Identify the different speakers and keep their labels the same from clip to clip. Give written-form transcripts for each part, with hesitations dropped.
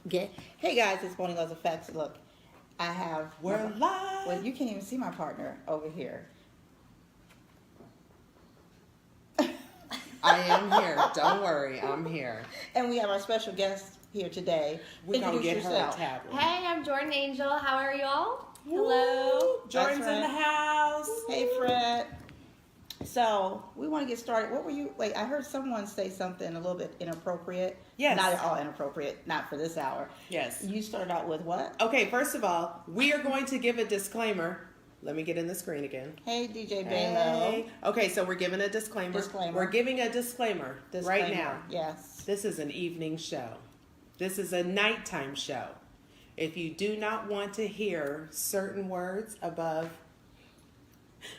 Speaker 1: Okay. Hey guys, it's Bonnie Loves Effects. Look, I have.
Speaker 2: We're live.
Speaker 1: Well, you can't even see my partner over here.
Speaker 2: I am here. Don't worry, I'm here.
Speaker 1: And we have our special guest here today.
Speaker 2: We're gonna
Speaker 1: Introduce
Speaker 2: get her a
Speaker 1: yourself.
Speaker 2: tablet.
Speaker 3: Hey, I'm Jordan Angel. How are y'all?
Speaker 2: Woo!
Speaker 3: Hello.
Speaker 2: Jordan's
Speaker 1: That's
Speaker 2: in the house.
Speaker 1: Hey Fred. So we want to get started. What were you? Wait, I heard someone say something a little bit inappropriate.
Speaker 2: Yes.
Speaker 1: Not at all inappropriate. Not for this hour.
Speaker 2: Yes.
Speaker 1: You started out with what?
Speaker 2: Okay, first of all, we are going to give a disclaimer. Let me get in the screen again.
Speaker 1: Hey DJ Balo.
Speaker 2: Hey. Okay, so we're giving a disclaimer. We're giving a disclaimer right now.
Speaker 1: Yes.
Speaker 2: This is an evening show. This is a nighttime show. If you do not want to hear certain words above,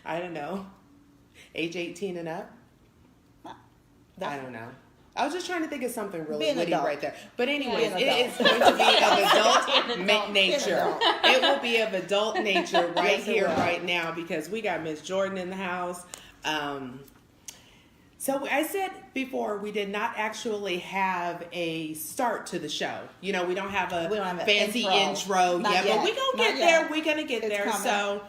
Speaker 2: I don't know, age 18 and up, I don't know. I was just trying to think of something really witty right there. But anyways, it is going to be of adult nature. It will be of adult nature right here, right now, because we got Miss Jordan in the house. So I said before, we did not actually have a start to the show. You know, we don't have a fancy intro yet, but we're going to get there. We're going to get there. So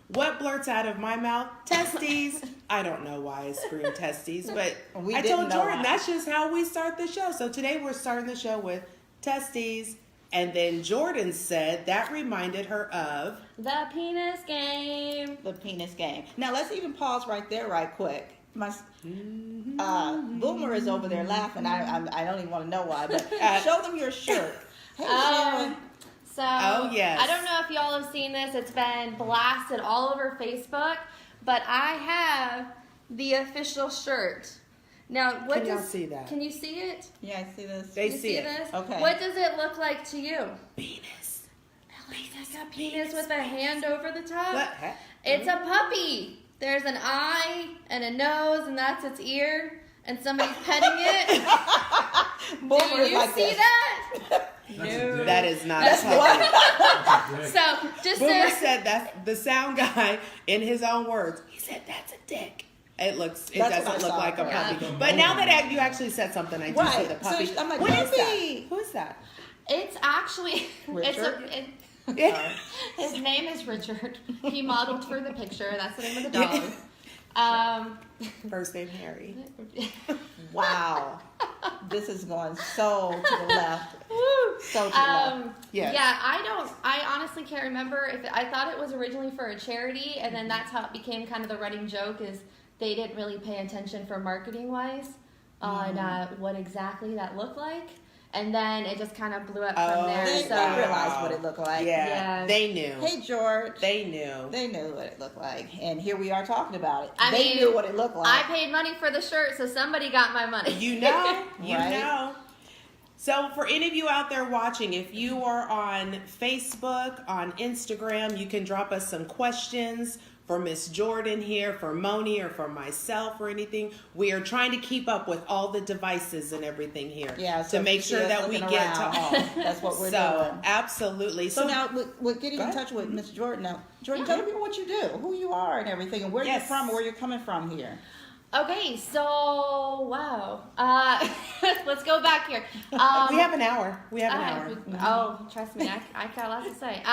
Speaker 2: what blurts out of my mouth? Testes. I don't know why I screamed testes, but I told Jordan that's just how we start the show. So today we're starting the show with testes. And then Jordan said that reminded her of
Speaker 3: the penis game.
Speaker 1: The penis game. Now let's even pause right there right quick. My Boomer is over there laughing. I don't even want to know why, but show them your shirt. Hey, Sharon.
Speaker 3: So,
Speaker 2: yes.
Speaker 3: I don't know if y'all have seen this. It's been blasted all over Facebook, but I have the official shirt. Now, what
Speaker 2: can y'all see that?
Speaker 3: Can you see it?
Speaker 1: Yeah, I see this.
Speaker 2: They see it.
Speaker 3: This?
Speaker 1: Okay.
Speaker 3: What does it look like to you?
Speaker 2: Penis.
Speaker 3: It looks like a penis with a hand over the top.
Speaker 2: What?
Speaker 3: It's a puppy. There's an eye and a nose, and that's its ear, and somebody's petting it.
Speaker 1: Boomer
Speaker 3: Do you
Speaker 1: like
Speaker 3: see
Speaker 1: this.
Speaker 3: that?
Speaker 2: No, that is not a puppy.
Speaker 3: So, just
Speaker 2: Boomer said that the sound guy, in his own words, he said that's a dick. It doesn't look like a puppy.
Speaker 3: Yeah.
Speaker 2: But now that you actually said something, I do see the puppy.
Speaker 1: So I'm like,
Speaker 2: what is
Speaker 1: puppy.
Speaker 2: that? Who is that?
Speaker 3: It's actually
Speaker 1: Richard?
Speaker 3: His name is Richard. He modeled for the picture. That's the name of the dog.
Speaker 2: First name Harry.
Speaker 1: Wow. This is going so to the left. So to the left.
Speaker 2: Yes.
Speaker 3: Yeah, I honestly can't remember if I thought it was originally for a charity, and then that's how it became kind of the running joke is they didn't really pay attention for marketing wise on what exactly that looked like. And then it just kind of blew up from there.
Speaker 1: They realized what it looked like.
Speaker 2: Yeah, they knew.
Speaker 1: Hey, George.
Speaker 2: They knew.
Speaker 1: They knew what it looked like. And here we are talking about it.
Speaker 3: I
Speaker 1: they
Speaker 3: mean,
Speaker 1: knew what it looked like.
Speaker 3: I paid money for the shirt, so somebody got my money.
Speaker 2: You know. You
Speaker 1: Right?
Speaker 2: know. So for any of you out there watching, if you are on Facebook, on Instagram, you can drop us some questions for Miss Jordan here, for Moni, or for myself or anything. We are trying to keep up with all the devices and everything here
Speaker 1: so
Speaker 2: to make sure that we get to all.
Speaker 1: That's what we're
Speaker 2: doing.
Speaker 1: doing.
Speaker 2: Absolutely.
Speaker 1: So now we're getting in touch with Miss Jordan. Now, Jordan, tell people what you do, who you are and everything, and where you're from, where you're coming from here.
Speaker 3: Okay, so wow. Let's go back here.
Speaker 2: We have an hour. We have an hour.
Speaker 3: Oh, trust me, I got lots to say.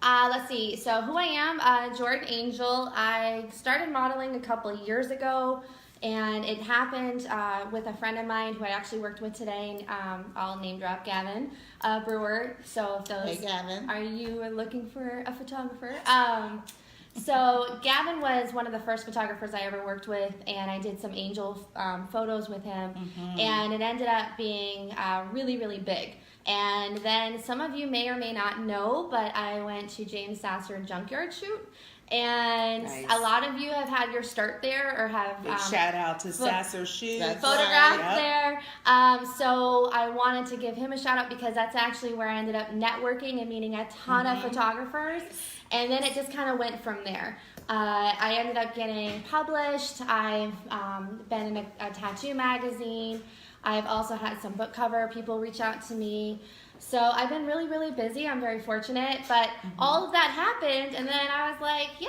Speaker 3: Let's see. So who I am, Jordan Angel. I started modeling a couple of years ago, and it happened with a friend of mine who I actually worked with today. I'll name drop Gavin Brewer. So if those,
Speaker 1: hey Gavin,
Speaker 3: are you looking for a photographer? So Gavin was one of the first photographers I ever worked with, and I did some angel photos with him, and it ended up being really, really big. And then some of you may or may not know, but I went to James Sasser Junkyard Shoot, and a lot of you have had your start there or have
Speaker 2: shout out to Sasser Shoot
Speaker 3: photographed there. So I wanted to give him a shout out because that's actually where I ended up networking and meeting a ton of photographers. And then it just kind of went from there. I ended up getting published. I've been in a tattoo magazine. I've also had some book cover people reach out to me. So I've been really, really busy. I'm very fortunate. But all of that happened, and then I was like, yeah,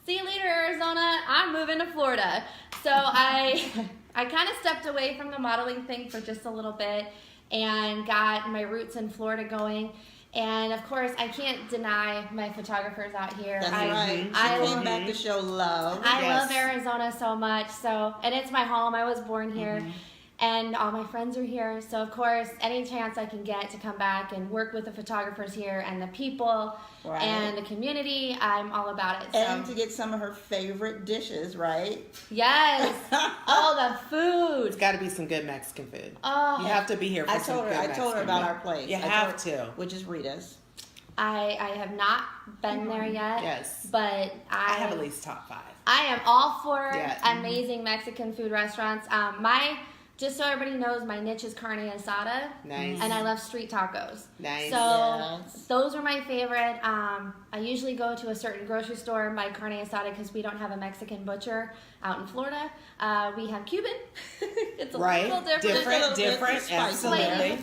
Speaker 3: see you later, Arizona. I'm moving to Florida. So I kind of stepped away from the modeling thing for just a little bit. and got my roots in Florida going. And of course, I can't deny my photographers out here.
Speaker 1: That's right. She came back to show love.
Speaker 3: I love Arizona so much. So, and it's my home. I was born here. And all my friends are here. So, of course, any chance I can get to come back and work with the photographers here and the people and the community, I'm all about it.
Speaker 1: And to get some of her favorite dishes, right?
Speaker 3: Yes. All the food.
Speaker 2: It's got to be some good Mexican food.
Speaker 3: Oh.
Speaker 2: You have to be here for some good Mexican food.
Speaker 1: I told her about our place.
Speaker 2: You have to.
Speaker 1: Which is Rita's.
Speaker 3: I have not been there yet.
Speaker 2: Yes.
Speaker 3: But
Speaker 2: I have at least top 5.
Speaker 3: I am all for amazing Mexican food restaurants. Just so everybody knows, my niche is carne asada.
Speaker 2: Nice.
Speaker 3: And I love street tacos.
Speaker 2: Nice.
Speaker 3: So those are my favorite. I usually go to a certain grocery store, my carne asada, because we don't have a Mexican butcher out in Florida. We have Cuban. It's a little different.
Speaker 2: Different. Absolutely.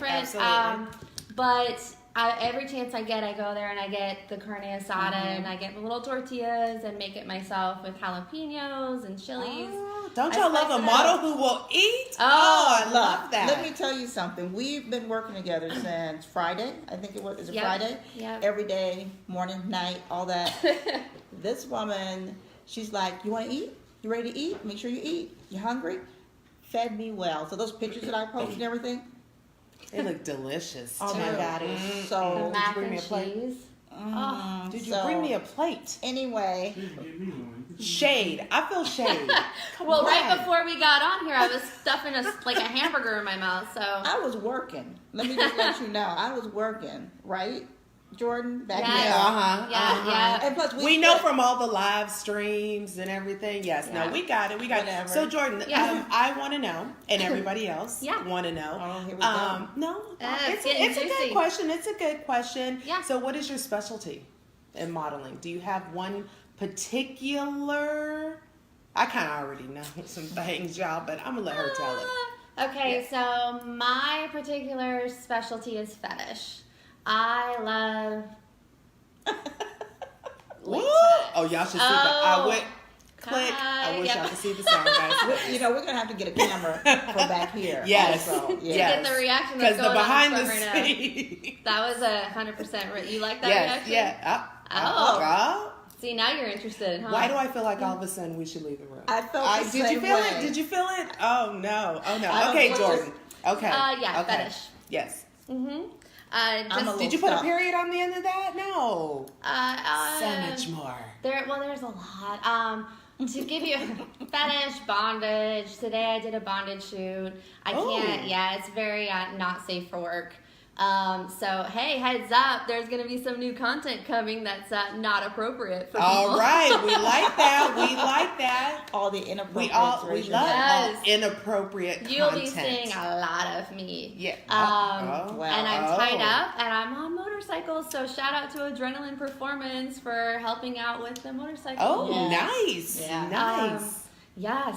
Speaker 3: But every chance I get, I go there and I get the carne asada and I get the little tortillas and make it myself with jalapenos and chilies.
Speaker 2: Don't y'all love a model who will eat? Oh, I love that.
Speaker 1: Let me tell you something. We've been working together since Friday. I think it was. Is it Friday?
Speaker 3: Yeah.
Speaker 1: Every day, morning, night, all that. This woman, she's like, you want to eat? You ready to eat? Make sure you eat. You hungry? Fed me well. So those pictures that I posted and everything.
Speaker 2: They look delicious.
Speaker 1: Oh my God, it was so.
Speaker 3: The mac and cheese.
Speaker 2: Did you bring me a plate?
Speaker 1: Anyway.
Speaker 2: Shade. I feel shade.
Speaker 3: Well, right before we got on here, I was stuffing a hamburger in my mouth. So
Speaker 1: I was working. Let me just let you know, I was working. Right, Jordan? Back
Speaker 3: then. Yeah.
Speaker 1: And plus,
Speaker 2: we know from all the live streams and everything. Yes. Yeah. No, we got it. We got it. So Jordan, I want to know, and everybody else want to know.
Speaker 1: Oh, here we go.
Speaker 2: No, it's a good question. It's a good question.
Speaker 3: Yeah.
Speaker 2: So, what is your specialty in modeling? Do you have one particular? I kind of already know some things, y'all, but I'm gonna let her tell it.
Speaker 3: Okay, so my particular specialty is fetish. I love.
Speaker 2: Oh, y'all should see I went click. I wish y'all could see the sound, guys.
Speaker 1: We're gonna have to get a camera for back here.
Speaker 2: Yes.
Speaker 1: Also.
Speaker 3: To get the reaction that's going
Speaker 2: behind
Speaker 3: on
Speaker 2: the
Speaker 3: right
Speaker 2: scenes.
Speaker 3: That was 100% right. You like that reaction?
Speaker 2: Yeah.
Speaker 3: See, now you're interested, huh?
Speaker 2: Why do I feel like all of a sudden we should leave the room?
Speaker 1: I felt the
Speaker 2: Did
Speaker 1: same
Speaker 2: you feel
Speaker 1: way.
Speaker 2: it? Did you feel it? Oh no. Okay, Jordan. Okay.
Speaker 3: Fetish.
Speaker 2: Yes.
Speaker 1: Did
Speaker 2: you put a period on the end of that? No. So much more.
Speaker 3: There's a lot. To give you fetish, bondage. Today I did a bondage shoot. I can't. Yeah, it's very not safe for work. So hey, heads up, there's gonna be some new content coming that's not appropriate for people.
Speaker 2: All right, we like that. We like that.
Speaker 1: All the inappropriate.
Speaker 2: We love all inappropriate content.
Speaker 3: You'll be seeing a lot of me.
Speaker 2: Yeah.
Speaker 3: And I'm tied up and I'm on motorcycles. So shout out to Adrenaline Performance for helping out with the motorcycle.
Speaker 2: Oh, nice.
Speaker 1: Yeah.
Speaker 2: Nice.
Speaker 3: I'm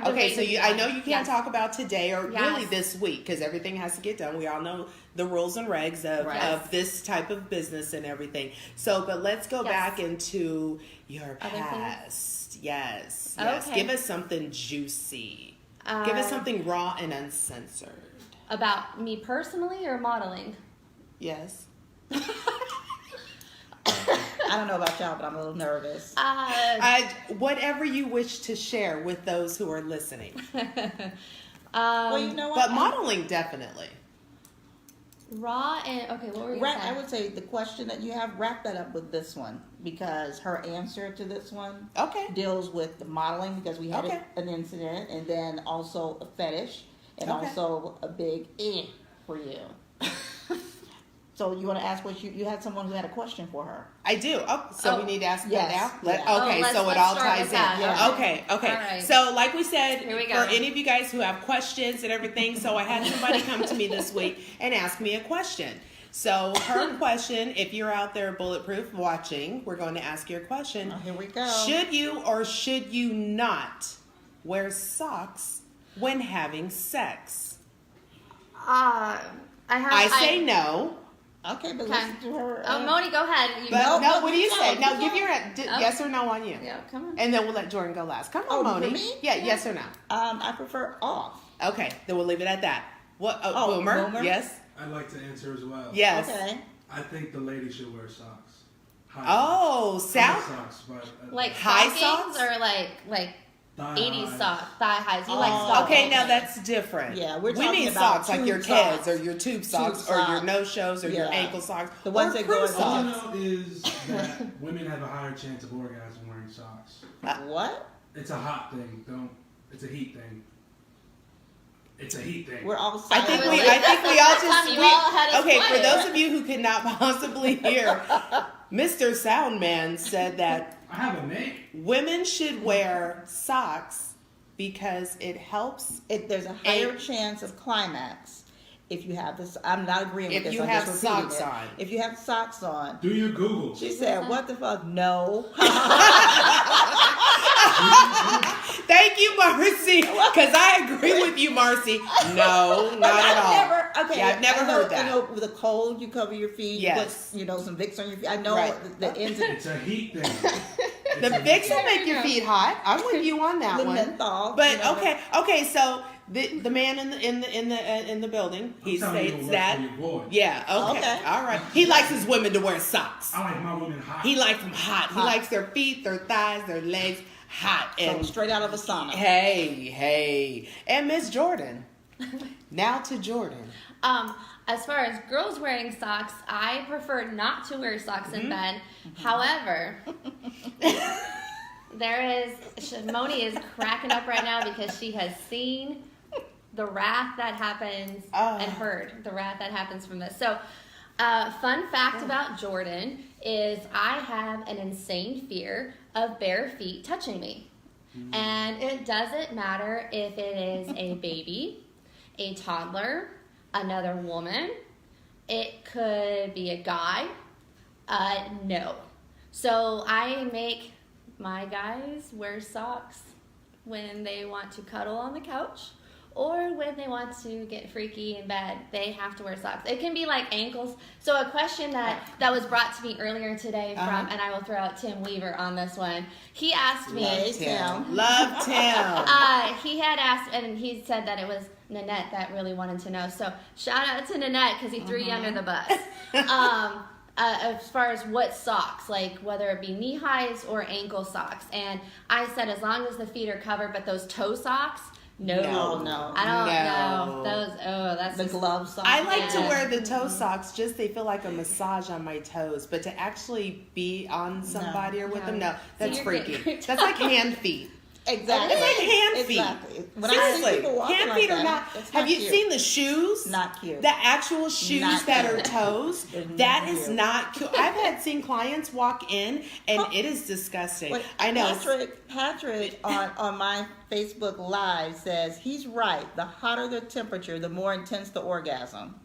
Speaker 2: okay. So I know you can't talk about today or really this week because everything has to get done. We all know the rules and regs of this type of business and everything. So, but let's go back into your past. Yes.
Speaker 3: Okay.
Speaker 2: Give us something juicy. Give us something raw and uncensored.
Speaker 3: About me personally or modeling?
Speaker 2: Yes.
Speaker 1: I don't know about y'all, but I'm a little nervous.
Speaker 2: Whatever you wish to share with those who are listening.
Speaker 1: Well, you know what?
Speaker 2: But modeling, definitely.
Speaker 3: Raw and, okay, what were you saying?
Speaker 1: I would say the question that you have, wrap that up with this one. Because her answer to this one deals with the modeling, because we had an incident, and then also a fetish, and also a big for you. So you want to ask what you had someone who had a question for her?
Speaker 2: I do. We need to ask that now?
Speaker 1: Yeah.
Speaker 2: So it all ties in.
Speaker 3: Yeah.
Speaker 2: Okay.
Speaker 3: All right.
Speaker 2: So like we said,
Speaker 3: Here we go.
Speaker 2: for any of you guys who have questions and everything, so I had somebody come to me this week and ask me a question. So her question, if you're out there bulletproof watching, we're going to ask your question.
Speaker 1: Oh, here we go.
Speaker 2: Should you or should you not wear socks when having sex? I say no.
Speaker 1: Okay, but listen to her.
Speaker 3: Moni, go ahead.
Speaker 2: What do you say? No, give your yes or no on you.
Speaker 3: Yeah, come on.
Speaker 2: And then we'll let Jordan go last. Come on, Moni.
Speaker 1: For me?
Speaker 2: Yeah, yes or no?
Speaker 1: I prefer off.
Speaker 2: Okay, then we'll leave it at that. What?
Speaker 1: Oh,
Speaker 2: Boomer? Yes.
Speaker 4: I'd like to answer as well.
Speaker 2: Yes.
Speaker 1: Okay.
Speaker 4: I think the lady should wear socks.
Speaker 2: Sound.
Speaker 4: Socks, but
Speaker 3: Like
Speaker 2: high
Speaker 3: stockings
Speaker 2: socks?
Speaker 3: or like
Speaker 4: thigh
Speaker 3: 80s
Speaker 4: highs.
Speaker 3: socks, thigh highs. You like stockings.
Speaker 2: Okay, now that's different.
Speaker 1: Yeah, we're
Speaker 2: we
Speaker 1: talking
Speaker 2: mean
Speaker 1: about
Speaker 2: socks like your
Speaker 1: tube
Speaker 2: kids
Speaker 1: socks.
Speaker 2: or your tube socks or your no-shows or your
Speaker 1: Yeah.
Speaker 2: ankle socks.
Speaker 1: The ones
Speaker 2: or
Speaker 1: that
Speaker 2: crew
Speaker 1: go in
Speaker 4: All I
Speaker 2: socks.
Speaker 4: know is that women have a higher chance of orgasm wearing socks.
Speaker 1: What?
Speaker 4: It's a hot thing. It's a heat thing. It's a heat thing.
Speaker 1: We're all
Speaker 2: I
Speaker 1: silent.
Speaker 2: think we
Speaker 3: That's
Speaker 2: all
Speaker 3: the first time
Speaker 2: just
Speaker 3: you all had us
Speaker 2: okay. For
Speaker 3: quiet.
Speaker 2: those of you who could not possibly hear, Mr. Soundman said that
Speaker 4: I have a name.
Speaker 2: women should wear socks because it helps.
Speaker 1: There's a higher chance of climax if you have this. I'm not agreeing with
Speaker 2: If
Speaker 1: this.
Speaker 2: you
Speaker 1: I'm
Speaker 2: have
Speaker 1: just repeating
Speaker 2: socks
Speaker 1: it.
Speaker 2: on.
Speaker 1: If you have socks on.
Speaker 4: Do your Google.
Speaker 1: She said, "What the fuck? No."
Speaker 2: Thank you, Marcy, because I agree with you, Marcy. No, not at all.
Speaker 1: Okay,
Speaker 2: Yeah, I've never heard that.
Speaker 1: I know with the cold, you cover your feet.
Speaker 2: Yes.
Speaker 1: You put, some Vicks on your feet. I know
Speaker 2: Right.
Speaker 1: the ends of
Speaker 4: It's a heat thing.
Speaker 2: The Vicks will make your feet hot. I'm with you on that
Speaker 1: the
Speaker 2: one.
Speaker 1: menthol.
Speaker 2: But okay. So the man in the building, he
Speaker 4: I'm telling you
Speaker 2: states
Speaker 4: what
Speaker 2: that.
Speaker 4: works for your boy.
Speaker 2: Yeah. Okay. All right. He likes his women to wear socks.
Speaker 4: I like my women hot.
Speaker 2: He likes them hot. He likes their feet, their thighs, their legs hot.
Speaker 1: So
Speaker 2: And
Speaker 1: straight out of a sauna.
Speaker 2: hey. And Miss Jordan. Now to Jordan.
Speaker 3: As far as girls wearing socks, I prefer not to wear socks in bed. However, Moni is cracking up right now because she has seen the wrath that happens and heard the wrath that happens from this. So, fun fact about Jordan is I have an insane fear of bare feet touching me. And it doesn't matter if it is a baby, a toddler, another woman, it could be a guy. No. So I make my guys wear socks when they want to cuddle on the couch or when they want to get freaky in bed. They have to wear socks. It can be like ankles. So a question that was brought to me earlier today from, and I will throw out Tim Weaver on this one. He asked me.
Speaker 1: Hey, Tim.
Speaker 2: Love Tim.
Speaker 3: He had asked, and he said that it was Nanette that really wanted to know. So shout out to Nanette because he threw you under the bus. As far as what socks, like whether it be knee highs or ankle socks. And I said as long as the feet are covered, but those toe socks, no. I don't know. Those, that's
Speaker 1: The
Speaker 3: just,
Speaker 1: glove socks.
Speaker 2: I like to wear the toe socks, just they feel like a massage on my toes, but to actually be on somebody or with them, no, that's
Speaker 3: you're
Speaker 2: freaky.
Speaker 3: getting
Speaker 2: That's like hand feet.
Speaker 1: Exactly.
Speaker 2: It's like hand feet.
Speaker 1: Exactly. When I see
Speaker 2: Seriously,
Speaker 1: people walking
Speaker 2: hand
Speaker 1: like
Speaker 2: feet
Speaker 1: that,
Speaker 2: are not.
Speaker 1: it's
Speaker 2: Have you
Speaker 1: cute.
Speaker 2: seen the shoes?
Speaker 1: Not cute.
Speaker 2: The actual shoes
Speaker 1: Not
Speaker 2: that
Speaker 1: cute.
Speaker 2: are toes.
Speaker 1: They're
Speaker 2: That
Speaker 1: not
Speaker 2: is
Speaker 1: cute.
Speaker 2: not cute. I've seen clients walk in, and it is disgusting.
Speaker 1: Wait,
Speaker 2: I know.
Speaker 1: Patrick on my Facebook Live says he's right. The hotter the temperature, the more intense the orgasm.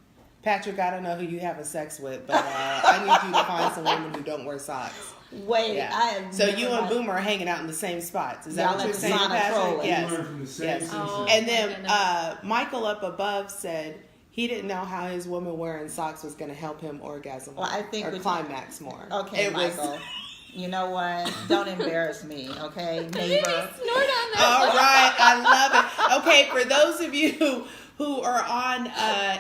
Speaker 2: Patrick, I don't know who you having sex with, but I need you to find some women who don't wear socks.
Speaker 1: Wait,
Speaker 2: Yeah.
Speaker 1: I am.
Speaker 2: So you and Boomer are hanging out in the same spots. Is that
Speaker 1: Y'all
Speaker 2: what
Speaker 1: at
Speaker 2: you're
Speaker 1: the
Speaker 2: saying,
Speaker 1: sauna
Speaker 2: Patrick?
Speaker 1: trolling.
Speaker 2: Yes.
Speaker 4: We learn from the same
Speaker 2: Yes.
Speaker 4: senses.
Speaker 2: And
Speaker 3: my
Speaker 2: then
Speaker 3: goodness.
Speaker 2: Michael up above said he didn't know how his woman wearing socks was going to help him orgasm
Speaker 1: Well, I think
Speaker 2: or
Speaker 1: with-
Speaker 2: climax more.
Speaker 1: Okay,
Speaker 2: It was-
Speaker 1: Michael. You know what? Don't embarrass me, okay, neighbor.
Speaker 3: snort on that.
Speaker 2: All right, I love it. Okay, for those of you who are on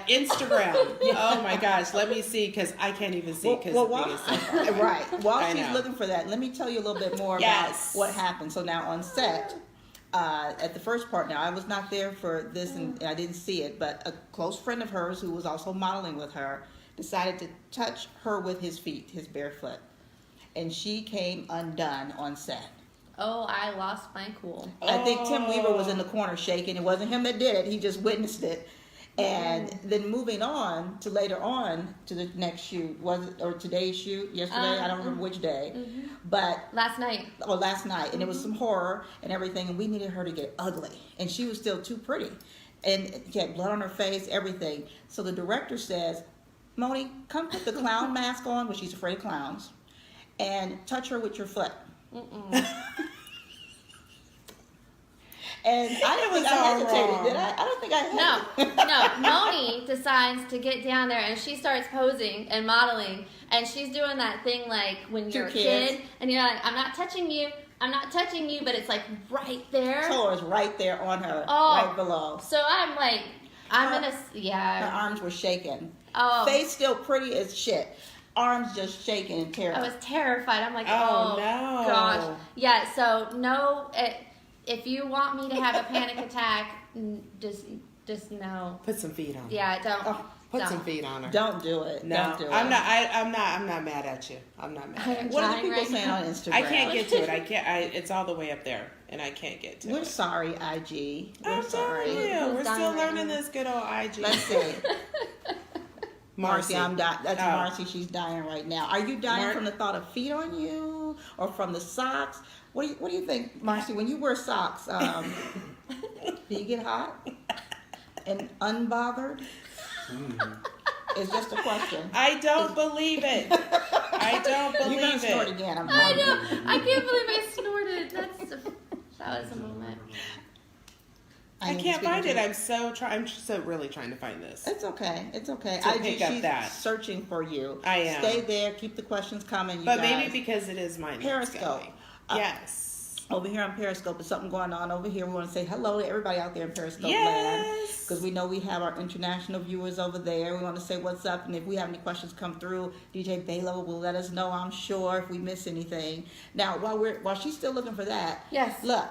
Speaker 2: Instagram, oh my gosh, let me see because I can't even see because
Speaker 1: Right. While
Speaker 2: I
Speaker 1: she's
Speaker 2: know.
Speaker 1: looking for that, let me tell you a little bit more
Speaker 2: Yes.
Speaker 1: about what happened. So now on set, at the first part, now I was not there for this and I didn't see it, but a close friend of hers who was also modeling with her decided to touch her with his feet, his bare foot. And she came undone on set.
Speaker 3: Oh, I lost my cool.
Speaker 1: I think Tim Weaver was in the corner shaking. It wasn't him that did it. He just witnessed it. And then moving on to later on to the next shoot, was it, or today's shoot, yesterday, I don't remember which day, but
Speaker 3: Last night.
Speaker 1: last night, and it was some horror and everything, and we needed her to get ugly, and she was still too pretty, and she had blood on her face, everything. So the director says, Moni, come put the clown mask on, which she's afraid of clowns, and touch her with your foot. And I don't think I hesitated, did I? I don't think I hesitated.
Speaker 3: No. Moni decides to get down there and she starts posing and modeling and she's doing that thing like when you're a kid and you're like, I'm not touching you, but it's like right there.
Speaker 1: Toe is right there on her,
Speaker 3: Oh.
Speaker 1: right below.
Speaker 3: So I'm like,
Speaker 1: Her arms were shaking.
Speaker 3: Oh.
Speaker 1: Face still pretty as shit. Arms just shaking in terror.
Speaker 3: I was terrified. I'm like,
Speaker 2: Oh,
Speaker 3: oh
Speaker 2: no.
Speaker 3: gosh. Yeah, so no, if you want me to have a panic attack, just no.
Speaker 2: Put some feet on her.
Speaker 3: Yeah, don't.
Speaker 2: Put some feet on her.
Speaker 1: Don't do it.
Speaker 2: No,
Speaker 1: Don't do it.
Speaker 2: I'm not mad at you. I'm not mad at you.
Speaker 1: What are the people saying on Instagram?
Speaker 2: I can't get to it. It's all the way up there, and I can't get to it.
Speaker 1: We're sorry, IG.
Speaker 2: I'm
Speaker 1: We're sorry.
Speaker 2: We're
Speaker 3: Who's
Speaker 2: still
Speaker 3: dying right
Speaker 2: learning
Speaker 3: now?
Speaker 2: this good old IG.
Speaker 1: Let's see.
Speaker 2: Marcy.
Speaker 1: I'm dying. That's
Speaker 2: Oh.
Speaker 1: Marcy. She's dying right now. Are you dying from the thought of feet on you, or from the socks? What do you think, Marcy? When you wear socks, do you get hot and unbothered? It's just a question.
Speaker 2: I don't believe it. I don't believe
Speaker 1: You're gonna
Speaker 2: it.
Speaker 1: snort again.
Speaker 3: I know. I can't believe I snorted. That was a moment.
Speaker 2: I can't find it. I'm so really trying to find this.
Speaker 1: It's okay. It's okay.
Speaker 2: To pick up
Speaker 1: she's
Speaker 2: that.
Speaker 1: searching for you.
Speaker 2: I am.
Speaker 1: Stay there. Keep the questions coming. You
Speaker 2: But
Speaker 1: guys.
Speaker 2: maybe because it is mine.
Speaker 1: Periscope.
Speaker 2: Yes.
Speaker 1: Over here on Periscope, there's something going on over here. We want to say hello to everybody out there in Periscope land.
Speaker 2: Yes.
Speaker 1: Because we know we have our international viewers over there. We want to say what's up. And if we have any questions come through, DJ Balo will let us know, I'm sure, if we miss anything. Now, while she's still looking for that,
Speaker 3: Yes.
Speaker 1: look.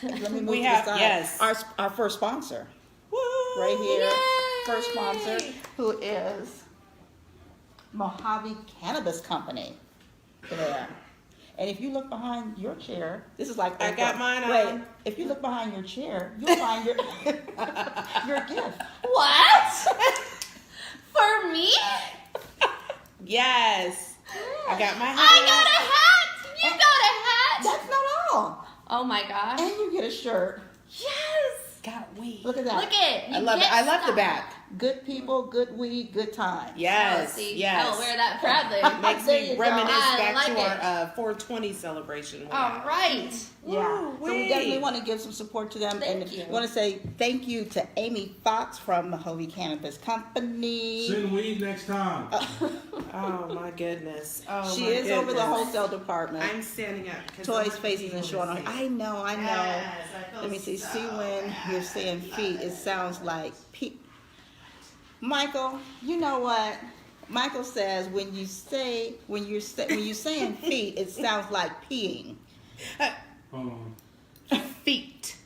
Speaker 1: Let me move
Speaker 2: We
Speaker 1: to
Speaker 2: have-
Speaker 1: the side.
Speaker 2: yes.
Speaker 1: Our first sponsor.
Speaker 2: Woo!
Speaker 1: Right here.
Speaker 3: Yay!
Speaker 1: First sponsor, who is Mojave Cannabis Company. There. And if you look behind your chair, this is like
Speaker 2: I got mine on.
Speaker 1: Wait, if you look behind your chair, you'll find your your gift.
Speaker 3: What? For me?
Speaker 2: Yes. I got my hat.
Speaker 3: I got a hat. You got a hat.
Speaker 1: That's not all.
Speaker 3: Oh my gosh.
Speaker 1: And you get a shirt.
Speaker 3: Yes.
Speaker 2: Got weed.
Speaker 1: Look at that.
Speaker 3: Look it.
Speaker 2: I love it. I love the back.
Speaker 1: Good people, good weed, good time.
Speaker 2: Yes.
Speaker 3: Oh, see,
Speaker 2: yes.
Speaker 3: I'll wear that proudly.
Speaker 2: Makes
Speaker 1: There
Speaker 2: me
Speaker 1: you go.
Speaker 2: reminisce
Speaker 3: I
Speaker 2: back
Speaker 3: like
Speaker 2: to
Speaker 3: it.
Speaker 2: our 420 celebration.
Speaker 3: All right.
Speaker 1: Yeah. So we definitely want to give some support to them.
Speaker 3: Thank
Speaker 1: and
Speaker 3: you.
Speaker 1: we want to say thank you to Amy Fox from Mojave Cannabis Company.
Speaker 4: Send weed next time.
Speaker 2: Oh my goodness. Oh
Speaker 1: She
Speaker 2: my
Speaker 1: is over the
Speaker 2: goodness.
Speaker 1: wholesale department.
Speaker 2: I'm standing up. 'cause
Speaker 1: Toys,
Speaker 2: I'm
Speaker 1: faces, and showing on. I know.
Speaker 2: Yes, I feel
Speaker 1: Let me see.
Speaker 2: so
Speaker 1: See when you're saying feet, it sounds like pee. Michael, you know what? Michael says when you're saying feet, it sounds like peeing.
Speaker 4: Hold on.
Speaker 2: Feet.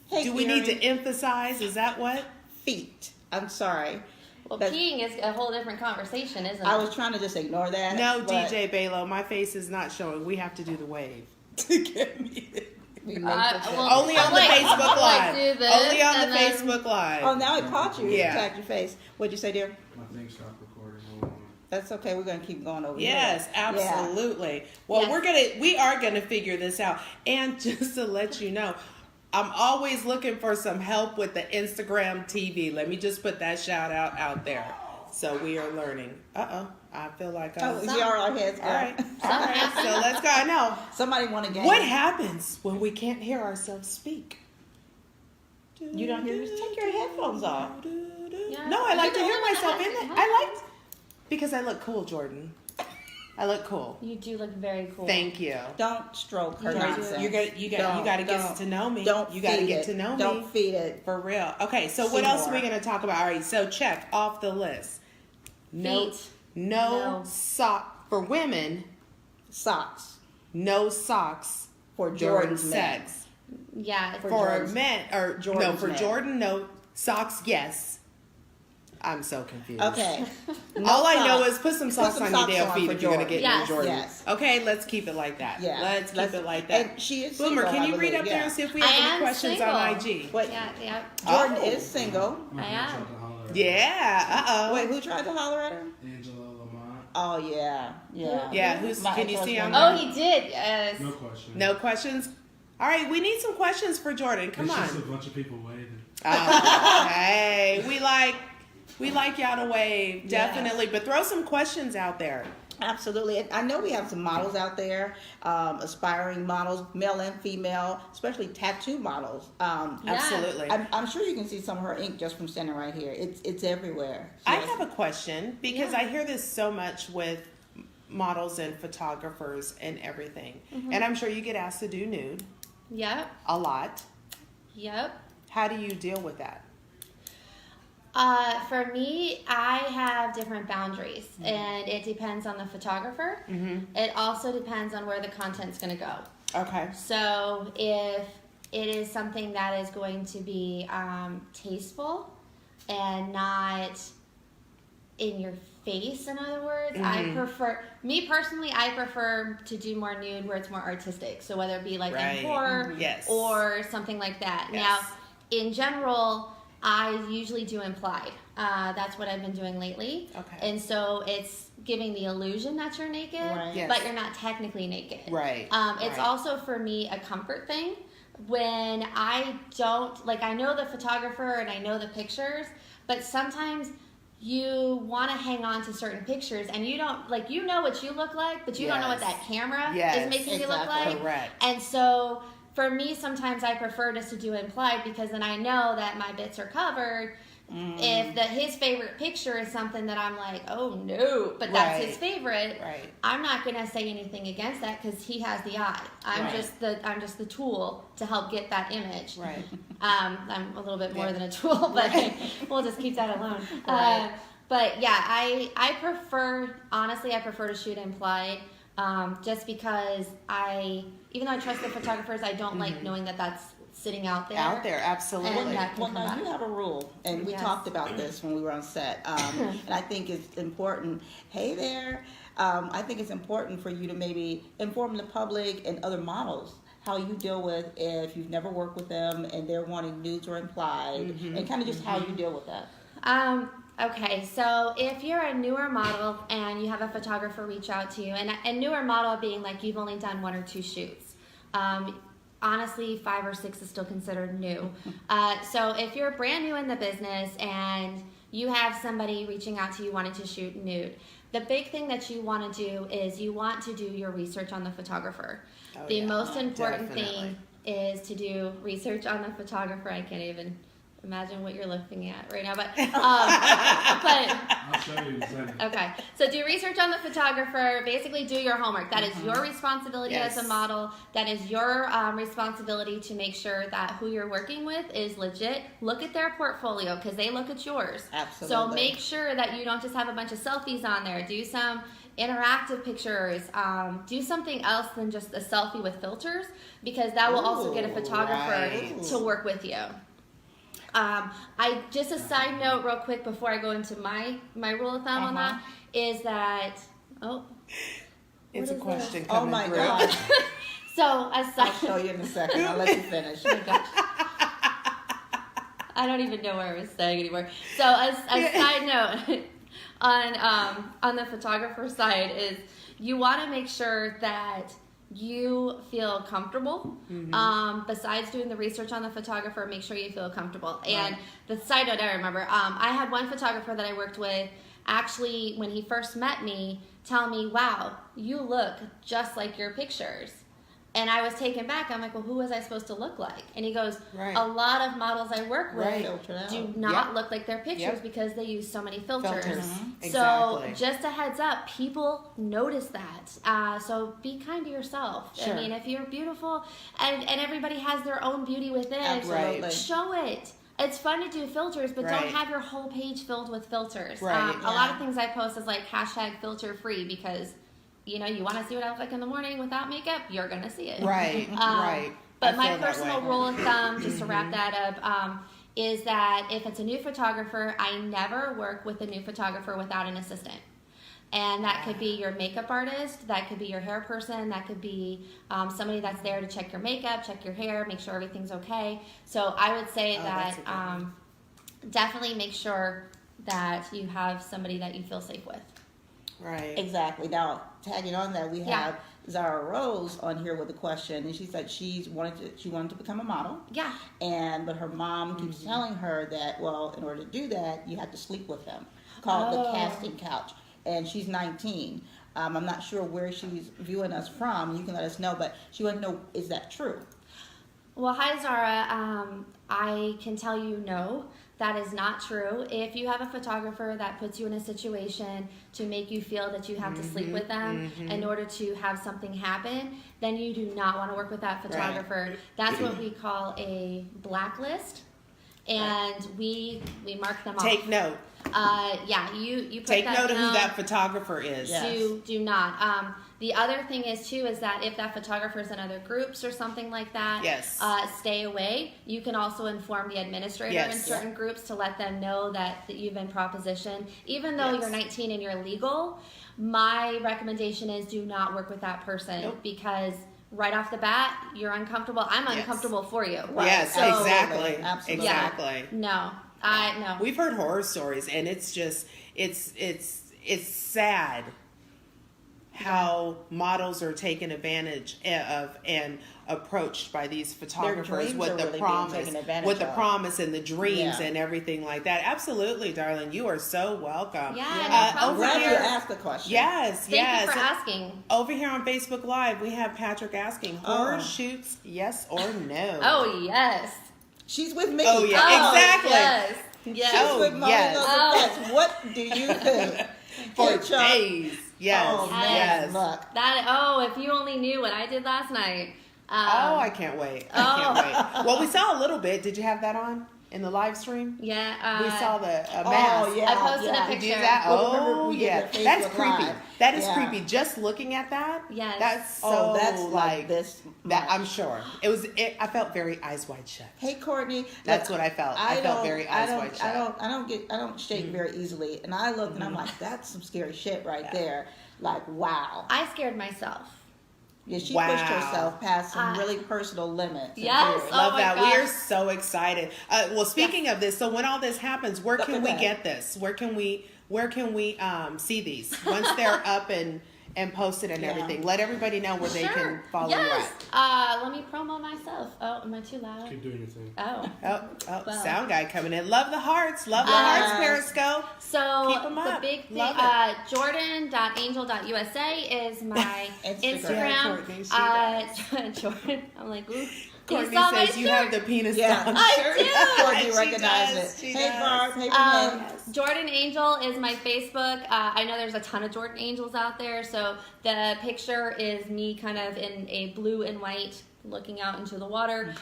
Speaker 1: Hey,
Speaker 2: Do we need
Speaker 1: Gary,
Speaker 2: to emphasize? Is that what?
Speaker 1: feet? I'm sorry.
Speaker 3: Well,
Speaker 1: That's-
Speaker 3: peeing is a whole different conversation, isn't it?
Speaker 1: I was trying to just ignore that.
Speaker 2: No,
Speaker 1: but
Speaker 2: DJ Balo, my face is not showing. We have to do the wave to get me.
Speaker 1: we make
Speaker 3: well,
Speaker 2: Only on
Speaker 3: I'm
Speaker 2: the
Speaker 3: like-
Speaker 2: Facebook
Speaker 3: I'm like,
Speaker 2: Live.
Speaker 3: do this,
Speaker 2: Only on the
Speaker 3: and then-
Speaker 2: Facebook Live.
Speaker 1: Oh, now it caught you.
Speaker 2: Yeah.
Speaker 1: It tagged your face. What'd you say, dear?
Speaker 4: My thing stopped recording. Hold on.
Speaker 1: That's okay. We're gonna keep going over
Speaker 2: Yes,
Speaker 1: here.
Speaker 2: absolutely. Well,
Speaker 3: Yes.
Speaker 2: we are gonna figure this out. And just to let you know, I'm always looking for some help with the Instagram TV. Let me just put that shout out there. So we are learning. I feel like
Speaker 1: Oh, we are our heads.
Speaker 2: all right. All right. So let's go. I know.
Speaker 1: Somebody want to get
Speaker 2: What happens when we can't hear ourselves speak?
Speaker 1: You don't hear? Take your headphones off.
Speaker 3: Yeah.
Speaker 2: No, I like to
Speaker 3: You're the
Speaker 2: hear
Speaker 3: only one
Speaker 2: myself
Speaker 3: that
Speaker 2: in
Speaker 3: has
Speaker 2: it.
Speaker 3: to
Speaker 2: I like because I look cool, Jordan. I look cool.
Speaker 3: You do look very cool.
Speaker 2: Thank you.
Speaker 1: Don't stroke her
Speaker 3: You
Speaker 1: nonsense.
Speaker 2: You got to get to know me.
Speaker 1: Don't
Speaker 2: You got to
Speaker 1: feed
Speaker 2: get
Speaker 1: it.
Speaker 2: to know me.
Speaker 1: Don't feed it.
Speaker 2: For real. Okay, so what else are we
Speaker 1: Seymour.
Speaker 2: going to talk about? All right, so check off the list. No,
Speaker 3: Feet.
Speaker 2: no
Speaker 3: No.
Speaker 2: sock for women.
Speaker 1: Socks
Speaker 2: No socks
Speaker 1: for
Speaker 2: during
Speaker 1: Jordan's men.
Speaker 2: sex.
Speaker 3: Yeah.
Speaker 1: For
Speaker 2: For
Speaker 1: Jordan's-
Speaker 2: men or no
Speaker 1: Jordan's
Speaker 2: for
Speaker 1: men.
Speaker 2: Jordan no socks yes. I'm so confused.
Speaker 1: Okay. No
Speaker 2: All I know
Speaker 1: socks.
Speaker 2: is put some socks
Speaker 1: some
Speaker 2: on your
Speaker 1: socks
Speaker 2: damn
Speaker 1: on
Speaker 2: feet
Speaker 1: for
Speaker 2: if you're gonna
Speaker 1: Jordan.
Speaker 2: get
Speaker 3: Yes.
Speaker 2: your Jordan.
Speaker 1: Yes.
Speaker 2: Okay, let's keep it like that.
Speaker 1: Yeah.
Speaker 2: Let's keep it like that.
Speaker 1: And she is
Speaker 2: Boomer,
Speaker 1: single,
Speaker 2: can you
Speaker 1: I
Speaker 2: read up
Speaker 1: believe,
Speaker 2: there
Speaker 1: yeah.
Speaker 2: and see if we
Speaker 3: I
Speaker 2: have any
Speaker 3: am
Speaker 2: questions
Speaker 3: single.
Speaker 2: on IG?
Speaker 1: Wait,
Speaker 3: Yeah.
Speaker 1: Jordan
Speaker 2: Oh.
Speaker 1: is single.
Speaker 4: My
Speaker 3: I
Speaker 4: friend
Speaker 3: am.
Speaker 4: tried to holler at
Speaker 2: Yeah.
Speaker 1: Wait, who tried to holler at her?
Speaker 4: Angela Lamont.
Speaker 1: Oh yeah, yeah.
Speaker 2: Yeah, who's
Speaker 1: My
Speaker 2: can you see on
Speaker 1: ex-husband.
Speaker 3: Oh, he did. Yes.
Speaker 4: No question.
Speaker 2: No questions? All right, we need some questions for Jordan. Come
Speaker 4: It's
Speaker 2: on.
Speaker 4: just a bunch of people waiting.
Speaker 2: Oh, hey, we like y'all to wave,
Speaker 1: Yes.
Speaker 2: definitely. But throw some questions out there.
Speaker 1: Absolutely. And I know we have some models out there, aspiring models, male and female, especially tattoo models.
Speaker 3: Yeah.
Speaker 2: Absolutely.
Speaker 1: I'm sure you can see some of her ink just from standing right here. It's everywhere.
Speaker 2: I
Speaker 1: Yes.
Speaker 2: have a question because
Speaker 3: Yeah.
Speaker 2: I hear this so much with models and photographers and everything. And I'm sure you get asked to do nude
Speaker 3: Yep.
Speaker 2: a lot.
Speaker 3: Yep.
Speaker 2: How do you deal with that?
Speaker 3: For me, I have different boundaries, and it depends on the photographer. It also depends on where the content's going to go.
Speaker 2: Okay.
Speaker 3: So if it is something that is going to be tasteful and not in your face, in other words, I prefer to do more nude where it's more artistic. So whether it be like in horror or something like that.
Speaker 2: Yes.
Speaker 3: Now, in general, I usually do implied. That's what I've been doing lately.
Speaker 2: Okay.
Speaker 3: And so it's giving the illusion that you're naked, but you're not technically naked.
Speaker 2: Right.
Speaker 3: It's also for me a comfort thing. When I don't, like, I know the photographer and I know the pictures, but sometimes you want to hang on to certain pictures and you don't, like, you know what you look like, but you don't know what that camera is making you look like.
Speaker 2: Correct.
Speaker 3: And so for me, sometimes I prefer just to do implied because then I know that my bits are covered. If his favorite picture is something that I'm like, oh no, but that's his favorite, I'm not gonna say anything against that because he has the eye. I'm just the tool to help get that image. Right. I'm a little bit more than a tool, but we'll just keep that alone. But yeah, I prefer to shoot implied. Just because even though I trust the photographers, I don't like knowing that that's sitting out there.
Speaker 2: Out there, absolutely.
Speaker 1: Well, now you have a rule, and we talked about this when we were on set, and I think it's important. Hey there, I think it's important for you to maybe inform the public and other models how you deal with if you've never worked with them and they're wanting nudes or implied, and kind of just how you deal with that.
Speaker 3: Okay, so if you're a newer model and you have a photographer reach out to you, and a newer model being like you've only done 1 or 2 shoots. Honestly, 5 or 6 is still considered new. So if you're brand new in the business and you have somebody reaching out to you wanting to shoot nude, the big thing that you want to do is you want to do your research on the photographer. The most important thing is to do research on the photographer. I can't even imagine what you're looking at right now, but
Speaker 4: I'll show you in a second.
Speaker 3: Okay, so do research on the photographer. Basically, do your homework. That is your responsibility as a model. That is your responsibility to make sure that who you're working with is legit. Look at their portfolio because they look at yours.
Speaker 1: Absolutely.
Speaker 3: So make sure that you don't just have a bunch of selfies on there. Do some interactive pictures. Do something else than just a selfie with filters because that will also get a photographer to work with you. I just a side note real quick before I go into my rule of thumb on that is that
Speaker 2: it's a question
Speaker 1: Oh
Speaker 2: coming
Speaker 1: my
Speaker 2: through.
Speaker 1: God.
Speaker 3: So a side
Speaker 1: I'll show you in a second. I'll let you finish.
Speaker 3: I don't even know what I was saying anymore. So a side note on the photographer side is you want to make sure that you feel comfortable. Besides doing the research on the photographer, make sure you feel comfortable. And the side note I remember, I had one photographer that I worked with actually when he first met me tell me, wow, you look just like your pictures. And I was taken back. I'm like, well, who was I supposed to look like? And he goes, a lot of models I work with do not look like their pictures because they use so many filters. So just a heads up, people notice that. So be kind to yourself. I mean, if you're beautiful and everybody has their own beauty within, show it. It's fun to do filters, but don't have your whole page filled with filters. A lot of things I post is like #filter free because you know, you want to see what I look like in the morning without makeup, you're going to see it. But my personal rule of thumb, just to wrap that up, is that if it's a new photographer, I never work with a new photographer without an assistant. And that could be your makeup artist, that could be your hair person, that could be somebody that's there to check your makeup, check your hair, make sure everything's okay. So I would say that definitely make sure that you have somebody that you feel safe with.
Speaker 1: Exactly. Now, tagging on that, we have Zara Rose on here with a question, and she said she wanted to become a model. But her mom keeps telling her that, well, in order to do that, you have to sleep with them. Called the casting couch. And she's 19. I'm not sure where she's viewing us from. You can let us know, but she wanted to know, is that true?
Speaker 3: Well, hi, Zara. I can tell you no. That is not true. If you have a photographer that puts you in a situation to make you feel that you have to sleep with them in order to have something happen, then you do not want to work with that photographer. That's what we call a blacklist. and we mark them off.
Speaker 2: Take note.
Speaker 3: Yeah, you put
Speaker 2: Take
Speaker 3: that
Speaker 2: note of who
Speaker 3: down.
Speaker 2: that photographer is.
Speaker 1: Yes.
Speaker 3: Do not. The other thing is too is that if that photographer is in other groups or something like that,
Speaker 2: Yes.
Speaker 3: Stay away. You can also inform the administrator
Speaker 2: Yes.
Speaker 3: in certain groups to let them know that you've been propositioned. Even though
Speaker 2: Yes.
Speaker 3: you're 19 and you're legal, my recommendation is do not work with that person
Speaker 2: Nope.
Speaker 3: because right off the bat you're uncomfortable. I'm
Speaker 2: Yes.
Speaker 3: uncomfortable for you.
Speaker 1: Right.
Speaker 2: Yes,
Speaker 3: So-
Speaker 2: exactly.
Speaker 1: Absolutely.
Speaker 2: Exactly.
Speaker 3: No, no.
Speaker 2: We've heard horror stories, and it's just it's sad how models are taken advantage of and approached by these photographers
Speaker 1: dreams
Speaker 2: with
Speaker 1: are
Speaker 2: the
Speaker 1: really being
Speaker 2: promise,
Speaker 1: taken advantage
Speaker 2: with the
Speaker 1: of.
Speaker 2: promise and the dreams
Speaker 1: Yeah.
Speaker 2: and everything like that. Absolutely, darling, you are so welcome.
Speaker 3: Yeah,
Speaker 1: Yeah.
Speaker 3: no
Speaker 1: I'm
Speaker 3: problem.
Speaker 1: glad you
Speaker 2: here-
Speaker 1: asked the question.
Speaker 2: Yes,
Speaker 3: Thank
Speaker 2: yes.
Speaker 3: you for asking.
Speaker 2: Over here on Facebook Live, we have Patrick asking horror
Speaker 1: Oh.
Speaker 2: shoots, yes or no?
Speaker 3: Oh yes.
Speaker 1: She's with me.
Speaker 2: Oh, yeah, exactly.
Speaker 3: Yes. Yes.
Speaker 1: She's
Speaker 2: Oh,
Speaker 1: with Mona
Speaker 2: yes.
Speaker 1: Lopez. What do you think?
Speaker 2: For
Speaker 1: Hey, Chuck.
Speaker 2: days. Yes,
Speaker 1: Oh, man,
Speaker 2: yes.
Speaker 1: look.
Speaker 3: If you only knew what I did last night.
Speaker 2: Oh, I can't wait. I can't wait. Well, we saw a little bit. Did you have that on in the live stream?
Speaker 3: Yeah.
Speaker 2: We saw the mask.
Speaker 1: Oh, yeah.
Speaker 3: I posted a
Speaker 1: yeah.
Speaker 2: Did you
Speaker 3: picture.
Speaker 2: do that?
Speaker 1: Well, remember
Speaker 2: Oh,
Speaker 1: we did
Speaker 2: yeah.
Speaker 1: the
Speaker 2: That's
Speaker 1: Facebook
Speaker 2: creepy.
Speaker 1: Live.
Speaker 2: That is
Speaker 1: Yeah.
Speaker 2: creepy. Just looking at that.
Speaker 3: Yes.
Speaker 2: That's so
Speaker 1: Oh, that's like this.
Speaker 2: That
Speaker 1: much.
Speaker 2: I'm sure. It was. I felt very eyes wide shut.
Speaker 1: Hey, Courtney.
Speaker 2: That's
Speaker 1: look,
Speaker 2: what I felt. I felt very eyes wide shut.
Speaker 1: I don't shake very easily. And I look and I'm like, that's some scary shit right there. Like, wow.
Speaker 3: I scared myself.
Speaker 1: Yeah, she
Speaker 2: Wow.
Speaker 1: pushed herself past some really personal limits. and
Speaker 3: Yes.
Speaker 1: fears.
Speaker 3: Oh
Speaker 2: Love
Speaker 3: my
Speaker 2: that.
Speaker 3: gosh.
Speaker 2: We are so excited. Well, speaking of this, so when all this happens, where
Speaker 1: Look
Speaker 2: can
Speaker 1: at
Speaker 2: we
Speaker 1: that.
Speaker 2: get this? Where can we see these once they're up and posted and
Speaker 1: Yeah.
Speaker 2: everything? Let everybody know where they
Speaker 3: Sure.
Speaker 2: can follow
Speaker 3: yes.
Speaker 2: you at.
Speaker 3: Let me promo myself. Oh, am I too loud?
Speaker 4: Keep doing your thing.
Speaker 3: Oh.
Speaker 2: Oh,
Speaker 3: Well.
Speaker 2: sound guy coming in. Love the hearts. Love the hearts, Periscope.
Speaker 3: So
Speaker 2: Keep 'em
Speaker 3: the
Speaker 2: up.
Speaker 3: big thing,
Speaker 2: Love it.
Speaker 3: Jordan.angel.usa is my
Speaker 1: Instagram.
Speaker 3: Instagram.
Speaker 2: Yeah, Courtney, she
Speaker 3: Jordan. I'm like, ooh.
Speaker 2: Courtney
Speaker 3: saw my
Speaker 2: says you
Speaker 3: shirt.
Speaker 2: have the penis
Speaker 1: Yeah.
Speaker 2: down
Speaker 3: I
Speaker 2: shirt.
Speaker 3: do.
Speaker 1: Courtney
Speaker 2: She
Speaker 1: recognized
Speaker 2: does.
Speaker 1: it.
Speaker 2: She
Speaker 1: Hey,
Speaker 2: does.
Speaker 1: Barb. Hey, Renee.
Speaker 3: Jordan Angel is my Facebook. I know there's a ton of Jordan Angels out there, so the picture is me kind of in a blue and white looking out into the water.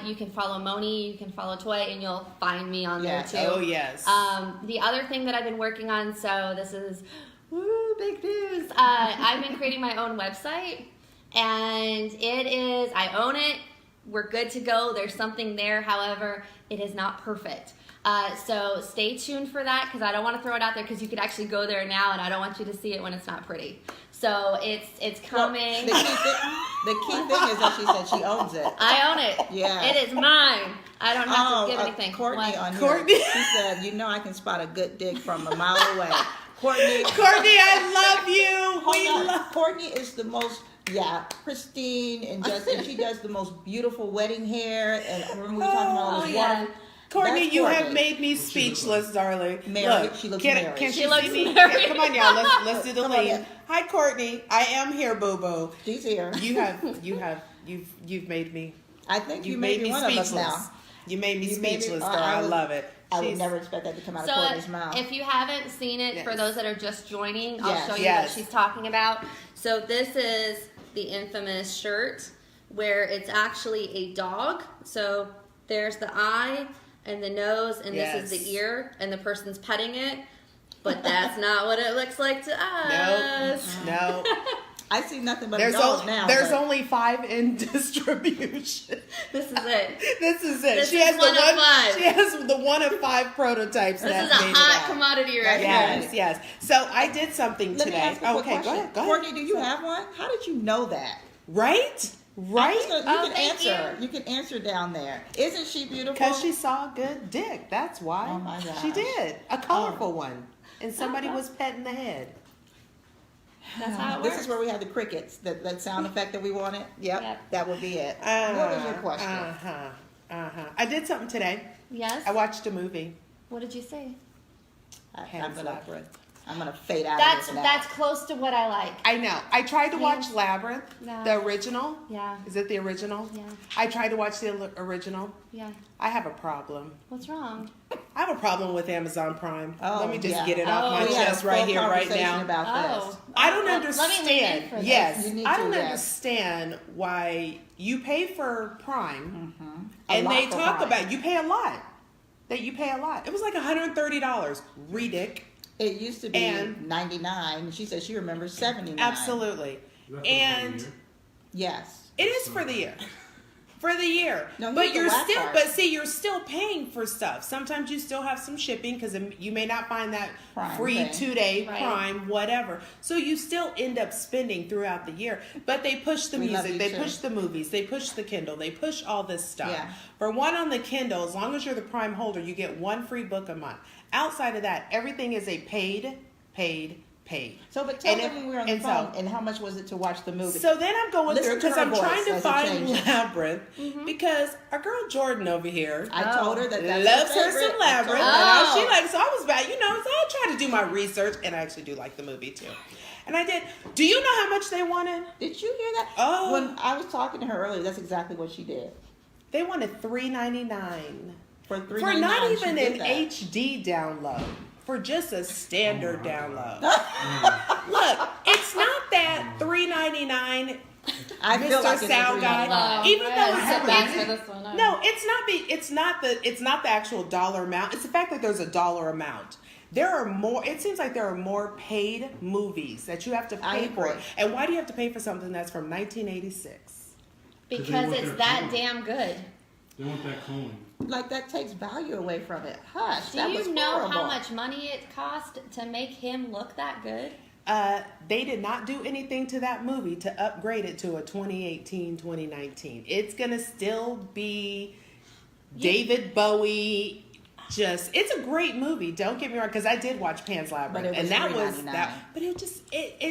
Speaker 3: You can follow Moni, you can follow Toy, and you'll find me on
Speaker 1: Yeah.
Speaker 3: there too.
Speaker 2: Oh, yes.
Speaker 3: The other thing that I've been working on, so this is big news. I've been creating my own website, and I own it. We're good to go. There's something there. However, it is not perfect. So stay tuned for that because I don't want to throw it out there because you could actually go there now, and I don't want you to see it when it's not pretty. So it's
Speaker 1: Well,
Speaker 3: coming.
Speaker 1: the key thing is that she said she owns it.
Speaker 3: I own it.
Speaker 1: Yeah.
Speaker 3: It is mine. I don't have to give anything.
Speaker 1: Courtney
Speaker 3: What?
Speaker 1: on here.
Speaker 2: Courtney.
Speaker 1: She said, I can spot a good dick from a mile away. Courtney.
Speaker 2: Courtney, I love you. We
Speaker 1: Hold on.
Speaker 2: love.
Speaker 1: Courtney is the most pristine and she does the most beautiful wedding hair. And remember we were talking about all this
Speaker 3: yeah.
Speaker 1: water.
Speaker 2: Courtney,
Speaker 1: That's
Speaker 2: you have
Speaker 1: Courtney.
Speaker 2: made me speechless, darling.
Speaker 1: Married.
Speaker 2: Look,
Speaker 1: She looks
Speaker 2: can,
Speaker 1: married.
Speaker 2: Can
Speaker 3: She
Speaker 2: she
Speaker 3: looks
Speaker 2: see me?
Speaker 3: married.
Speaker 2: Come on, y'all. Let's do the
Speaker 1: Come on,
Speaker 2: lead.
Speaker 1: yeah.
Speaker 2: Hi, Courtney. I am here, boo boo.
Speaker 1: She's here.
Speaker 2: You've made me.
Speaker 1: I think you
Speaker 2: You've
Speaker 1: made me one of us
Speaker 2: speechless.
Speaker 1: now.
Speaker 2: You made me
Speaker 1: You made me-
Speaker 2: speechless, girl.
Speaker 1: I
Speaker 2: I
Speaker 1: was-
Speaker 2: love it.
Speaker 1: I would
Speaker 2: She's-
Speaker 1: never expect that to come out of
Speaker 3: So
Speaker 1: Courtney's mouth.
Speaker 3: if you haven't seen it, for
Speaker 2: Yes.
Speaker 3: those that are just joining, I'll
Speaker 1: Yes.
Speaker 3: show you
Speaker 2: Yes.
Speaker 3: what she's talking about. So this is the infamous shirt where it's actually a dog. So there's the eye and the nose, and this is
Speaker 2: Yes.
Speaker 3: the ear, and the person's petting it. But that's not what it looks like to us.
Speaker 2: No.
Speaker 1: I see nothing but
Speaker 2: There's
Speaker 1: a dog now.
Speaker 2: there's
Speaker 1: but-
Speaker 2: only 5 in distribution.
Speaker 3: This is it.
Speaker 2: This is it.
Speaker 3: This
Speaker 2: She
Speaker 3: is
Speaker 2: has
Speaker 3: one
Speaker 2: the
Speaker 3: of 5.
Speaker 2: She has the 1 of 5 prototypes.
Speaker 3: This
Speaker 2: that
Speaker 3: is a
Speaker 2: made it
Speaker 3: hot
Speaker 2: out.
Speaker 3: commodity right
Speaker 2: Yes,
Speaker 3: here.
Speaker 2: yes. So I did something
Speaker 1: Let me
Speaker 2: today.
Speaker 1: ask you a quick
Speaker 2: Okay, go
Speaker 1: question.
Speaker 2: ahead. Go
Speaker 1: Courtney,
Speaker 2: ahead.
Speaker 1: do you have one? How did you know that?
Speaker 2: Right? Right?
Speaker 1: You
Speaker 3: Oh,
Speaker 1: can
Speaker 3: thank
Speaker 1: answer. You can answer down there. Isn't she beautiful?
Speaker 2: Because she saw a good dick. That's why.
Speaker 1: Oh my gosh.
Speaker 2: She did. A colorful one. And somebody was petting the head.
Speaker 3: That's how it
Speaker 1: This
Speaker 3: works.
Speaker 1: is where we have the crickets, that sound effect that we wanted. Yep. That would be it. What was your question?
Speaker 2: I did something today.
Speaker 3: Yes.
Speaker 2: I watched a movie.
Speaker 3: What did you say?
Speaker 2: Pan's Labyrinth.
Speaker 1: I'm gonna fade out
Speaker 3: That's
Speaker 1: of this now.
Speaker 3: that's close to what I like.
Speaker 2: I know. I tried to watch
Speaker 3: Pan's-
Speaker 2: Labyrinth,
Speaker 3: No.
Speaker 2: the original.
Speaker 3: Yeah.
Speaker 2: Is it the original?
Speaker 3: Yeah.
Speaker 2: I tried to watch the original.
Speaker 3: Yeah.
Speaker 2: I have a problem.
Speaker 3: What's wrong?
Speaker 2: I have a problem with Amazon Prime.
Speaker 1: Oh,
Speaker 2: Let me just
Speaker 1: yeah.
Speaker 2: get it off
Speaker 3: Oh,
Speaker 2: my
Speaker 1: We had a
Speaker 2: chest right
Speaker 1: full
Speaker 2: here, right
Speaker 1: conversation
Speaker 2: now.
Speaker 1: about
Speaker 3: Oh.
Speaker 1: this.
Speaker 2: I don't
Speaker 3: Let me lean in
Speaker 2: understand.
Speaker 3: for this.
Speaker 2: Yes,
Speaker 1: You need
Speaker 2: I
Speaker 1: to,
Speaker 2: don't
Speaker 1: yes.
Speaker 2: understand why you pay for Prime,
Speaker 1: A
Speaker 2: and
Speaker 1: lot
Speaker 2: they
Speaker 1: for
Speaker 2: talk
Speaker 1: Prime.
Speaker 2: about you pay a lot, that you pay a lot. It was like $130. Ridic.
Speaker 1: It used to be
Speaker 2: And-
Speaker 1: 99. She said she remembers 79.
Speaker 2: Absolutely. And
Speaker 1: Yes.
Speaker 2: it is for the year. For the year.
Speaker 1: No,
Speaker 2: but
Speaker 1: here's the
Speaker 2: you're
Speaker 1: last
Speaker 2: still,
Speaker 1: part.
Speaker 2: but see, you're still paying for stuff. Sometimes you still have some shipping because you may not find that
Speaker 1: Prime
Speaker 2: free
Speaker 1: thing.
Speaker 2: 2-day
Speaker 3: Right.
Speaker 2: Prime, whatever. So you still end up spending throughout the year. But they push the
Speaker 1: We love
Speaker 2: music,
Speaker 1: you
Speaker 2: they
Speaker 1: too.
Speaker 2: push the movies, they push the Kindle, they push all this stuff.
Speaker 1: Yeah.
Speaker 2: For one on the Kindle, as long as you're the Prime holder, you get one free book a month. Outside of that, everything is a paid.
Speaker 1: So, but tell
Speaker 2: And
Speaker 1: them
Speaker 2: if-
Speaker 1: when we were on the
Speaker 2: and so-
Speaker 1: phone, and how much was it to watch the movie?
Speaker 2: So then I'm going
Speaker 1: Listen
Speaker 2: through
Speaker 1: to
Speaker 2: because
Speaker 1: her
Speaker 2: I'm
Speaker 1: voice
Speaker 2: trying to
Speaker 1: as it
Speaker 2: find
Speaker 1: changes.
Speaker 2: Labyrinth because our girl Jordan over here
Speaker 1: I told her that that's
Speaker 2: loves
Speaker 1: her
Speaker 2: her
Speaker 1: favorite.
Speaker 2: some Labyrinth.
Speaker 1: I told her.
Speaker 2: And all she likes, so I was bad, so I tried to do my research, and I actually do like the movie too. And I did. Do you know how much they wanted?
Speaker 1: Did you hear that?
Speaker 2: Oh.
Speaker 1: When I was talking to her earlier, that's exactly what she did.
Speaker 2: They wanted $3.99
Speaker 1: For
Speaker 2: for
Speaker 1: $3.99,
Speaker 2: not
Speaker 1: she
Speaker 2: even
Speaker 1: did
Speaker 2: an
Speaker 1: that.
Speaker 2: HD download. For just a standard
Speaker 4: Oh, my
Speaker 2: download.
Speaker 4: God.
Speaker 2: Look, it's not that $3.99.
Speaker 1: I feel
Speaker 2: Mr.
Speaker 1: like it's
Speaker 2: Sound
Speaker 1: a
Speaker 2: Guy.
Speaker 1: $3.99.
Speaker 2: Even though
Speaker 3: I
Speaker 2: it's
Speaker 3: sit
Speaker 2: a
Speaker 3: back
Speaker 2: big-
Speaker 3: for this one.
Speaker 2: No, it's not the actual dollar amount. It's the fact that there's a dollar amount. There are more. It seems like there are more paid movies that you have to
Speaker 1: I
Speaker 2: pay for.
Speaker 1: agree.
Speaker 2: And why do you have to pay for something that's from 1986?
Speaker 3: Because
Speaker 4: want
Speaker 3: it's
Speaker 4: their
Speaker 3: that
Speaker 4: clone.
Speaker 3: damn good.
Speaker 4: They want that clone.
Speaker 1: Like that takes value away from it. Hush.
Speaker 3: Do
Speaker 1: that was
Speaker 3: you know
Speaker 1: horrible.
Speaker 3: how much money it cost to make him look that good?
Speaker 2: They did not do anything to that movie to upgrade it to a 2018, 2019. It's gonna still be David Bowie. It's a great movie. Don't get me wrong, because I did watch Pan's Labyrinth,
Speaker 1: But it was
Speaker 2: and that was
Speaker 1: $3.99.
Speaker 2: that. But it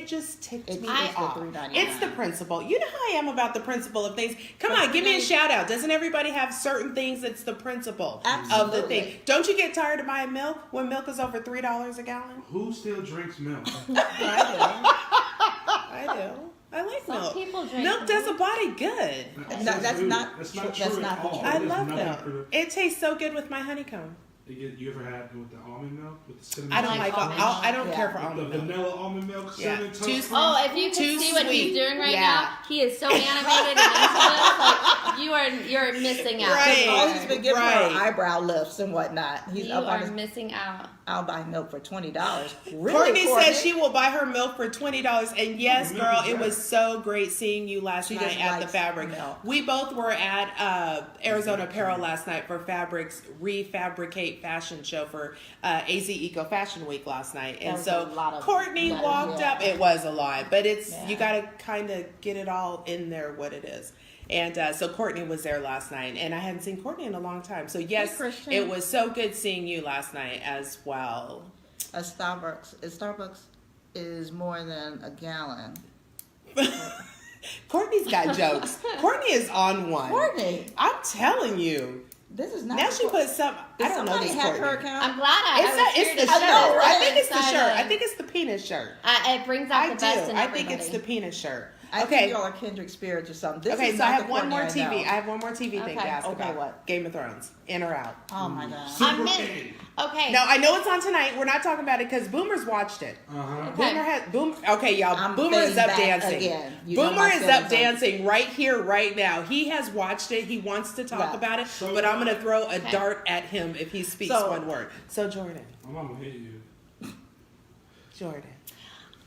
Speaker 2: just ticked
Speaker 1: It's
Speaker 2: me
Speaker 1: just the
Speaker 2: off.
Speaker 1: $3.99.
Speaker 2: It's the principle. You know how I am about the principle of things. Come on, give me a shout out. Doesn't everybody have certain things that's the principle of the
Speaker 1: Absolutely.
Speaker 2: thing? Don't you get tired of buying milk when milk is over $3 a gallon?
Speaker 4: Who still drinks milk?
Speaker 2: I do. I like
Speaker 3: Some
Speaker 2: milk.
Speaker 3: people drink
Speaker 2: Milk does a body good.
Speaker 1: That's not
Speaker 4: That's
Speaker 1: true.
Speaker 4: not
Speaker 1: That's
Speaker 4: true
Speaker 1: not
Speaker 4: at
Speaker 1: the
Speaker 4: all.
Speaker 1: truth.
Speaker 2: I
Speaker 4: There's
Speaker 2: love
Speaker 4: nothing
Speaker 2: milk.
Speaker 4: for the-
Speaker 2: It tastes so good with my honeycomb.
Speaker 4: You ever had it with the almond milk? With the cinnamon
Speaker 2: I don't
Speaker 4: toast?
Speaker 2: like.
Speaker 3: almond
Speaker 2: I don't
Speaker 1: milk.
Speaker 2: care for
Speaker 1: Yeah.
Speaker 4: The
Speaker 2: almond milk.
Speaker 4: vanilla almond milk,
Speaker 2: Yeah.
Speaker 4: cinnamon
Speaker 2: Too
Speaker 4: toast.
Speaker 2: sweet.
Speaker 3: Oh, if you could
Speaker 2: Too
Speaker 3: see what
Speaker 2: sweet.
Speaker 3: he's doing right
Speaker 2: Yeah.
Speaker 3: now, he is so animated and into this. Like, you're missing out.
Speaker 2: Right.
Speaker 1: All he's been giving
Speaker 2: Right.
Speaker 1: her eyebrow lifts and whatnot. He's
Speaker 3: You
Speaker 1: up on
Speaker 3: are
Speaker 1: his.
Speaker 3: missing out.
Speaker 1: I'll buy milk for $20. Really,
Speaker 2: Courtney
Speaker 1: Courtney?
Speaker 2: says she will buy her milk for $20. And yes,
Speaker 4: Milk
Speaker 2: girl,
Speaker 4: is
Speaker 2: it
Speaker 4: good.
Speaker 2: was so great seeing you last
Speaker 1: She
Speaker 2: night
Speaker 1: just
Speaker 2: at the
Speaker 1: likes
Speaker 2: Fabric.
Speaker 1: milk.
Speaker 2: We both were at Arizona Apparel last night for Fabric's Refabricate fashion show for AZ Eco Fashion Week last night. And
Speaker 1: was
Speaker 2: so
Speaker 1: a lot of
Speaker 2: Courtney
Speaker 1: letters,
Speaker 2: walked
Speaker 1: yeah.
Speaker 2: up. It was a lot, but it's
Speaker 1: Yeah.
Speaker 2: you got to kind of get it all in there what it is. And so Courtney was there last night, and I hadn't seen Courtney in a long time. So yes,
Speaker 1: Christian.
Speaker 2: it was so good seeing you last night as well.
Speaker 1: A Starbucks is more than a gallon.
Speaker 2: Courtney's got jokes. Courtney is on one.
Speaker 1: Courtney,
Speaker 2: I'm telling you.
Speaker 1: this is not.
Speaker 2: Now she put some.
Speaker 1: Did
Speaker 2: I don't know
Speaker 1: somebody
Speaker 2: this
Speaker 1: hack her
Speaker 2: Courtney.
Speaker 1: account?
Speaker 3: I'm glad I was
Speaker 2: It's
Speaker 3: here
Speaker 2: the
Speaker 3: to
Speaker 2: shirt.
Speaker 3: see
Speaker 1: know,
Speaker 3: this.
Speaker 1: right?
Speaker 2: I think it's the
Speaker 3: Inside
Speaker 2: shirt.
Speaker 3: of-
Speaker 2: I think it's the penis shirt.
Speaker 3: It brings out
Speaker 2: I
Speaker 3: the
Speaker 2: do.
Speaker 3: best in
Speaker 2: I
Speaker 3: everybody.
Speaker 2: think it's the penis shirt.
Speaker 1: I
Speaker 2: Okay.
Speaker 1: think y'all are kindred spirits or something. This
Speaker 2: Okay,
Speaker 1: is
Speaker 2: so I
Speaker 1: not
Speaker 2: have
Speaker 1: the
Speaker 2: one more
Speaker 1: Courtney I
Speaker 2: TV.
Speaker 1: know.
Speaker 2: I have one more TV thing to
Speaker 3: Okay.
Speaker 2: ask
Speaker 1: Okay,
Speaker 2: about.
Speaker 1: what?
Speaker 2: Game of Thrones. In or out?
Speaker 1: Oh my god.
Speaker 3: I'm
Speaker 4: Super
Speaker 3: in.
Speaker 4: A.
Speaker 3: Okay.
Speaker 2: No, I know it's on tonight. We're not talking about it because Boomers watched it.
Speaker 4: Uh-huh.
Speaker 3: Okay.
Speaker 2: Okay, y'all.
Speaker 1: I'm
Speaker 2: Boomer is
Speaker 1: fading
Speaker 2: up
Speaker 1: back
Speaker 2: dancing.
Speaker 1: again. You know
Speaker 2: Boomer
Speaker 1: my
Speaker 2: is
Speaker 1: feelings
Speaker 2: up
Speaker 1: on-
Speaker 2: dancing right here, right now. He has watched it. He wants to talk
Speaker 1: Yeah.
Speaker 2: about it,
Speaker 4: So-
Speaker 2: but I'm going to throw a dart at him if he speaks
Speaker 1: So-
Speaker 2: one word. So Jordan,
Speaker 4: My mama hate you.
Speaker 2: Jordan.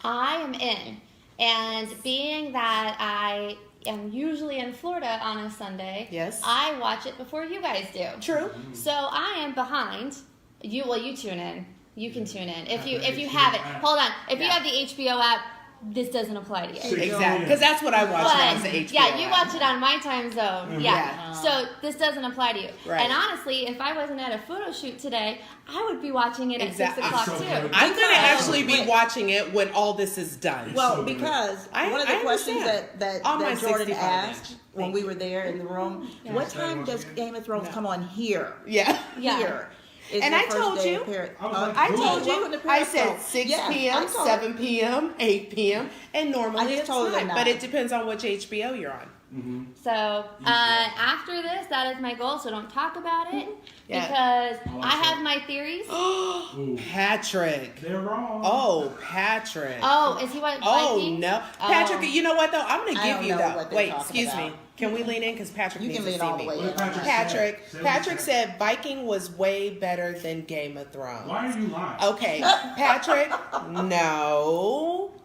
Speaker 3: I am in. And being that I am usually in Florida on a Sunday,
Speaker 2: Yes.
Speaker 3: I watch it before you guys do.
Speaker 2: True.
Speaker 3: So I am behind. You tune in. You can tune in if you
Speaker 4: the
Speaker 3: have it.
Speaker 4: HBO app.
Speaker 3: Hold on. If you
Speaker 2: Yeah.
Speaker 3: have the HBO app, this doesn't apply to you.
Speaker 4: See,
Speaker 2: Exactly. Because that's what I watch now is the HBO.
Speaker 3: yeah, you
Speaker 2: app.
Speaker 3: watch it on my time zone. Yeah.
Speaker 2: Yeah.
Speaker 3: So this doesn't apply to you.
Speaker 2: Right.
Speaker 3: And honestly, if I wasn't at a photo shoot today, I would be watching it at
Speaker 2: Exactly.
Speaker 3: 6 o'clock
Speaker 4: So
Speaker 3: too.
Speaker 4: good.
Speaker 2: I'm going to actually be
Speaker 1: Wait.
Speaker 2: watching it when all this is done.
Speaker 1: Well,
Speaker 4: So good.
Speaker 1: because
Speaker 2: I-
Speaker 1: one of the
Speaker 2: I
Speaker 1: questions
Speaker 2: understand.
Speaker 1: that
Speaker 2: On my
Speaker 1: Jordan
Speaker 2: 65
Speaker 1: asked
Speaker 2: inch.
Speaker 1: when we were there in the room, what time does Game of Thrones
Speaker 2: No.
Speaker 1: come on here?
Speaker 2: yeah.
Speaker 3: Yeah.
Speaker 1: Here. Is
Speaker 2: And
Speaker 1: the
Speaker 2: I
Speaker 1: first
Speaker 2: told
Speaker 1: day
Speaker 2: you.
Speaker 1: of Paris.
Speaker 4: I was like,
Speaker 2: I
Speaker 4: Ooh.
Speaker 2: told you.
Speaker 1: Welcome to
Speaker 2: I
Speaker 1: Paris.
Speaker 2: said 6
Speaker 1: Yes, I
Speaker 2: p.m.,
Speaker 1: told
Speaker 2: 7 p.m., 8 p.m., and normally
Speaker 1: I just
Speaker 2: it's
Speaker 1: told her
Speaker 2: 9.
Speaker 1: that.
Speaker 2: But it depends on which HBO you're on.
Speaker 4: Mm-hmm.
Speaker 3: So after this, that is my goal. So don't talk about it
Speaker 2: Yeah.
Speaker 3: because
Speaker 4: Oh,
Speaker 3: I
Speaker 4: so-
Speaker 3: have my theories.
Speaker 4: Ooh.
Speaker 2: Patrick.
Speaker 4: They're wrong.
Speaker 2: Oh, Patrick.
Speaker 3: Oh, is he what?
Speaker 2: Oh
Speaker 3: Vikings?
Speaker 2: no,
Speaker 3: Oh.
Speaker 2: Patrick. You know what though? I'm gonna
Speaker 1: I
Speaker 2: give
Speaker 1: don't
Speaker 2: you
Speaker 1: know
Speaker 2: though.
Speaker 1: what they're
Speaker 2: Wait,
Speaker 1: talking
Speaker 2: excuse me.
Speaker 1: about.
Speaker 2: Can we lean in? Because Patrick
Speaker 1: You
Speaker 2: needs
Speaker 1: can
Speaker 2: to
Speaker 1: lean
Speaker 2: see
Speaker 1: all the
Speaker 2: me.
Speaker 1: way
Speaker 4: What
Speaker 1: in.
Speaker 4: did
Speaker 2: Patrick,
Speaker 4: say?
Speaker 2: Patrick said Viking was way better than Game of Thrones.
Speaker 4: Why are you lying?
Speaker 2: Okay, Patrick,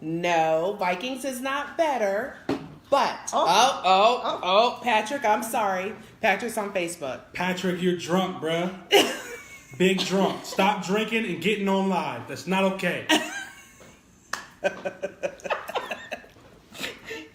Speaker 2: no, Vikings is not better. But Patrick, I'm sorry. Patrick's on Facebook.
Speaker 5: Patrick, you're drunk, bruh. Big drunk. Stop drinking and getting on live. That's not okay.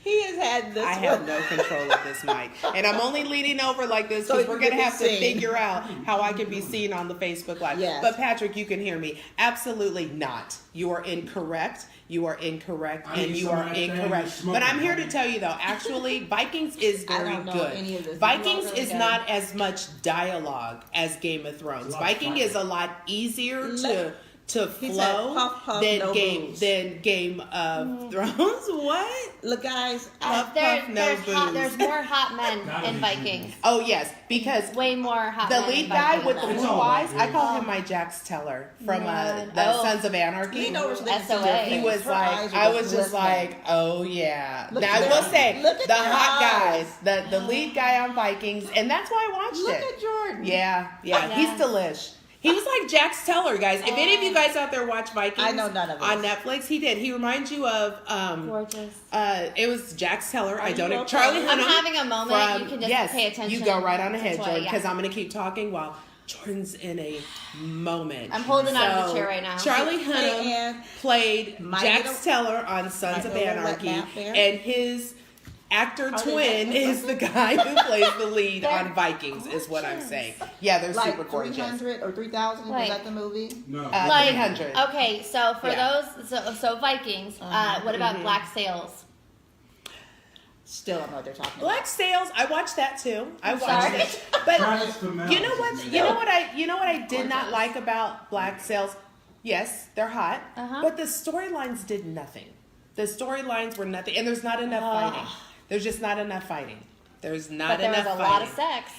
Speaker 1: He has had this.
Speaker 2: I have no control of this mic, and I'm only leaning over like this
Speaker 1: So
Speaker 2: because
Speaker 1: you
Speaker 2: we're gonna
Speaker 1: can be
Speaker 2: have to
Speaker 1: seen.
Speaker 2: figure out how I can be seen on the Facebook Live.
Speaker 1: Yes.
Speaker 2: But Patrick, you can hear me. Absolutely not. You are incorrect. You are incorrect,
Speaker 4: I
Speaker 2: and
Speaker 4: need
Speaker 2: you are
Speaker 4: somebody to stand
Speaker 2: incorrect.
Speaker 4: and smoke
Speaker 2: But I'm
Speaker 4: it.
Speaker 2: here to tell you though, actually, Vikings is
Speaker 1: I
Speaker 2: very
Speaker 1: don't know
Speaker 2: good.
Speaker 1: any of this.
Speaker 2: Vikings
Speaker 1: You know,
Speaker 2: is
Speaker 1: really
Speaker 2: not as much dialogue as Game of Thrones.
Speaker 4: It's a lot of
Speaker 2: Viking
Speaker 4: fighting.
Speaker 2: is a lot easier
Speaker 1: Let-
Speaker 2: to
Speaker 1: He said,
Speaker 2: flow
Speaker 1: puff, puff,
Speaker 2: than
Speaker 1: no booze.
Speaker 2: Game of Thrones. What?
Speaker 1: Look, guys,
Speaker 2: Puff,
Speaker 3: There,
Speaker 2: puff, no
Speaker 3: there's, hot,
Speaker 2: booze.
Speaker 3: there's more hot men
Speaker 4: Gotta
Speaker 3: in
Speaker 4: be
Speaker 3: Vikings.
Speaker 2: Oh yes, because
Speaker 3: Way more hot
Speaker 2: the
Speaker 3: men
Speaker 2: lead
Speaker 3: in
Speaker 2: guy
Speaker 3: Vikings.
Speaker 2: with the
Speaker 4: It's
Speaker 2: blue
Speaker 4: all
Speaker 2: eyes,
Speaker 4: right,
Speaker 2: I call
Speaker 3: dude.
Speaker 2: him my Jax Teller from
Speaker 3: Man.
Speaker 2: the
Speaker 3: Oh.
Speaker 2: Sons of Anarchy.
Speaker 1: he knows things
Speaker 3: SOA.
Speaker 1: to your
Speaker 2: He
Speaker 1: face.
Speaker 2: was
Speaker 1: Her
Speaker 2: like,
Speaker 1: eyes
Speaker 2: I
Speaker 1: were
Speaker 2: was just
Speaker 1: glistening.
Speaker 2: like, oh yeah.
Speaker 1: Look
Speaker 2: Now
Speaker 1: at
Speaker 2: I will
Speaker 1: that.
Speaker 2: say,
Speaker 1: Look at
Speaker 2: the
Speaker 1: their
Speaker 2: hot
Speaker 1: eyes.
Speaker 2: guys, the lead guy on Vikings, and that's why I watched
Speaker 1: Look
Speaker 2: it.
Speaker 1: at Jordan.
Speaker 2: Yeah,
Speaker 3: Yeah.
Speaker 2: he's delish. He was like Jax Teller, guys. If any of you guys out there watch Vikings,
Speaker 1: I know none of
Speaker 2: on
Speaker 1: this.
Speaker 2: Netflix, he did. He reminds you of
Speaker 3: Gorgeous.
Speaker 2: it was Jax Teller. I
Speaker 1: you
Speaker 2: don't know.
Speaker 1: okay?
Speaker 2: Charlie
Speaker 3: I'm
Speaker 2: Hunnam.
Speaker 3: having a moment.
Speaker 2: From,
Speaker 3: You can just
Speaker 2: yes,
Speaker 3: pay attention.
Speaker 2: You go right on ahead,
Speaker 3: to
Speaker 2: Jordan,
Speaker 3: it, yeah.
Speaker 2: because I'm going to keep talking while Jordan's in a moment.
Speaker 3: I'm holding on to the
Speaker 2: So,
Speaker 3: chair right now.
Speaker 2: Charlie
Speaker 1: Hey,
Speaker 2: Hunnam
Speaker 1: Ann.
Speaker 2: played
Speaker 1: Might
Speaker 2: Jax
Speaker 1: get a-
Speaker 2: Teller on Sons
Speaker 1: might
Speaker 2: of
Speaker 1: get a little wet
Speaker 2: Anarchy,
Speaker 1: nap there.
Speaker 2: and his actor
Speaker 1: How did
Speaker 2: twin
Speaker 1: that-
Speaker 2: is the guy who plays the lead
Speaker 3: They're
Speaker 2: on Vikings, is what I'm
Speaker 3: gorgeous.
Speaker 2: saying. Yeah, they're super
Speaker 1: Like
Speaker 2: gorgeous.
Speaker 1: 300 or 3,000?
Speaker 3: Like-
Speaker 1: Was that the movie?
Speaker 4: No.
Speaker 3: Like
Speaker 2: 300.
Speaker 3: okay, so for
Speaker 2: Yeah.
Speaker 3: those, so Vikings. What about Black Sails?
Speaker 1: Still don't know what they're talking
Speaker 2: Black Sails, I watched that too. I watched
Speaker 3: sorry.
Speaker 2: it, but
Speaker 4: Travis Fimmel
Speaker 2: you know
Speaker 4: is
Speaker 2: what?
Speaker 4: his name.
Speaker 2: You know what I did not like about Black Sails. Yes, they're hot,
Speaker 3: Uh-huh.
Speaker 2: but the storylines did nothing. The storylines were nothing, and there's not enough fighting. There's just not enough fighting. There's not
Speaker 3: But there was
Speaker 2: enough
Speaker 3: a
Speaker 2: fighting.
Speaker 3: lot of sex.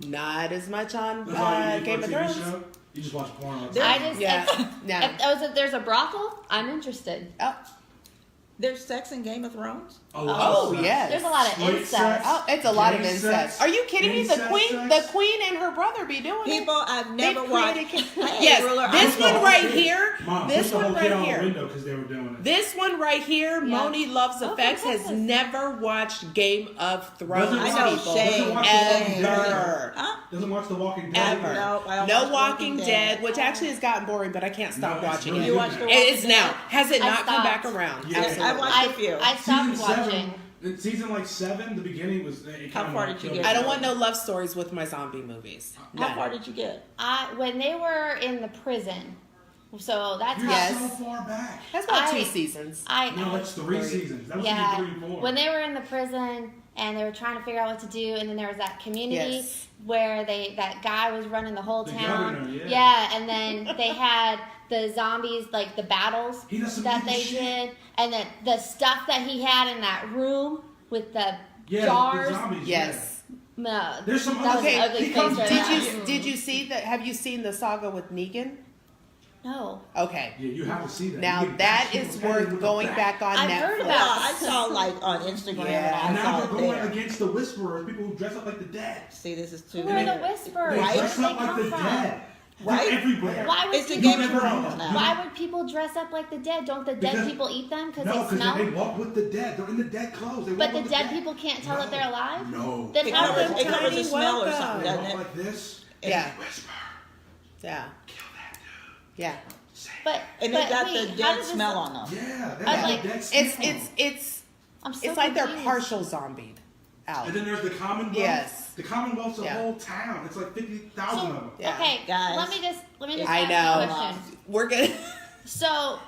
Speaker 2: Not as much on
Speaker 4: That's all you need
Speaker 2: Game
Speaker 4: for
Speaker 2: of
Speaker 4: a TV
Speaker 2: Thrones.
Speaker 4: show? You just watch porn all the
Speaker 1: There-
Speaker 3: I
Speaker 4: time.
Speaker 3: just
Speaker 2: Yeah, no.
Speaker 3: if there's a brothel, I'm interested.
Speaker 2: Oh,
Speaker 1: There's sex in Game of Thrones?
Speaker 4: A lot of
Speaker 2: oh
Speaker 4: sex.
Speaker 2: yes.
Speaker 3: There's a lot of
Speaker 4: Straight
Speaker 3: incest.
Speaker 4: sex.
Speaker 2: Oh, it's a lot of
Speaker 4: Gay
Speaker 2: incest.
Speaker 4: sex.
Speaker 2: Are you kidding me? The
Speaker 4: Incest
Speaker 2: queen,
Speaker 4: sex.
Speaker 2: the queen and her brother be doing it.
Speaker 1: People I've never
Speaker 2: They've
Speaker 1: watched.
Speaker 2: created-
Speaker 1: Hey,
Speaker 2: Yes,
Speaker 1: Ruler,
Speaker 2: this
Speaker 1: I'm
Speaker 2: one
Speaker 1: sorry.
Speaker 2: right here.
Speaker 4: Mom,
Speaker 2: This
Speaker 4: push the
Speaker 2: one
Speaker 4: whole
Speaker 2: right
Speaker 4: kid out
Speaker 2: here.
Speaker 4: the window because they were doing it.
Speaker 2: This one right here,
Speaker 3: Yeah.
Speaker 2: Moni Loves
Speaker 3: Oh,
Speaker 2: Effects, has
Speaker 3: fantastic.
Speaker 2: never watched Game of Thrones.
Speaker 4: Doesn't
Speaker 1: I
Speaker 4: watch-
Speaker 1: know,
Speaker 2: people.
Speaker 1: shame.
Speaker 4: Doesn't watch The Walking Dead.
Speaker 2: Ever.
Speaker 1: Huh?
Speaker 4: Doesn't watch The Walking Dead.
Speaker 2: Ever.
Speaker 1: No, I don't
Speaker 2: No
Speaker 1: watch
Speaker 2: Walking
Speaker 1: Walking
Speaker 2: Dead,
Speaker 1: Dead.
Speaker 2: which actually has gotten boring, but I can't stop
Speaker 4: No, it's
Speaker 2: watching
Speaker 4: really
Speaker 2: it.
Speaker 1: You watched The
Speaker 2: It
Speaker 1: Walking
Speaker 2: is
Speaker 1: Dead?
Speaker 2: now. Has it
Speaker 3: I
Speaker 2: not come back
Speaker 3: stopped.
Speaker 2: around?
Speaker 4: Yeah.
Speaker 2: Absolutely.
Speaker 1: I watched a few.
Speaker 3: I stopped
Speaker 4: Season
Speaker 3: watching.
Speaker 4: in season like 7, the beginning was. It
Speaker 1: How
Speaker 4: kinda
Speaker 1: far did you
Speaker 4: killed
Speaker 1: get?
Speaker 4: me.
Speaker 2: I don't want no love stories with my zombie movies.
Speaker 1: How
Speaker 2: None.
Speaker 1: far did you get?
Speaker 3: When they were in the prison, so that's
Speaker 4: You're
Speaker 3: how.
Speaker 2: Yes.
Speaker 4: so far back.
Speaker 2: That's about
Speaker 3: I-
Speaker 2: 2 seasons.
Speaker 4: No, that's 3 seasons. That was
Speaker 3: Yeah,
Speaker 4: season 3 and 4.
Speaker 3: when they were in the prison and they were trying to figure out what to do, and then there was that community
Speaker 2: Yes.
Speaker 3: where that guy was running the whole
Speaker 4: The
Speaker 3: town.
Speaker 4: governor, yeah.
Speaker 3: and then they had the zombies, like the battles
Speaker 4: He does some
Speaker 3: that
Speaker 4: evil
Speaker 3: they
Speaker 4: shit.
Speaker 3: did, and the stuff that he had in that room with the
Speaker 4: Yeah,
Speaker 3: jars.
Speaker 4: the zombies.
Speaker 2: Yes.
Speaker 3: No,
Speaker 4: There's some
Speaker 3: that was
Speaker 4: other-
Speaker 3: an
Speaker 2: Okay,
Speaker 3: ugly
Speaker 4: he
Speaker 3: face
Speaker 4: comes-
Speaker 3: right
Speaker 2: Did
Speaker 3: there.
Speaker 2: you see that? Have you seen the saga with Negan?
Speaker 3: No.
Speaker 2: Okay.
Speaker 4: Yeah, you have to see that.
Speaker 2: Now
Speaker 4: You get
Speaker 2: that
Speaker 4: bashed
Speaker 2: is
Speaker 4: in the head
Speaker 2: worth
Speaker 4: with a
Speaker 2: going
Speaker 4: bat.
Speaker 2: back on
Speaker 3: I've
Speaker 2: Netflix.
Speaker 3: heard
Speaker 1: Well,
Speaker 3: about
Speaker 1: I saw like on Instagram
Speaker 2: Yeah.
Speaker 1: and
Speaker 4: And
Speaker 1: I
Speaker 4: now
Speaker 1: saw
Speaker 4: they're
Speaker 1: it
Speaker 4: going
Speaker 1: there.
Speaker 4: against the Whisperers, people who dress up like the dead.
Speaker 1: See, this is too
Speaker 3: Who are the
Speaker 1: many.
Speaker 3: Whisperers?
Speaker 4: They
Speaker 1: Right?
Speaker 3: Where
Speaker 4: dress
Speaker 3: did they
Speaker 4: up like
Speaker 3: come
Speaker 4: the
Speaker 3: from?
Speaker 4: dead.
Speaker 1: Right?
Speaker 4: They're everywhere.
Speaker 3: Why would
Speaker 1: It's the
Speaker 3: people?
Speaker 1: Game of
Speaker 4: never
Speaker 1: Thrones
Speaker 4: know.
Speaker 1: now.
Speaker 3: Why would people dress up like the dead? Don't the dead
Speaker 4: Because-
Speaker 3: people eat them because
Speaker 4: No,
Speaker 3: they
Speaker 4: because
Speaker 3: smell?
Speaker 4: they walk with the dead. They're in the dead clothes. They
Speaker 3: But
Speaker 4: walk
Speaker 3: the
Speaker 4: with
Speaker 3: dead people can't tell that they're alive?
Speaker 4: No.
Speaker 3: Then
Speaker 1: It
Speaker 3: how
Speaker 1: covers,
Speaker 3: come
Speaker 1: it covers the
Speaker 2: Tiny
Speaker 1: smell or
Speaker 2: welcome.
Speaker 1: something,
Speaker 4: They
Speaker 1: doesn't
Speaker 4: walk
Speaker 1: it?
Speaker 4: like this.
Speaker 2: Yeah.
Speaker 4: Whisper.
Speaker 2: Yeah.
Speaker 4: Kill that dude.
Speaker 2: Yeah.
Speaker 4: Say it.
Speaker 3: But
Speaker 1: And they
Speaker 3: but
Speaker 1: got
Speaker 3: wait,
Speaker 1: the
Speaker 3: how
Speaker 1: dead
Speaker 3: does this-
Speaker 1: smell on them.
Speaker 4: Yeah, they
Speaker 3: I
Speaker 4: have
Speaker 3: like-
Speaker 4: the dead
Speaker 2: It's
Speaker 4: smell.
Speaker 3: I'm so
Speaker 2: it's like they're
Speaker 3: confused.
Speaker 2: partial zombied out.
Speaker 4: And then there's the Commonwealth.
Speaker 2: Yes.
Speaker 4: The Commonwealth's a
Speaker 2: Yeah.
Speaker 4: whole town. It's like 50,000 of them.
Speaker 2: Yeah.
Speaker 3: Okay,
Speaker 1: Guys.
Speaker 3: let me just
Speaker 2: I
Speaker 3: ask
Speaker 2: know.
Speaker 3: you a question.
Speaker 2: We're good.
Speaker 3: So,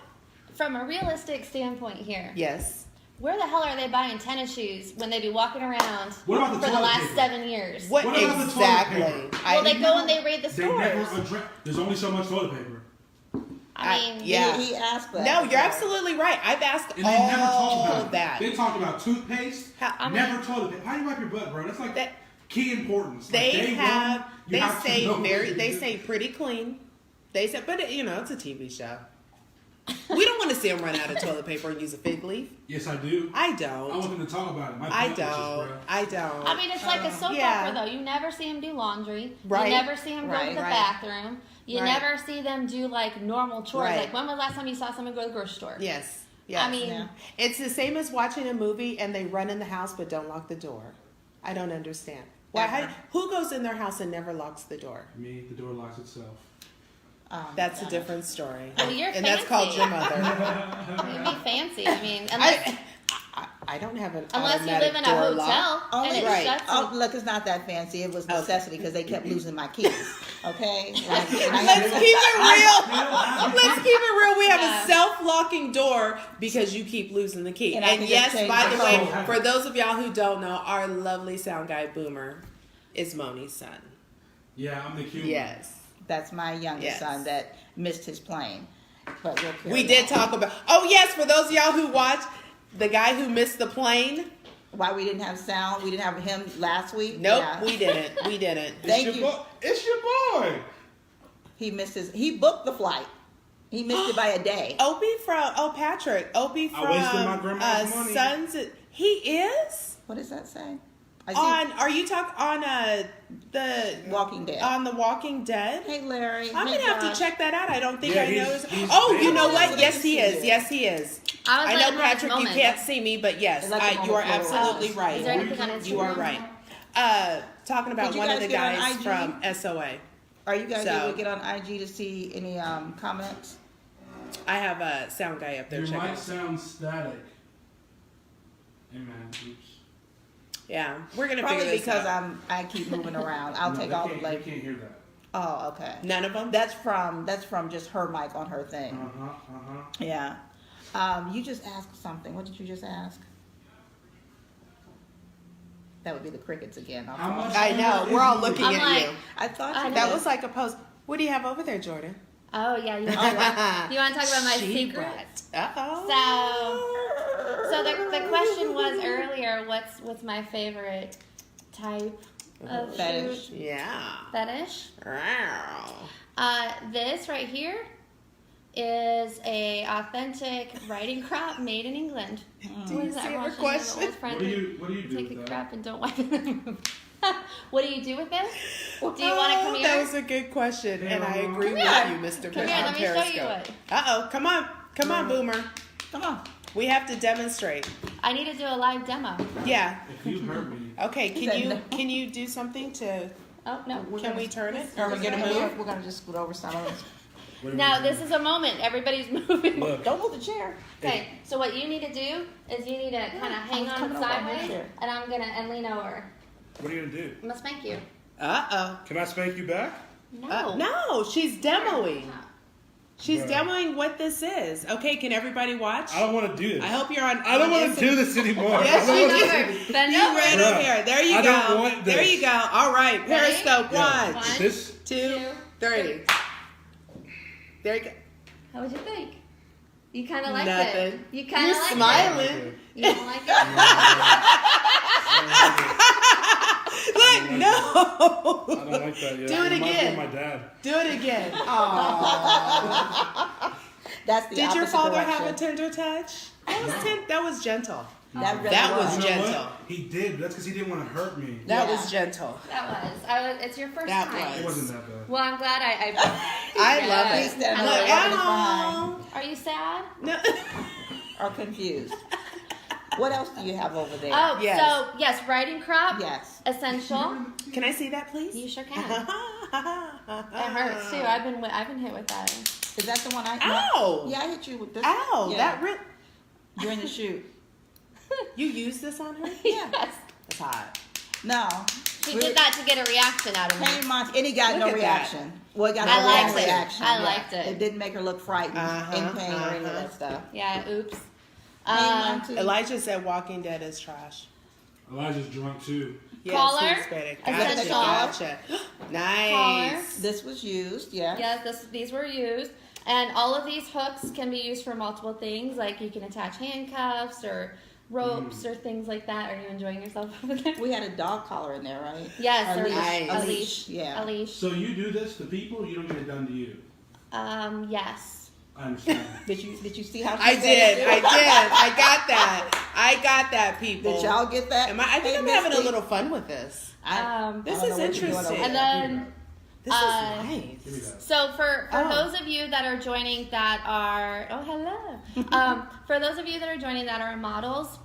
Speaker 3: from a realistic standpoint here,
Speaker 2: Yes.
Speaker 3: where the hell are they buying tennis shoes when they be walking around
Speaker 4: What about the
Speaker 3: for the
Speaker 4: toilet
Speaker 3: last
Speaker 4: paper?
Speaker 3: 7 years?
Speaker 2: What,
Speaker 4: What about the toilet
Speaker 2: exactly?
Speaker 4: paper?
Speaker 3: Well, they go and they raid the
Speaker 4: They never
Speaker 3: stores.
Speaker 4: address. There's only so much toilet paper.
Speaker 3: I mean,
Speaker 2: yeah.
Speaker 1: He asked that.
Speaker 2: No, you're absolutely right. I've asked
Speaker 4: And they never talk
Speaker 2: all
Speaker 4: about
Speaker 2: of that.
Speaker 4: They talk about toothpaste.
Speaker 3: I mean-
Speaker 4: never toilet paper. How do you wipe your butt, bro? That's like
Speaker 2: That-
Speaker 4: key importance. Like
Speaker 2: They
Speaker 4: day
Speaker 2: have.
Speaker 4: one, you
Speaker 2: They
Speaker 4: have to
Speaker 2: say
Speaker 4: know what
Speaker 2: very.
Speaker 4: you
Speaker 2: They
Speaker 4: do.
Speaker 2: say pretty clean. They said, but you know, it's a TV show. We don't want to see them run out of toilet paper and use a fig leaf.
Speaker 4: Yes, I do.
Speaker 2: I
Speaker 4: I
Speaker 2: don't.
Speaker 4: want them to talk about it. My
Speaker 2: I
Speaker 4: pimp itches,
Speaker 2: don't.
Speaker 4: bro.
Speaker 2: I don't.
Speaker 3: I mean, it's like a soap
Speaker 2: Yeah.
Speaker 3: opera, though. You never see them do laundry.
Speaker 2: Right.
Speaker 3: You never see them go to the
Speaker 2: Right.
Speaker 3: bathroom. You
Speaker 2: Right.
Speaker 3: never see them do, like, normal chores.
Speaker 2: Right.
Speaker 3: Like, when was the last time you saw someone go to the grocery store?
Speaker 2: Yes. Yes.
Speaker 3: I mean,
Speaker 1: Yeah.
Speaker 2: It's the same as watching a movie and they run in the house but don't lock the door. I don't understand. Why?
Speaker 1: Ever.
Speaker 2: Who goes in their house and never locks the door?
Speaker 4: Me, the door locks itself.
Speaker 2: That's a different story.
Speaker 3: Well, you're
Speaker 2: and that's called
Speaker 3: fancy.
Speaker 2: your mother.
Speaker 3: you'd be fancy. I mean, unless,
Speaker 2: I don't have an
Speaker 3: unless you
Speaker 2: automatic
Speaker 3: live in a
Speaker 2: door
Speaker 3: hotel
Speaker 2: lock.
Speaker 3: and
Speaker 1: Only
Speaker 3: it
Speaker 2: Right.
Speaker 3: shuts.
Speaker 1: Oh, look, it's not that fancy. It was necessity because they kept losing my keys. Okay?
Speaker 2: Let's keep it real. Let's keep it real. We have
Speaker 3: Yeah.
Speaker 2: a self-locking door because you keep losing the key.
Speaker 1: And I
Speaker 2: And
Speaker 1: can
Speaker 2: yes,
Speaker 1: just change
Speaker 2: by
Speaker 1: the
Speaker 2: the way,
Speaker 4: code.
Speaker 2: for those of y'all who don't know, our lovely sound guy Boomer is Moni's son.
Speaker 4: Yeah, I'm the cute
Speaker 2: Yes.
Speaker 1: That's my youngest
Speaker 2: Yes.
Speaker 1: son that missed his plane. But we'll carry
Speaker 2: We did
Speaker 1: on.
Speaker 2: talk about. Oh yes, for those of y'all who watched, the guy who missed the plane.
Speaker 1: Why we didn't have sound? We didn't have him last week.
Speaker 2: Nope,
Speaker 1: Yeah.
Speaker 2: we didn't. We didn't.
Speaker 1: Thank
Speaker 5: It's
Speaker 1: you.
Speaker 5: your boy. It's your boy.
Speaker 1: He missed his. He booked the flight. He missed it by a day.
Speaker 2: Opie from Patrick. Opie from
Speaker 5: I wasted my grandma's money.
Speaker 2: Sons. He is
Speaker 1: What does that say? I see
Speaker 2: on. Are you talking on the
Speaker 1: Walking Dead.
Speaker 2: on The Walking Dead?
Speaker 1: Hey Larry.
Speaker 2: I'm
Speaker 1: Hey,
Speaker 2: gonna have to
Speaker 1: Josh.
Speaker 2: check that out. I don't think
Speaker 5: Yeah,
Speaker 2: I
Speaker 5: he's-
Speaker 2: noticed.
Speaker 5: he's
Speaker 2: Oh,
Speaker 5: big.
Speaker 2: you know what?
Speaker 1: Let
Speaker 2: Yes,
Speaker 1: me
Speaker 2: he
Speaker 1: see
Speaker 2: is.
Speaker 1: it.
Speaker 2: Yes, he is.
Speaker 3: I was
Speaker 2: I
Speaker 3: letting
Speaker 2: know,
Speaker 3: him have his
Speaker 2: Patrick, you
Speaker 3: moment.
Speaker 2: can't see me, but yes,
Speaker 1: Let him
Speaker 2: you are
Speaker 1: on the floor.
Speaker 2: absolutely
Speaker 3: Is there
Speaker 2: right.
Speaker 3: anything on
Speaker 2: You are
Speaker 3: Instagram?
Speaker 2: right. Talking about
Speaker 1: Did you
Speaker 2: one of
Speaker 1: guys
Speaker 2: the
Speaker 1: get on
Speaker 2: guys
Speaker 1: IG?
Speaker 2: from SOA.
Speaker 1: Are you guys
Speaker 2: So-
Speaker 1: able to get on IG to see any comments?
Speaker 2: I have a sound guy up there.
Speaker 4: Your
Speaker 2: Check
Speaker 4: mic
Speaker 2: out.
Speaker 4: sounds static. Hey man, oops.
Speaker 2: Yeah, we're gonna
Speaker 1: Probably
Speaker 2: figure this
Speaker 1: because
Speaker 2: out.
Speaker 1: I keep moving around. I'll
Speaker 4: No,
Speaker 1: take
Speaker 4: they
Speaker 1: all the
Speaker 4: can't-
Speaker 1: blame.
Speaker 4: They can't hear that.
Speaker 1: Oh, okay.
Speaker 2: None of them.
Speaker 1: That's from just her mic on her thing. Yeah. You just asked something. What did you just ask? That would be the crickets again.
Speaker 4: How much-
Speaker 2: I know. We're all looking
Speaker 3: I'm
Speaker 2: at
Speaker 3: like-
Speaker 2: you.
Speaker 1: I thought
Speaker 3: I
Speaker 1: you
Speaker 2: That
Speaker 1: did.
Speaker 2: was like a post. What do you have over there, Jordan?
Speaker 3: Oh yeah, you want to talk about my secret?
Speaker 2: Uh oh.
Speaker 3: So the question was earlier, what's my favorite type of
Speaker 1: Fetish.
Speaker 3: food
Speaker 2: Yeah.
Speaker 3: fetish?
Speaker 2: Wow.
Speaker 3: This right here is a authentic riding crop made in England.
Speaker 2: Do
Speaker 3: What
Speaker 2: you
Speaker 3: is that
Speaker 2: see her
Speaker 3: Russian
Speaker 2: question?
Speaker 3: old friend
Speaker 4: What do
Speaker 3: who
Speaker 4: you do
Speaker 3: take
Speaker 4: with
Speaker 3: a
Speaker 4: that?
Speaker 3: crap and don't wipe it? What do you do with this? Do you want to come here?
Speaker 2: That was a good question, and I agree with
Speaker 3: here.
Speaker 2: you, Mr.
Speaker 3: Come here, let me show you it.
Speaker 2: Come on, Boomer.
Speaker 1: Come on.
Speaker 2: We have to demonstrate.
Speaker 3: I need to do a live demo.
Speaker 2: Yeah.
Speaker 4: If you hurt me,
Speaker 2: Okay.
Speaker 1: He said no.
Speaker 2: Can you do something to?
Speaker 3: Oh no.
Speaker 2: Can we turn it?
Speaker 1: Are
Speaker 2: Are
Speaker 1: we
Speaker 2: we
Speaker 1: gonna
Speaker 2: gonna
Speaker 1: move?
Speaker 2: move?
Speaker 1: We're gonna just scoot over some of us.
Speaker 3: Now this is a moment. Everybody's moving.
Speaker 5: Look.
Speaker 1: Don't move the chair.
Speaker 3: Okay, so what you need to do is you need to kind of hang
Speaker 1: was
Speaker 3: on
Speaker 1: coming up on
Speaker 3: sideways,
Speaker 1: this chair.
Speaker 3: and I'm gonna lean over.
Speaker 5: What are you gonna do?
Speaker 3: I'm gonna spank you.
Speaker 2: Uh
Speaker 5: Can I spank you back?
Speaker 3: No.
Speaker 2: oh. No, she's demoing. She's
Speaker 5: Bruh.
Speaker 2: demoing what this is. Okay, can everybody watch?
Speaker 5: I don't want to do this.
Speaker 2: I hope you're on.
Speaker 5: I don't
Speaker 2: on
Speaker 5: want to do this anymore.
Speaker 2: Yes,
Speaker 5: I don't
Speaker 2: you
Speaker 5: wanna
Speaker 2: do.
Speaker 5: this.
Speaker 3: Bend
Speaker 2: You
Speaker 3: over.
Speaker 2: ran
Speaker 5: Bruh.
Speaker 2: over here. There you
Speaker 5: I
Speaker 2: go.
Speaker 5: don't want
Speaker 2: There
Speaker 5: this.
Speaker 2: you go. All right.
Speaker 3: Ready?
Speaker 2: Periscope.
Speaker 5: Yeah.
Speaker 2: Watch.
Speaker 3: One.
Speaker 5: This.
Speaker 2: 2, 3. There you go.
Speaker 3: How would you think? You kind of liked
Speaker 2: Nothing.
Speaker 3: it. You kind
Speaker 2: You're
Speaker 3: of liked
Speaker 2: smiling.
Speaker 3: it. You don't like it?
Speaker 2: Look, no.
Speaker 5: I don't like that yet.
Speaker 2: Do it
Speaker 5: Reminds me
Speaker 2: again.
Speaker 5: of my dad.
Speaker 2: Do it again. Aww.
Speaker 1: That's the
Speaker 2: Did your
Speaker 1: opposite
Speaker 2: father
Speaker 1: direction.
Speaker 2: have a tender touch? That was gentle.
Speaker 1: That really
Speaker 2: That was
Speaker 4: you know
Speaker 2: gentle.
Speaker 4: what? He did. But that's because he didn't want to hurt me.
Speaker 2: That
Speaker 1: Yeah.
Speaker 2: was gentle.
Speaker 3: It's your first
Speaker 2: That
Speaker 3: time.
Speaker 4: It wasn't that bad.
Speaker 3: Well, I'm glad I
Speaker 2: I love
Speaker 3: Yes.
Speaker 2: it.
Speaker 1: He's standing
Speaker 3: Look,
Speaker 1: there
Speaker 2: Ow.
Speaker 1: behind
Speaker 3: Are you sad?
Speaker 2: No.
Speaker 1: or confused. What else do you have over there?
Speaker 3: Oh,
Speaker 2: Yes.
Speaker 3: so yes, riding crop.
Speaker 1: Yes.
Speaker 3: Essential.
Speaker 2: Can I see that, please?
Speaker 3: You sure can. It hurts too. I've been hit with that.
Speaker 1: Is that the one I?
Speaker 2: Ow.
Speaker 1: Yeah, I hit you with this.
Speaker 2: Ow.
Speaker 1: Yeah.
Speaker 2: That really.
Speaker 1: During the shoot.
Speaker 2: You used this on her?
Speaker 1: Yeah.
Speaker 3: Yes.
Speaker 2: That's hot.
Speaker 1: No.
Speaker 3: She did that to get a reaction out of me.
Speaker 1: Hey, Monty, and he got
Speaker 2: Look
Speaker 1: no
Speaker 2: at that.
Speaker 1: reaction. Well, he got
Speaker 3: I
Speaker 1: no
Speaker 3: liked it.
Speaker 1: reaction.
Speaker 3: I liked it.
Speaker 1: It didn't make her look frightened,
Speaker 2: Uh-huh,
Speaker 1: in pain, or any of
Speaker 2: uh-huh.
Speaker 1: that stuff.
Speaker 3: Yeah. Oops.
Speaker 1: Hey, Monty.
Speaker 2: Elijah said Walking Dead is trash.
Speaker 4: Elijah's drunk too.
Speaker 2: Yes,
Speaker 3: Collar?
Speaker 2: he's better.
Speaker 3: Essential.
Speaker 2: Gotcha. Nice.
Speaker 1: This was used, yeah.
Speaker 3: Yes, these were used. And all of these hooks can be used for multiple things. Like you can attach handcuffs or ropes or things like that. Are you enjoying yourself over there?
Speaker 1: We had a dog collar in there, right?
Speaker 3: Yes,
Speaker 1: A
Speaker 3: or
Speaker 1: leash.
Speaker 2: Nice.
Speaker 3: a
Speaker 1: A
Speaker 3: leash.
Speaker 1: leash, yeah.
Speaker 3: A leash.
Speaker 4: So you do this to people, you don't get it done to you.
Speaker 3: Yes.
Speaker 4: I understand.
Speaker 1: Did you see how she
Speaker 2: I
Speaker 1: said
Speaker 2: did.
Speaker 1: it?
Speaker 2: I got that. I got that, people.
Speaker 1: Did y'all get that?
Speaker 2: I think
Speaker 1: Hey,
Speaker 2: I'm having a
Speaker 1: Misty.
Speaker 2: little fun with this.
Speaker 1: I
Speaker 2: This
Speaker 1: don't
Speaker 2: is
Speaker 1: know what you're doing
Speaker 2: interesting.
Speaker 1: over
Speaker 3: And
Speaker 1: there.
Speaker 3: then,
Speaker 2: This is nice.
Speaker 4: Give me that.
Speaker 3: so for
Speaker 2: Oh.
Speaker 3: those of you that are joining that are, hello. For those of you that are joining that are models,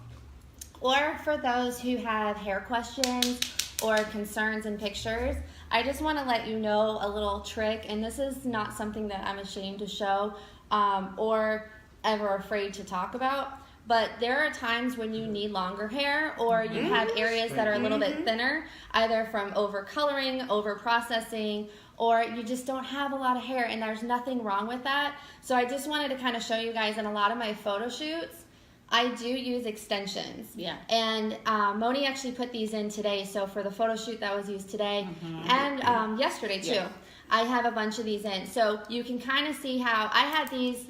Speaker 3: or for those who have hair questions or concerns in pictures, I just want to let you know a little trick, and this is not something that I'm ashamed to show or ever afraid to talk about, but there are times when you need longer hair or you have areas that are a little bit thinner, either from over-coloring, over-processing, or you just don't have a lot of hair, and there's nothing wrong with that. So I just wanted to kind of show you guys in a lot of my photo shoots, I do use extensions.
Speaker 1: Yeah.
Speaker 3: And Moni actually put these in today. So for the photo shoot that was used today and yesterday too,
Speaker 1: Yeah.
Speaker 3: I have a bunch of these in. So you can kind of see how I had these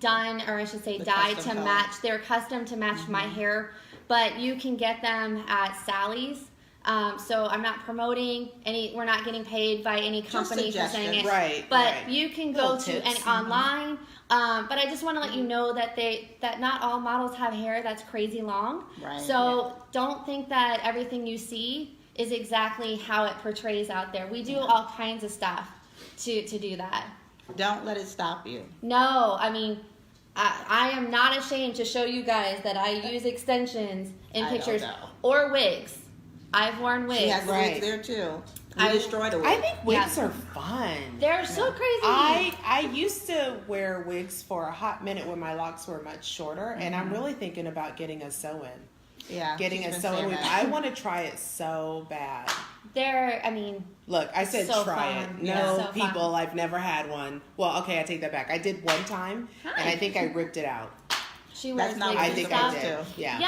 Speaker 3: done, or I should say
Speaker 1: The
Speaker 3: dyed to
Speaker 1: custom color.
Speaker 3: match. They're custom to match my hair, but you can get them at Sally's. So I'm not promoting any, we're not getting paid by any company for saying it.
Speaker 2: Right,
Speaker 3: But
Speaker 2: right.
Speaker 3: you can go
Speaker 2: Little
Speaker 3: to
Speaker 2: tips.
Speaker 3: and online. But I just want to let you know that that not all models have hair that's crazy long.
Speaker 1: Right,
Speaker 3: So don't think that everything you see is exactly how it portrays out there. We do all kinds of stuff to do that.
Speaker 1: Don't let it stop you.
Speaker 3: No, I mean, I am not ashamed to show you guys that I use extensions in
Speaker 1: I don't
Speaker 3: pictures
Speaker 1: know.
Speaker 3: or wigs. I've worn wigs.
Speaker 1: She has
Speaker 2: Right.
Speaker 1: wigs there too. We
Speaker 3: I-
Speaker 1: destroyed a wig.
Speaker 2: I think wigs
Speaker 3: Yeah.
Speaker 2: are fun.
Speaker 3: They're so crazy.
Speaker 2: I used to wear wigs for a hot minute when my locks were much shorter, and I'm really thinking about getting a sew-in.
Speaker 1: yeah,
Speaker 2: Getting
Speaker 1: she's
Speaker 2: a
Speaker 1: been
Speaker 2: sew-in
Speaker 1: saying
Speaker 2: wig.
Speaker 1: that.
Speaker 2: I want to try it so bad.
Speaker 3: I mean,
Speaker 2: Look, I said
Speaker 3: So
Speaker 2: try
Speaker 3: fun.
Speaker 2: it.
Speaker 3: Yeah,
Speaker 2: No,
Speaker 3: so fun.
Speaker 2: people, I've never had one. Well, okay, I take that back. I did one time, and I think I ripped it out.
Speaker 3: she wears
Speaker 1: That's not
Speaker 3: wigs
Speaker 1: what
Speaker 2: I
Speaker 3: and
Speaker 1: you're
Speaker 2: think I
Speaker 3: stuff.
Speaker 1: supposed
Speaker 2: did.
Speaker 1: to.
Speaker 2: Yeah.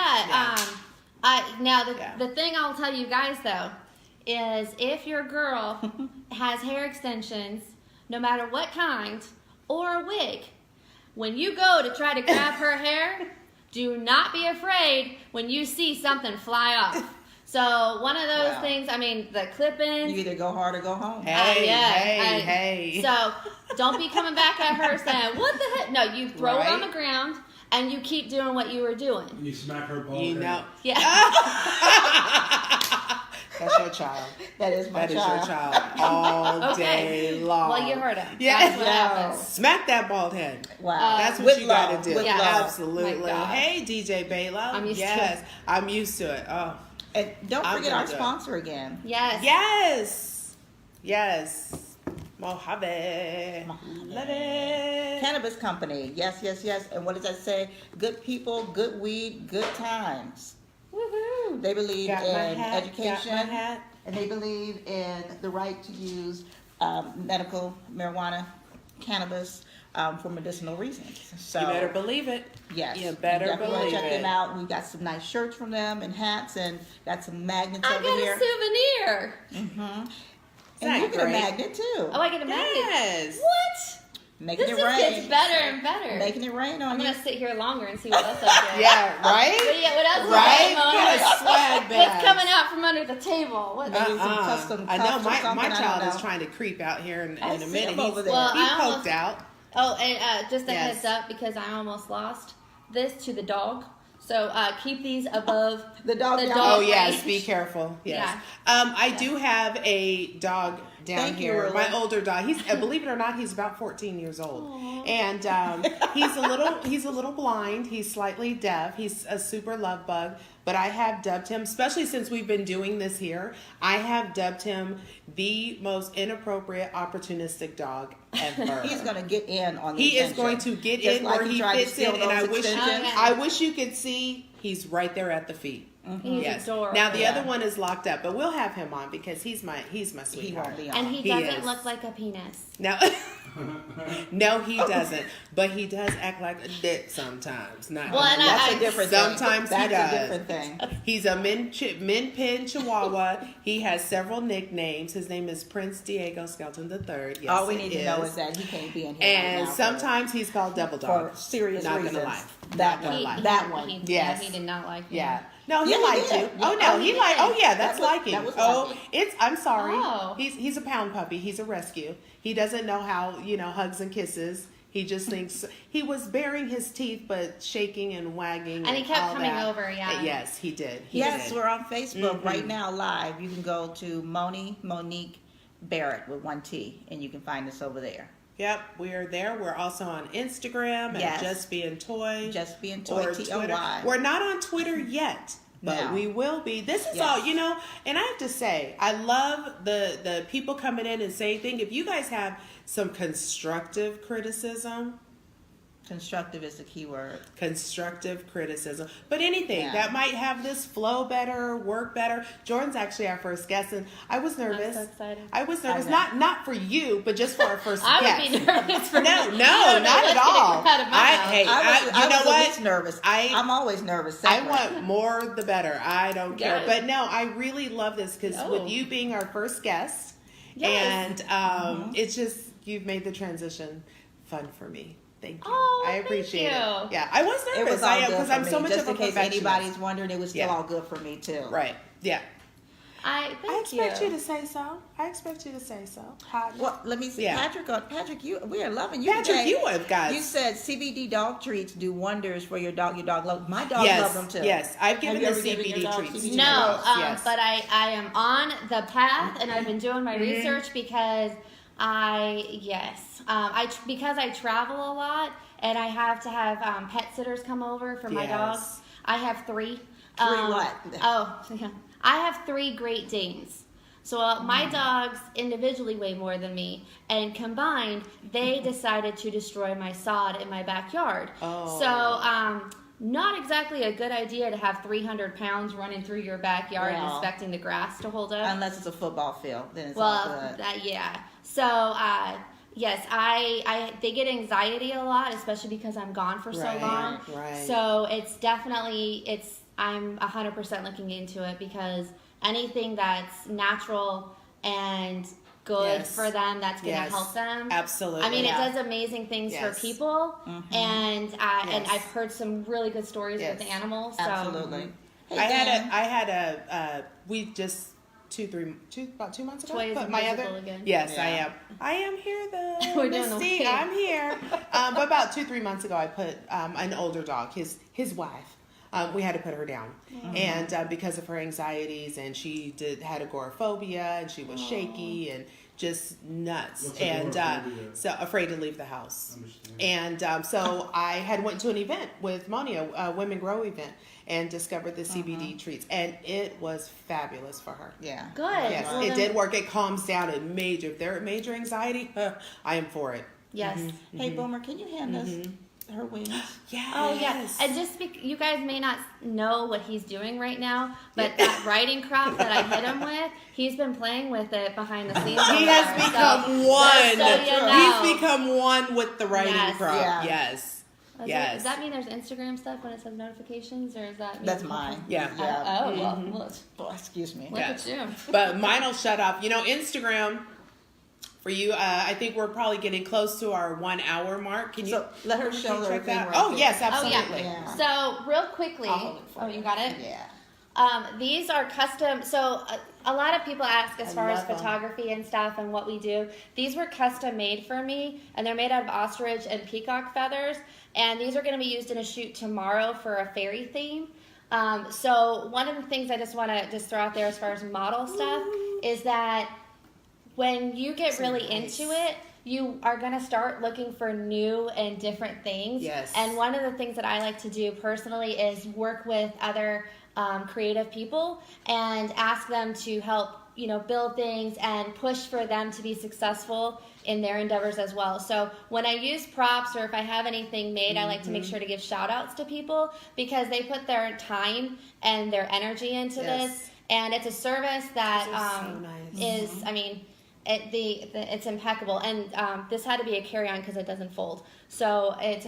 Speaker 3: Now
Speaker 2: Yeah.
Speaker 3: the thing I'll tell you guys though is if your girl has hair extensions, no matter what kind, or a wig, when you go to try to grab her hair, do not be afraid when you see something fly off. So one of those
Speaker 1: Wow.
Speaker 3: things, I mean, the clip-ins.
Speaker 1: You either go hard or go home.
Speaker 2: Hey,
Speaker 3: yeah,
Speaker 2: hey.
Speaker 3: So don't be coming back at her saying, "What the heck?" No, you throw it on
Speaker 2: Right.
Speaker 3: the ground and you keep doing what you were doing.
Speaker 4: And you smack her ball.
Speaker 2: You know.
Speaker 3: Yeah.
Speaker 2: That's your child.
Speaker 1: That is my
Speaker 2: That is your
Speaker 1: child.
Speaker 2: child all
Speaker 3: Okay.
Speaker 2: day long.
Speaker 3: Well, you heard him.
Speaker 2: Yeah.
Speaker 3: That's what
Speaker 1: Yeah.
Speaker 3: happens.
Speaker 2: Smack that bald head.
Speaker 1: Wow.
Speaker 2: That's what
Speaker 1: With
Speaker 2: you
Speaker 1: love,
Speaker 2: gotta do.
Speaker 1: with
Speaker 3: Yeah.
Speaker 1: love.
Speaker 2: Absolutely.
Speaker 3: My God.
Speaker 2: Hey, DJ Baylo.
Speaker 3: I'm used to
Speaker 2: yes,
Speaker 3: it.
Speaker 2: I'm used to it. Oh,
Speaker 1: And don't
Speaker 2: I'm
Speaker 1: forget
Speaker 2: gonna
Speaker 1: our
Speaker 2: do it.
Speaker 1: sponsor again.
Speaker 3: Yes.
Speaker 2: yes. Mojave. Love it.
Speaker 1: Cannabis company. Yes, yes, yes. And what does that say? Good people, good weed, good times.
Speaker 3: Woohoo.
Speaker 1: They believe
Speaker 2: Got my
Speaker 1: in
Speaker 2: hat,
Speaker 1: education,
Speaker 2: got my hat.
Speaker 1: and they believe in the right to use medical marijuana, cannabis for medicinal reasons. So
Speaker 2: You better believe it.
Speaker 1: yes,
Speaker 2: You better
Speaker 1: definitely wanna
Speaker 2: believe
Speaker 1: check
Speaker 2: it.
Speaker 1: them out. We've got some nice shirts from them and hats, and got some magnets
Speaker 3: I
Speaker 1: over
Speaker 3: got
Speaker 1: here.
Speaker 3: a souvenir.
Speaker 1: And you
Speaker 2: that
Speaker 1: get a
Speaker 2: great?
Speaker 1: magnet too.
Speaker 3: Oh, I get a magnet.
Speaker 2: Yes.
Speaker 3: What?
Speaker 1: Making
Speaker 3: This
Speaker 1: it
Speaker 3: just
Speaker 1: rain.
Speaker 3: gets better and better.
Speaker 1: Making it rain on
Speaker 3: I'm
Speaker 1: you.
Speaker 3: gonna sit here longer and see what else I get.
Speaker 2: Yeah, right?
Speaker 3: What else?
Speaker 2: Right?
Speaker 3: Is going on?
Speaker 2: Get a swag bag.
Speaker 3: What's coming out from under the table? What?
Speaker 1: Maybe some custom
Speaker 2: I know
Speaker 1: cups or
Speaker 2: my
Speaker 1: something, I
Speaker 2: child
Speaker 1: don't
Speaker 2: is
Speaker 1: know.
Speaker 2: trying to creep out here in
Speaker 1: I
Speaker 2: a
Speaker 1: see
Speaker 2: minute.
Speaker 1: him over there.
Speaker 3: Well,
Speaker 2: He
Speaker 3: I
Speaker 2: poked
Speaker 3: almost-
Speaker 2: out.
Speaker 3: Oh, and just a
Speaker 2: Yes.
Speaker 3: heads up because I almost lost this to the dog. So keep these above
Speaker 1: The dog
Speaker 3: the
Speaker 1: down.
Speaker 3: dog
Speaker 2: Oh yes,
Speaker 3: range.
Speaker 2: be careful. Yes.
Speaker 3: Yeah.
Speaker 2: I do have a dog down
Speaker 1: Thank you,
Speaker 2: here.
Speaker 1: Rilla.
Speaker 2: My older dog. He's believe it or not, he's about 14 years old, and he's a little blind. He's slightly deaf. He's a super love bug. But I have dubbed him, especially since we've been doing this here. I have dubbed him the most inappropriate, opportunistic dog ever.
Speaker 1: He's going to get in on the
Speaker 2: He is
Speaker 1: attention.
Speaker 2: going to get
Speaker 1: Just
Speaker 2: in
Speaker 1: like
Speaker 2: where he
Speaker 1: tried to
Speaker 2: fits in,
Speaker 1: steal
Speaker 2: and I
Speaker 1: those
Speaker 2: wish
Speaker 1: extensions.
Speaker 3: Okay.
Speaker 2: I wish you could see. He's right there at the feet.
Speaker 3: He's
Speaker 2: Yes.
Speaker 3: adorable.
Speaker 2: Now the
Speaker 1: Yeah.
Speaker 2: other one is locked up, but we'll have him on because he's my
Speaker 1: He
Speaker 2: sweetheart.
Speaker 1: won't be on.
Speaker 3: And he
Speaker 2: He
Speaker 3: doesn't
Speaker 2: is.
Speaker 3: look like a penis.
Speaker 2: No, no, he doesn't. But he does act like a dick sometimes. Not
Speaker 3: Well, and
Speaker 1: That's
Speaker 3: I-
Speaker 1: a different
Speaker 2: sometimes
Speaker 1: thing.
Speaker 2: he
Speaker 1: That's
Speaker 2: does.
Speaker 1: a different thing.
Speaker 2: He's a min pin Chihuahua. He has several nicknames. His name is Prince Diego Skelton III. Yes,
Speaker 1: All we
Speaker 2: it
Speaker 1: need to know is that he can't be in here
Speaker 2: And
Speaker 1: right now
Speaker 2: sometimes he's called Devil
Speaker 1: for
Speaker 2: Dog.
Speaker 1: serious
Speaker 2: Not
Speaker 1: reasons.
Speaker 2: gonna lie.
Speaker 1: That
Speaker 2: Not gonna
Speaker 1: one.
Speaker 2: lie.
Speaker 1: That one.
Speaker 3: He
Speaker 2: Yes.
Speaker 3: did not like me.
Speaker 2: Yeah. No, he
Speaker 1: Yeah, he
Speaker 2: liked
Speaker 1: did.
Speaker 2: you.
Speaker 1: Yeah.
Speaker 2: Oh no,
Speaker 3: Oh, he
Speaker 2: he liked.
Speaker 3: did.
Speaker 2: Oh yeah, that's
Speaker 1: That was-
Speaker 2: liking.
Speaker 1: that was
Speaker 2: Oh,
Speaker 1: liking.
Speaker 2: I'm sorry.
Speaker 3: Oh.
Speaker 2: He's a pound puppy. He's a rescue. He doesn't know how hugs and kisses. He just thinks he was baring his teeth, but shaking and wagging.
Speaker 3: And he kept
Speaker 2: all
Speaker 3: coming
Speaker 2: that.
Speaker 3: over, yeah.
Speaker 2: Yes, he did. He
Speaker 1: Yes,
Speaker 2: did.
Speaker 1: we're on Facebook right now live. You can go to Monique Barrett with 1 T, and you can find us over there.
Speaker 2: Yep, we are there. We're also on Instagram at
Speaker 1: Yes.
Speaker 2: Just Being Toy.
Speaker 1: Just Being Toy,
Speaker 2: or
Speaker 1: TOY.
Speaker 2: Twitter. We're not on Twitter yet, but
Speaker 1: No.
Speaker 2: we will be. This is
Speaker 1: Yes.
Speaker 2: all, and I have to say, I love the people coming in and saying things. If you guys have some constructive criticism,
Speaker 1: Constructive is the key word.
Speaker 2: constructive criticism, but anything
Speaker 1: Yeah.
Speaker 2: that might have this flow better, work better. Jordan's actually our first guest, and I was nervous.
Speaker 3: I'm so excited.
Speaker 2: I was nervous,
Speaker 1: I know.
Speaker 2: not for you, but just for our first
Speaker 3: I
Speaker 2: guest.
Speaker 3: would be nervous for
Speaker 2: No,
Speaker 3: you.
Speaker 2: no,
Speaker 3: You don't know
Speaker 2: not at
Speaker 3: what's gonna
Speaker 2: all.
Speaker 3: come out of my mouth.
Speaker 2: Hey,
Speaker 1: I was
Speaker 2: you know
Speaker 1: at
Speaker 2: what?
Speaker 1: least nervous.
Speaker 2: I-
Speaker 1: I'm always nervous.
Speaker 2: I
Speaker 1: separate.
Speaker 2: want more the better. I don't care.
Speaker 3: Good.
Speaker 2: But no, I really love this because
Speaker 3: Oh.
Speaker 2: with you being our first guest,
Speaker 3: Yes.
Speaker 2: and it's just, you've made the transition fun for me. Thank you.
Speaker 3: Oh,
Speaker 2: I
Speaker 3: thank
Speaker 2: appreciate
Speaker 3: you.
Speaker 2: it. Yeah, I was
Speaker 1: It
Speaker 2: nervous.
Speaker 1: was all
Speaker 2: I am
Speaker 1: good
Speaker 2: because
Speaker 1: for
Speaker 2: I'm
Speaker 1: me.
Speaker 2: so much
Speaker 1: Just
Speaker 2: of a
Speaker 1: in case
Speaker 2: perfectionist.
Speaker 1: anybody's wondering, it was still
Speaker 2: Yeah.
Speaker 1: all good for me too.
Speaker 2: Right. Yeah.
Speaker 3: I
Speaker 2: I expect you to say so. I expect you to say so.
Speaker 1: Well, let me see,
Speaker 2: Yeah.
Speaker 1: Patrick, we are loving you.
Speaker 2: Patrick,
Speaker 1: today.
Speaker 2: you have got.
Speaker 1: You said CBD dog treats do wonders for your dog. Your dog love. My dog
Speaker 2: Yes,
Speaker 1: loves them too.
Speaker 2: yes. I've given
Speaker 1: you
Speaker 2: the
Speaker 1: ever given
Speaker 2: CBD
Speaker 1: your dog
Speaker 2: treats.
Speaker 1: CBD?
Speaker 2: to
Speaker 3: No,
Speaker 2: dogs, yes.
Speaker 3: but I am on the path, and I've been doing my research because because I travel a lot, and I have to have pet sitters come over for my
Speaker 2: Yes.
Speaker 3: dogs. I have 3.
Speaker 1: What?
Speaker 3: Oh, yeah. I have 3 Great Danes. So my dogs individually weigh more than me, and combined, they decided to destroy my sod in my backyard.
Speaker 2: Oh.
Speaker 3: So, not exactly a good idea to have 300 pounds running through your backyard and
Speaker 1: Well,
Speaker 3: expecting the grass to hold up.
Speaker 1: Unless it's a football field, then it's all
Speaker 3: Well,
Speaker 1: good.
Speaker 3: yeah. So, yes, they get anxiety a lot, especially because I'm gone for so
Speaker 2: Right,
Speaker 3: long.
Speaker 2: right.
Speaker 3: So it's definitely I'm 100% looking into it because anything that's natural and good
Speaker 2: Yes.
Speaker 3: for them, that's going to
Speaker 2: Yes.
Speaker 3: help them.
Speaker 2: Absolutely.
Speaker 3: I mean,
Speaker 1: Yeah.
Speaker 3: it does amazing things
Speaker 2: Yes.
Speaker 3: for people, and
Speaker 2: Yes.
Speaker 3: I've heard some really good stories
Speaker 2: Yes.
Speaker 3: with animals. So.
Speaker 1: Absolutely. Hey,
Speaker 2: I
Speaker 1: Dan.
Speaker 2: had a we just about 2 months ago.
Speaker 3: Toy is
Speaker 2: But my
Speaker 3: invisible
Speaker 2: other
Speaker 3: again.
Speaker 2: yes,
Speaker 1: Yeah.
Speaker 2: I am here though.
Speaker 3: We're doing the
Speaker 2: Misty,
Speaker 3: wave.
Speaker 2: I'm here. But about 2-3 months ago, I put an older dog, his wife. We had to put her down, and because of her anxieties, and she had agoraphobia, and she was shaky and just nuts,
Speaker 4: What's
Speaker 2: and
Speaker 4: agoraphobia?
Speaker 2: so afraid to leave the house.
Speaker 4: Understand.
Speaker 2: And so I had went to an event with Moni, a Women Grow event, and discovered the CBD treats, and it was fabulous for her.
Speaker 1: Yeah.
Speaker 3: Good.
Speaker 2: Yes,
Speaker 3: Well,
Speaker 2: it
Speaker 3: then-
Speaker 2: did work. It calms down. If they're at major anxiety, I am for it.
Speaker 3: Yes.
Speaker 1: Hey, Boomer, can you hand us her wings?
Speaker 2: Yes.
Speaker 3: Oh yeah, and just you guys may not know what he's doing right now, but that writing crop that I hit him with, he's been playing with it behind the scenes.
Speaker 2: He
Speaker 3: over
Speaker 2: has
Speaker 3: there,
Speaker 2: become
Speaker 3: so
Speaker 2: one.
Speaker 3: just so you know.
Speaker 2: He's become one with the writing
Speaker 3: Yes.
Speaker 2: crop.
Speaker 1: Yeah.
Speaker 2: Yes.
Speaker 3: Does that mean there's Instagram stuff when it says notifications, or is that?
Speaker 1: That's mine.
Speaker 2: Yeah.
Speaker 1: Yeah.
Speaker 3: Oh well, look,
Speaker 1: Oh, excuse me.
Speaker 3: look
Speaker 2: Yes.
Speaker 3: at you.
Speaker 2: But mine will shut off. Instagram for you. I think we're probably getting close to our 1 hour mark. Can you?
Speaker 1: So let her show her
Speaker 2: check
Speaker 1: thing
Speaker 2: that?
Speaker 1: right
Speaker 2: Oh
Speaker 1: there.
Speaker 2: yes,
Speaker 3: Oh
Speaker 2: absolutely.
Speaker 3: yeah.
Speaker 1: Yeah.
Speaker 3: So real quickly.
Speaker 1: I'll hold it for
Speaker 3: Oh, you got it.
Speaker 1: Yeah.
Speaker 3: These are custom. So a lot of people ask as
Speaker 1: I
Speaker 3: far as
Speaker 1: love 'em.
Speaker 3: photography and stuff and what we do. These were custom made for me, and they're made out of ostrich and peacock feathers. And these are going to be used in a shoot tomorrow for a fairy theme. So one of the things I just want to throw out there as far as model stuff is that when you get really
Speaker 2: nice.
Speaker 3: into it, you are going to start looking for new and different things.
Speaker 2: Yes.
Speaker 3: And one of the things that I like to do personally is work with other creative people and ask them to help, build things and push for them to be successful in their endeavors as well. So when I use props or if I have anything made, I like to make sure to give shout outs to people because they put their time and their energy into
Speaker 2: Yes.
Speaker 3: this. And it's a service that
Speaker 2: These are so nice.
Speaker 3: is, I mean, it's impeccable, and this had to be a carry-on because it doesn't fold. So it's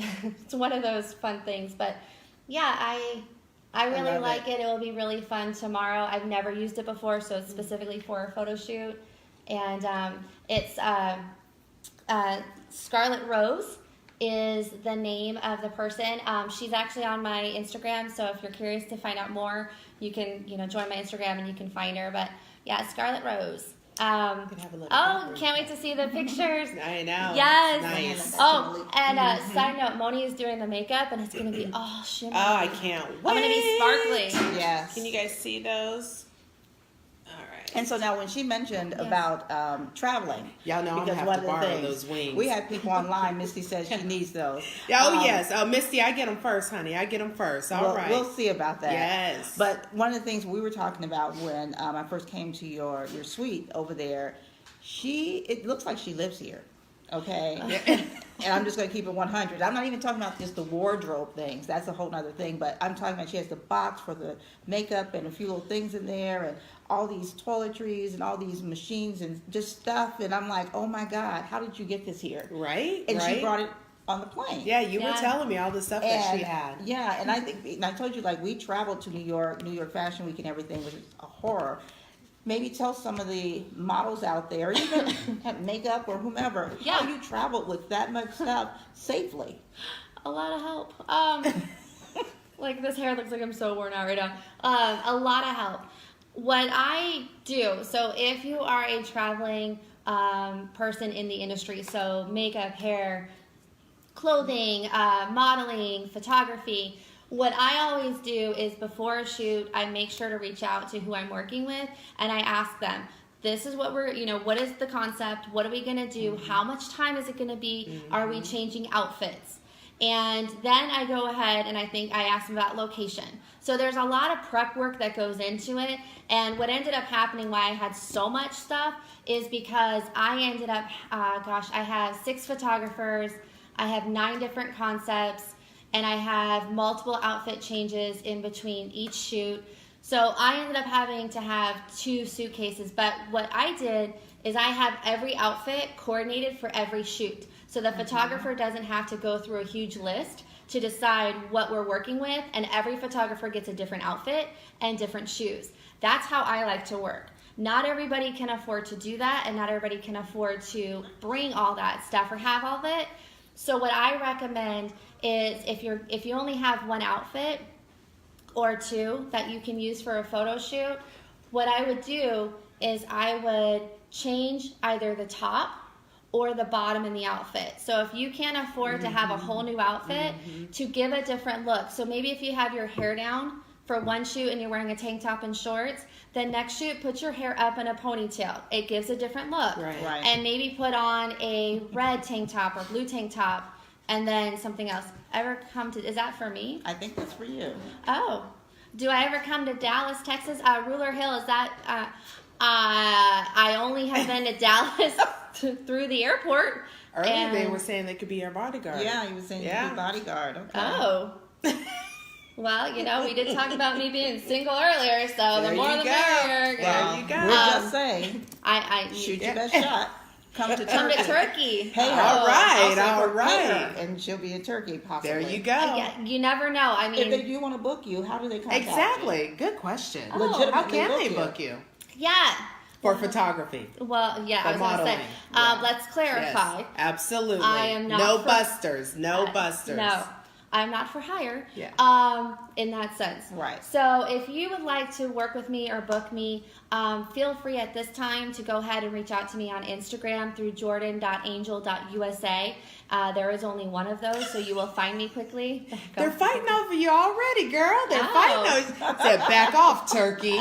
Speaker 3: one of those fun things. But yeah, I really
Speaker 2: love
Speaker 3: like it. It will be really fun tomorrow. I've never used it before, so it's specifically for a photo shoot, and it's Scarlet Rose, is the name of the person. She's actually on my Instagram, so if you're curious to find out more, you can, join my Instagram and you can find her. But yeah, Scarlet Rose.
Speaker 2: Have a look
Speaker 3: Can't wait to see the pictures.
Speaker 2: I know.
Speaker 3: Yes.
Speaker 2: Nice.
Speaker 3: Oh, and side note, Moni is doing the makeup, and it's going to be all shimmery.
Speaker 2: Oh, I can't wait.
Speaker 3: I'm going to be sparkly.
Speaker 1: Yes.
Speaker 2: Can you guys see those? All right.
Speaker 1: And so now when she mentioned about traveling.
Speaker 2: Y'all know I'm going to have to borrow those wings.
Speaker 1: We had people online. Misty says she needs those.
Speaker 2: Oh, yes. Oh, Misty, I get them first, honey. I get them first. All right.
Speaker 1: We'll see about that.
Speaker 2: Yes.
Speaker 1: But one of the things we were talking about when I first came to your suite over there, it looks like she lives here. Okay. And I'm just going to keep it 100. I'm not even talking about just the wardrobe things. That's a whole other thing. But I'm talking about she has the box for the makeup and a few little things in there and all these toiletries and all these machines and just stuff. And I'm like, oh my God, how did you get this here?
Speaker 2: Right.
Speaker 1: And she brought it on the plane.
Speaker 2: Yeah, you were telling me all the stuff that she had.
Speaker 1: Yeah, and I told you, like, we traveled to New York Fashion Week and everything, which is a horror. Maybe tell some of the models out there, even have makeup or whomever, how you traveled with that much stuff safely.
Speaker 3: A lot of help. Like, this hair looks like I'm so worn out right now. A lot of help. What I do, so if you are a traveling person in the industry, so makeup, hair, clothing, modeling, photography, what I always do is before a shoot, I make sure to reach out to who I'm working with and I ask them, this is what what is the concept? What are we going to do? How much time is it going to be? Are we changing outfits? And then I go ahead and I ask them about location. So there's a lot of prep work that goes into it. And what ended up happening why I had so much stuff is because I ended up, I have 6 photographers. I have 9 different concepts. And I have multiple outfit changes in between each shoot. So I ended up having to have 2 suitcases. But what I did is I have every outfit coordinated for every shoot. So the photographer doesn't have to go through a huge list to decide what we're working with. And every photographer gets a different outfit and different shoes. That's how I like to work. Not everybody can afford to do that. And not everybody can afford to bring all that stuff or have all of it. So what I recommend is if you only have 1 outfit or 2 that you can use for a photo shoot, what I would do is I would change either the top or the bottom in the outfit. So if you can't afford to have a whole new outfit to give a different look. So maybe if you have your hair down for one shoot and you're wearing a tank top and shorts, then next shoot, put your hair up in a ponytail. It gives a different look.
Speaker 1: Right.
Speaker 3: And maybe put on a red tank top or blue tank top and then something else. Is that for me?
Speaker 1: I think that's for you.
Speaker 3: Oh. Do I ever come to Dallas, Texas? Ruler Hill, is that, I only have been to Dallas through the airport.
Speaker 2: Earlier they were saying they could be your bodyguard.
Speaker 1: Yeah, you were saying you could be bodyguard. Okay.
Speaker 3: Oh. Well, we did talk about me being single earlier, so the more the merrier.
Speaker 2: There you go.
Speaker 1: We're just saying, shoot your best shot. Come to Turkey. Pay her.
Speaker 2: All right.
Speaker 1: And she'll be a turkey, possibly.
Speaker 2: There you go.
Speaker 3: Yeah, you never know. I mean,
Speaker 1: if they do want to book you, how do they contact
Speaker 2: Exactly. Good question.
Speaker 1: Legitimately
Speaker 2: How can they book you?
Speaker 3: Yeah.
Speaker 2: For photography.
Speaker 3: Well, yeah,
Speaker 2: For
Speaker 3: I was going to say.
Speaker 2: modeling.
Speaker 3: Let's clarify.
Speaker 2: Yes, absolutely.
Speaker 3: I am not
Speaker 2: no
Speaker 3: for-
Speaker 2: busters. No busters.
Speaker 3: No. I'm not for hire.
Speaker 2: Yeah.
Speaker 3: In that sense.
Speaker 1: Right.
Speaker 3: So if you would like to work with me or book me, feel free at this time to go ahead and reach out to me on Instagram through jordan.angel.usa. There is only one of those, so you will find me quickly.
Speaker 2: They're fighting over you already, girl. They're fighting over you. Said, back off, turkey.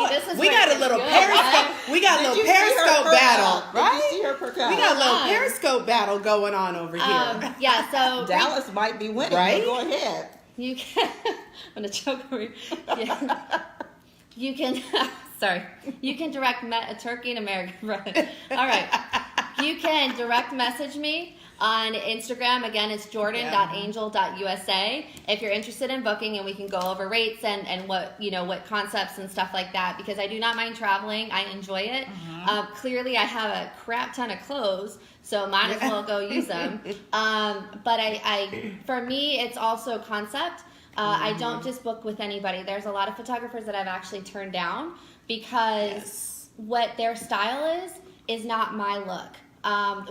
Speaker 3: This is
Speaker 2: we
Speaker 3: where
Speaker 2: got
Speaker 3: it
Speaker 2: a little
Speaker 3: gets
Speaker 2: periscope.
Speaker 3: good,
Speaker 2: We got a little
Speaker 1: Did you see her
Speaker 2: periscope
Speaker 1: perk
Speaker 2: battle,
Speaker 1: out?
Speaker 2: right?
Speaker 1: Did you see her perk out?
Speaker 2: We got a little periscope battle going on over here.
Speaker 3: Yeah, so
Speaker 1: Dallas might be winning.
Speaker 2: Right?
Speaker 1: Go ahead.
Speaker 3: you can. I'm gonna choke over you. Yeah. You can. Sorry. You can direct a turkey in America. Right. All right. You can direct message me on Instagram. Again, it's jordan.angel.usa if you're interested in booking, and we can go over rates and what what concepts and stuff like that, because I do not mind traveling. I enjoy it. Clearly, I have a crap ton of clothes, so might as well go use them. But for me, it's also concept. I don't just book with anybody. There's a lot of photographers that I've actually turned down because what their style is not my look.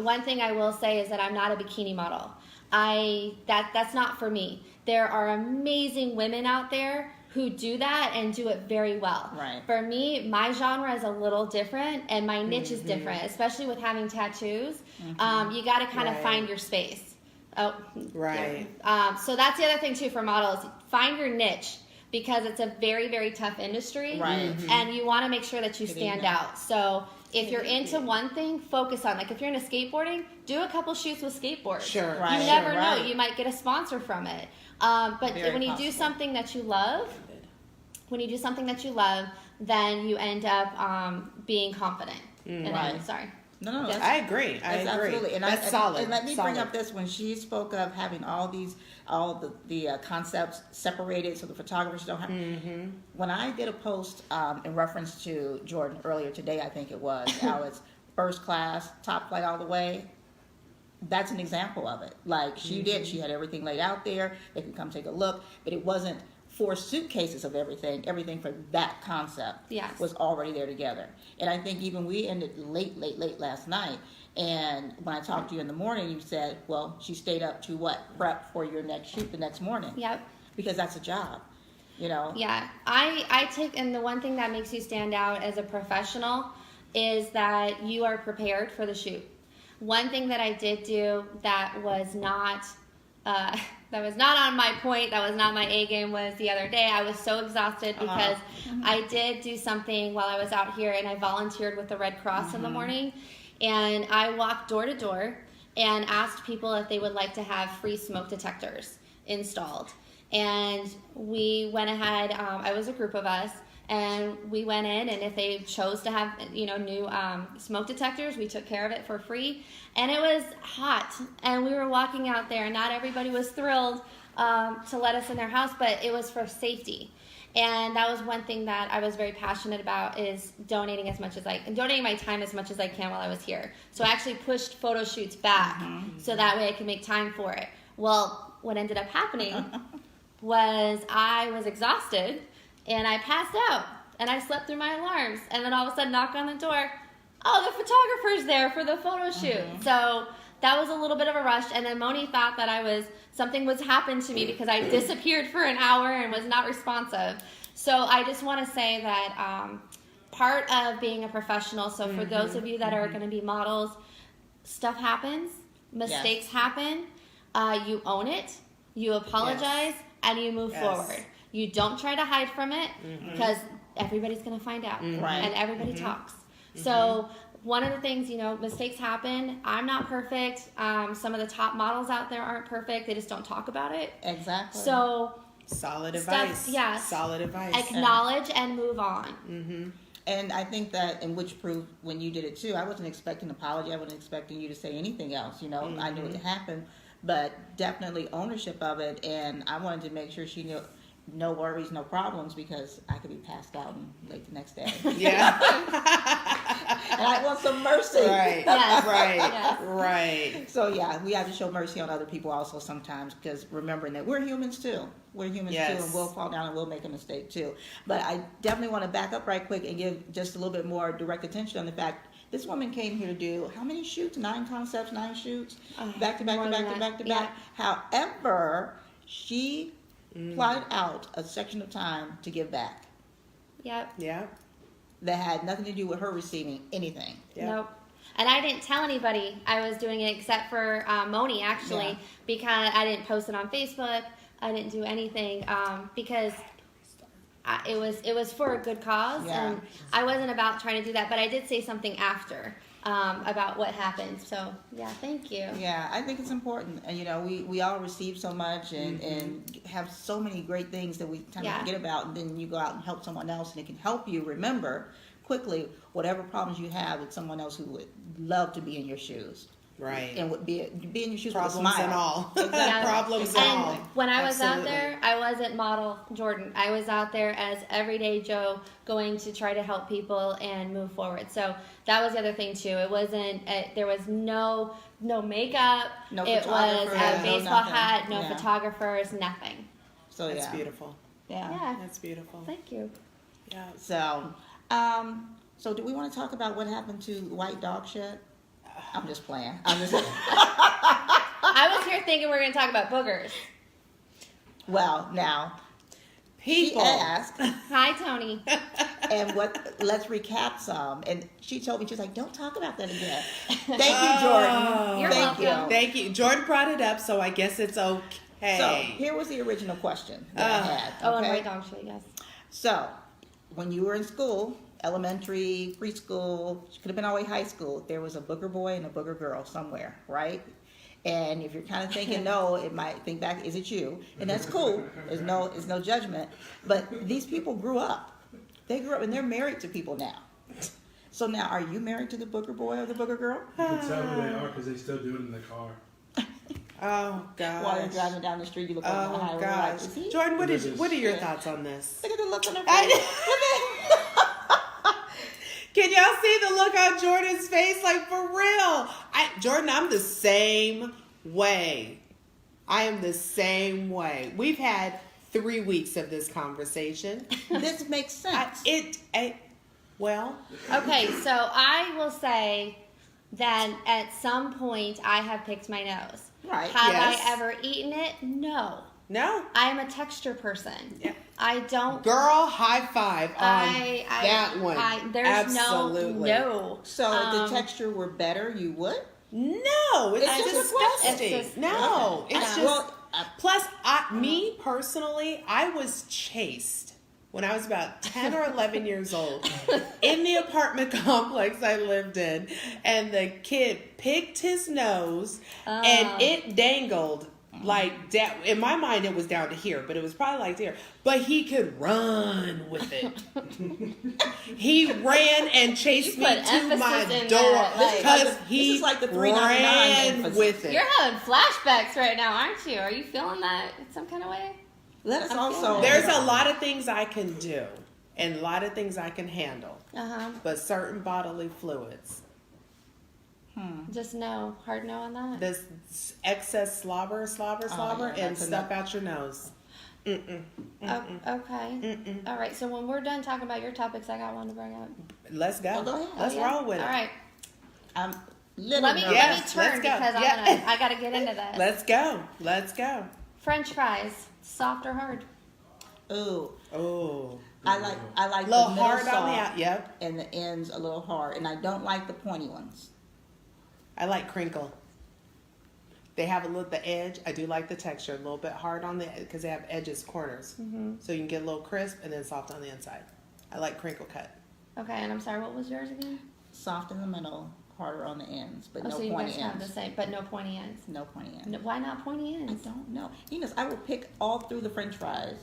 Speaker 3: One thing I will say is that I'm not a bikini model. that's not for me. There are amazing women out there who do that and do it very well.
Speaker 1: Right.
Speaker 3: For me, my genre is a little different, and my niche is different, especially with having tattoos. You got to kind of find your space. Oh,
Speaker 2: right.
Speaker 3: So that's the other thing too for models. Find your niche, because it's a very, very tough industry,
Speaker 1: Right.
Speaker 3: and you want to make sure that you stand out. So if you're into one thing, focus on. Like if you're into skateboarding, do a couple shoots with skateboards.
Speaker 2: Sure.
Speaker 1: Right.
Speaker 3: You never know.
Speaker 1: Right.
Speaker 3: You might get a sponsor from it. But
Speaker 1: Very
Speaker 3: when you do
Speaker 1: possible.
Speaker 3: something that you love, then you end up being confident.
Speaker 1: Right.
Speaker 3: Sorry.
Speaker 1: No,
Speaker 2: I agree. I agree.
Speaker 1: Absolutely. And
Speaker 2: that's solid.
Speaker 1: And let me bring
Speaker 2: Solid.
Speaker 1: up this, when she spoke of having all the concepts separated so the photographers don't have. When I did a post in reference to Jordan earlier today, I think it was, how it's first class, top flight all the way. That's an example of it. Like she did, she had everything laid out there. They could come take a look, but it wasn't 4 suitcases of everything. Everything for that concept was already there together. And I think even we ended late last night. And when I talked to you in the morning, you said, well, she stayed up to what? Prep for your next shoot the next morning.
Speaker 3: Yep.
Speaker 1: Because that's a job, you know?
Speaker 3: Yeah. I take, and the one thing that makes you stand out as a professional is that you are prepared for the shoot. One thing that I did do that was not on my point, that was not my A game, was the other day I was so exhausted because I did do something while I was out here, and I volunteered with the Red Cross in the morning, and I walked door to door and asked people if they would like to have free smoke detectors installed. And we went ahead, I was a group of us, and we went in, and if they chose to have, new smoke detectors, we took care of it for free. And it was hot, and we were walking out there, and not everybody was thrilled to let us in their house, but it was for safety. And that was one thing that I was very passionate about, is donating my time as much as I can while I was here. So I actually pushed photo shoots back so that way I could make time for it. Well, what ended up happening was I was exhausted, and I passed out, and I slept through my alarms, and then all of a sudden knock on the door, oh, the photographer's there for the photo shoot. So that was a little bit of a rush, and then Moni thought that something was happened to me because I disappeared for an hour and was not responsive. So I just want to say that part of being a professional, so for those of you that are going to be models, stuff happens, mistakes happen, you own it, you apologize, and you move forward. You don't try to hide from it, because everybody's going to find out, and everybody talks. So one of the things, mistakes happen. I'm not perfect. Some of the top models out there aren't perfect. They just don't talk about it.
Speaker 1: Exactly.
Speaker 3: So
Speaker 2: solid advice.
Speaker 3: Yes.
Speaker 2: Solid advice.
Speaker 3: Acknowledge and move on.
Speaker 1: And I think that, and which proved when you did it too, I wasn't expecting an apology. I wasn't expecting you to say anything else. I knew it happened, but definitely ownership of it. And I wanted to make sure she knew. No worries, no problems, because I could be passed out and late the next day.
Speaker 2: Yeah.
Speaker 1: And I want some mercy.
Speaker 2: Right.
Speaker 3: Yes.
Speaker 2: Right.
Speaker 3: Yes.
Speaker 2: Right.
Speaker 1: So yeah, we have to show mercy on other people also sometimes, because remembering that we're humans too. We're humans too, and we'll fall down and we'll make a mistake too. But I definitely want to back up right quick and give just a little bit more direct attention on the fact this woman came here to do how many shoots? 9 concepts, 9 shoots, back to back to back to back to back. However, she plotted out a section of time to give back.
Speaker 3: Yep.
Speaker 2: Yeah.
Speaker 1: That had nothing to do with her receiving anything.
Speaker 2: Yep.
Speaker 3: Nope. And I didn't tell anybody I was doing it except for Moni, actually, because I didn't post it on Facebook. I didn't do anything because it was for a good cause, and I wasn't about trying to do that. But I did say something after about what happened. So yeah, thank you.
Speaker 1: Yeah, I think it's important. And we all receive so much and have so many great things that we kind of forget about, and then you go out and help someone else, and it can help you remember quickly whatever problems you have with someone else who would love to be in your shoes.
Speaker 2: Right.
Speaker 1: And would be in your shoes
Speaker 2: Problems
Speaker 1: with a smile.
Speaker 2: and all.
Speaker 3: Yeah.
Speaker 2: Problems and
Speaker 3: And
Speaker 2: all.
Speaker 3: when I was
Speaker 2: Absolutely.
Speaker 3: out there, I wasn't model Jordan. I was out there as everyday Joe, going to try to help people and move forward. So that was the other thing too. It wasn't. There was no makeup.
Speaker 1: No
Speaker 3: it was
Speaker 1: photographer,
Speaker 3: a
Speaker 1: no
Speaker 3: baseball
Speaker 1: nothing.
Speaker 3: hat. No
Speaker 1: Yeah.
Speaker 3: photographers. Nothing.
Speaker 1: So
Speaker 2: That's
Speaker 1: yeah,
Speaker 2: beautiful.
Speaker 1: yeah.
Speaker 2: That's beautiful.
Speaker 3: Thank you.
Speaker 2: Yeah.
Speaker 1: So do we want to talk about what happened to White Dog Shed? I'm just playing.
Speaker 3: I was here thinking we were going to talk about boogers.
Speaker 1: Well, now,
Speaker 2: People.
Speaker 1: she asked,
Speaker 3: Hi, Tony.
Speaker 1: and let's recap some. And she told me, she was like, don't talk about that again. Thank you, Jordan.
Speaker 3: You're
Speaker 1: Thank
Speaker 3: welcome.
Speaker 1: you.
Speaker 2: Thank you. Jordan brought it up, so I guess it's okay.
Speaker 1: So here was the original question that I had.
Speaker 3: Oh, and
Speaker 1: okay?
Speaker 3: right dog show, yes.
Speaker 1: So, when you were in school, elementary, preschool, could have been all the way high school, there was a booger boy and a booger girl somewhere, right? And if you're kind of thinking no, it might think back, is it you? And that's cool. There's no judgment. But these people grew up. They grew up and they're married to people now. So now, are you married to the booger boy or the booger girl?
Speaker 4: You can tell who they are because they still do it in the car.
Speaker 2: Oh, gosh.
Speaker 1: While you're driving down the street, you look over the
Speaker 2: Oh,
Speaker 1: highway
Speaker 2: gosh.
Speaker 1: like, is he?
Speaker 2: Jordan, what are your
Speaker 1: Yeah.
Speaker 2: thoughts on this?
Speaker 1: Look at the look on her
Speaker 2: I-
Speaker 1: face.
Speaker 2: Can y'all see the look on Jordan's face? Like, for real. Jordan, I'm the same way. I am the same way. We've had 3 weeks of this conversation.
Speaker 1: This makes sense.
Speaker 2: Well,
Speaker 3: Okay, so I will say that at some point I have picked my nose.
Speaker 1: Right.
Speaker 3: Have
Speaker 2: Yes.
Speaker 3: I ever eaten it? No.
Speaker 2: no.
Speaker 3: I am a texture person.
Speaker 2: Yeah.
Speaker 3: I don't.
Speaker 2: Girl, high five on that one.
Speaker 3: There's
Speaker 2: Absolutely.
Speaker 3: no.
Speaker 1: So if the texture were better, you would?
Speaker 2: No, it's
Speaker 1: It's just a
Speaker 2: disgusting.
Speaker 3: question. It's just-
Speaker 2: no,
Speaker 1: Okay.
Speaker 2: it's just.
Speaker 1: Well,
Speaker 2: Plus, me personally, I was chased when I was about 10 or 11 years old in the apartment complex I lived in, and the kid picked his nose and it dangled like that. In my mind, it was down to here, but it was probably like there. But he could run with it. He ran and chased
Speaker 3: You
Speaker 2: me
Speaker 3: put
Speaker 2: to
Speaker 3: emphasis
Speaker 2: my
Speaker 3: in
Speaker 2: door
Speaker 3: that, like-
Speaker 2: because
Speaker 1: This
Speaker 2: he
Speaker 1: is like the $3.99
Speaker 2: ran
Speaker 1: emphasis.
Speaker 2: with it.
Speaker 3: You're having flashbacks right now, aren't you? Are you feeling that in some kind of way?
Speaker 1: let us
Speaker 3: I'm
Speaker 1: also.
Speaker 3: feeling
Speaker 2: There's a lot of things I can do and a lot of things I can handle, but certain bodily fluids,
Speaker 3: Just no. Hard no on that.
Speaker 2: this excess slobber,
Speaker 1: yeah,
Speaker 2: and
Speaker 1: that's
Speaker 2: stuff
Speaker 1: enough.
Speaker 2: out your nose.
Speaker 3: Oh, okay. All right. So when we're done talking about your topics, I got one to bring up.
Speaker 2: Let's go.
Speaker 1: Well, go ahead.
Speaker 2: Let's
Speaker 3: Oh, yeah?
Speaker 2: roll with it.
Speaker 3: All right.
Speaker 1: I'm little
Speaker 3: Let me
Speaker 1: nervous.
Speaker 2: Yes,
Speaker 3: turn
Speaker 2: let's go.
Speaker 3: because
Speaker 2: Yeah.
Speaker 3: I gotta get into this.
Speaker 2: Let's go.
Speaker 3: French fries, soft or hard?
Speaker 1: Ooh,
Speaker 2: Oh,
Speaker 1: I like
Speaker 2: a
Speaker 1: the
Speaker 2: little
Speaker 1: middle
Speaker 2: hard on the
Speaker 1: soft
Speaker 2: out. Yep.
Speaker 1: and the ends a little hard, and I don't like the pointy ones.
Speaker 2: I like crinkle. They have the edge. I do like the texture, a little bit hard on the because they have edges, corners, so you can get a little crisp and then soft on the inside. I like crinkle cut.
Speaker 3: Okay, and I'm sorry, what was yours again?
Speaker 1: Soft in the middle, harder on the ends, but
Speaker 3: Oh,
Speaker 1: no
Speaker 3: so you
Speaker 1: pointy
Speaker 3: guys have the
Speaker 1: ends.
Speaker 3: same, but no pointy ends.
Speaker 1: No pointy ends.
Speaker 3: No, why not pointy
Speaker 1: I
Speaker 3: ends?
Speaker 1: don't know. You know, I will pick all through the French fries.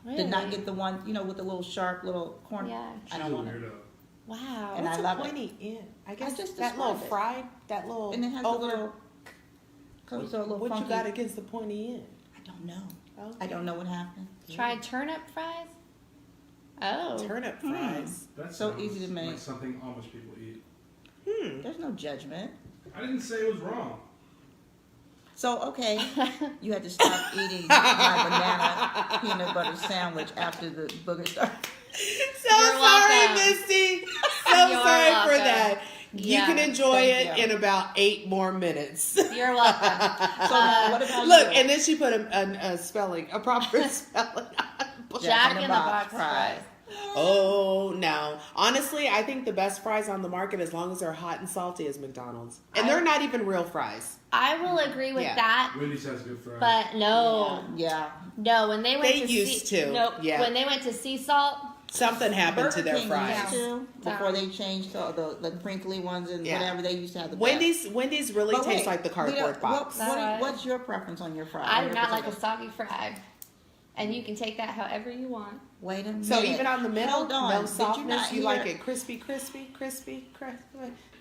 Speaker 3: Really?
Speaker 1: Did not get the one, with the little sharp little corner.
Speaker 3: Yeah.
Speaker 1: I don't want it.
Speaker 4: Weirdo.
Speaker 3: Wow.
Speaker 1: And
Speaker 2: What's
Speaker 1: I
Speaker 2: a
Speaker 1: love it.
Speaker 2: pointy end? I guess
Speaker 1: just
Speaker 2: that little
Speaker 1: described it.
Speaker 2: fried, that little.
Speaker 1: And it has a little. Comes to a little
Speaker 2: What
Speaker 1: funky.
Speaker 2: you got against the pointy end?
Speaker 1: I don't know.
Speaker 2: Okay.
Speaker 1: I don't know what happened.
Speaker 3: Tried turnip fries? Oh.
Speaker 2: Turnip fries.
Speaker 4: That
Speaker 1: So
Speaker 4: sounds
Speaker 1: easy to make.
Speaker 4: Like something Amish people eat.
Speaker 1: There's no judgment.
Speaker 4: I didn't say it was wrong.
Speaker 1: So, okay, you had to stop eating my banana peanut butter sandwich after the booger started.
Speaker 2: So
Speaker 3: You're
Speaker 2: sorry,
Speaker 3: welcome.
Speaker 2: Misty. So
Speaker 3: You're
Speaker 2: sorry for
Speaker 3: welcome.
Speaker 2: that. You
Speaker 3: Yeah,
Speaker 2: can enjoy
Speaker 1: thank
Speaker 2: it
Speaker 1: you.
Speaker 2: in about 8 more minutes.
Speaker 3: You're welcome.
Speaker 1: So, what about
Speaker 2: Look,
Speaker 1: you?
Speaker 2: and then she put a proper spelling.
Speaker 3: Jack in the Box fries.
Speaker 2: Oh, no. Honestly, I think the best fries on the market, as long as they're hot and salty, is McDonald's. And they're not even real fries.
Speaker 3: I will agree with
Speaker 2: Yeah.
Speaker 3: that,
Speaker 4: Wendy's has good fries.
Speaker 3: but no.
Speaker 1: Yeah.
Speaker 3: No, when they went
Speaker 2: They
Speaker 3: to
Speaker 2: used to,
Speaker 3: Nope.
Speaker 2: yeah.
Speaker 3: When they went to sea salt,
Speaker 2: Something happened to their
Speaker 1: King
Speaker 2: fries.
Speaker 1: used to, before
Speaker 3: Sorry.
Speaker 1: they changed to the crinkly ones and
Speaker 2: Yeah.
Speaker 1: whatever, they used to have the
Speaker 2: Wendy's really
Speaker 1: But
Speaker 2: tastes
Speaker 1: wait,
Speaker 2: like the cardboard box.
Speaker 1: What's your preference on your fries?
Speaker 3: I do not like a soggy fry. And you can take that however you want.
Speaker 1: Wait a minute.
Speaker 2: So even on the middle,
Speaker 1: Hold on.
Speaker 2: no
Speaker 1: Did
Speaker 2: softness. You like
Speaker 1: hear-
Speaker 2: it crispy.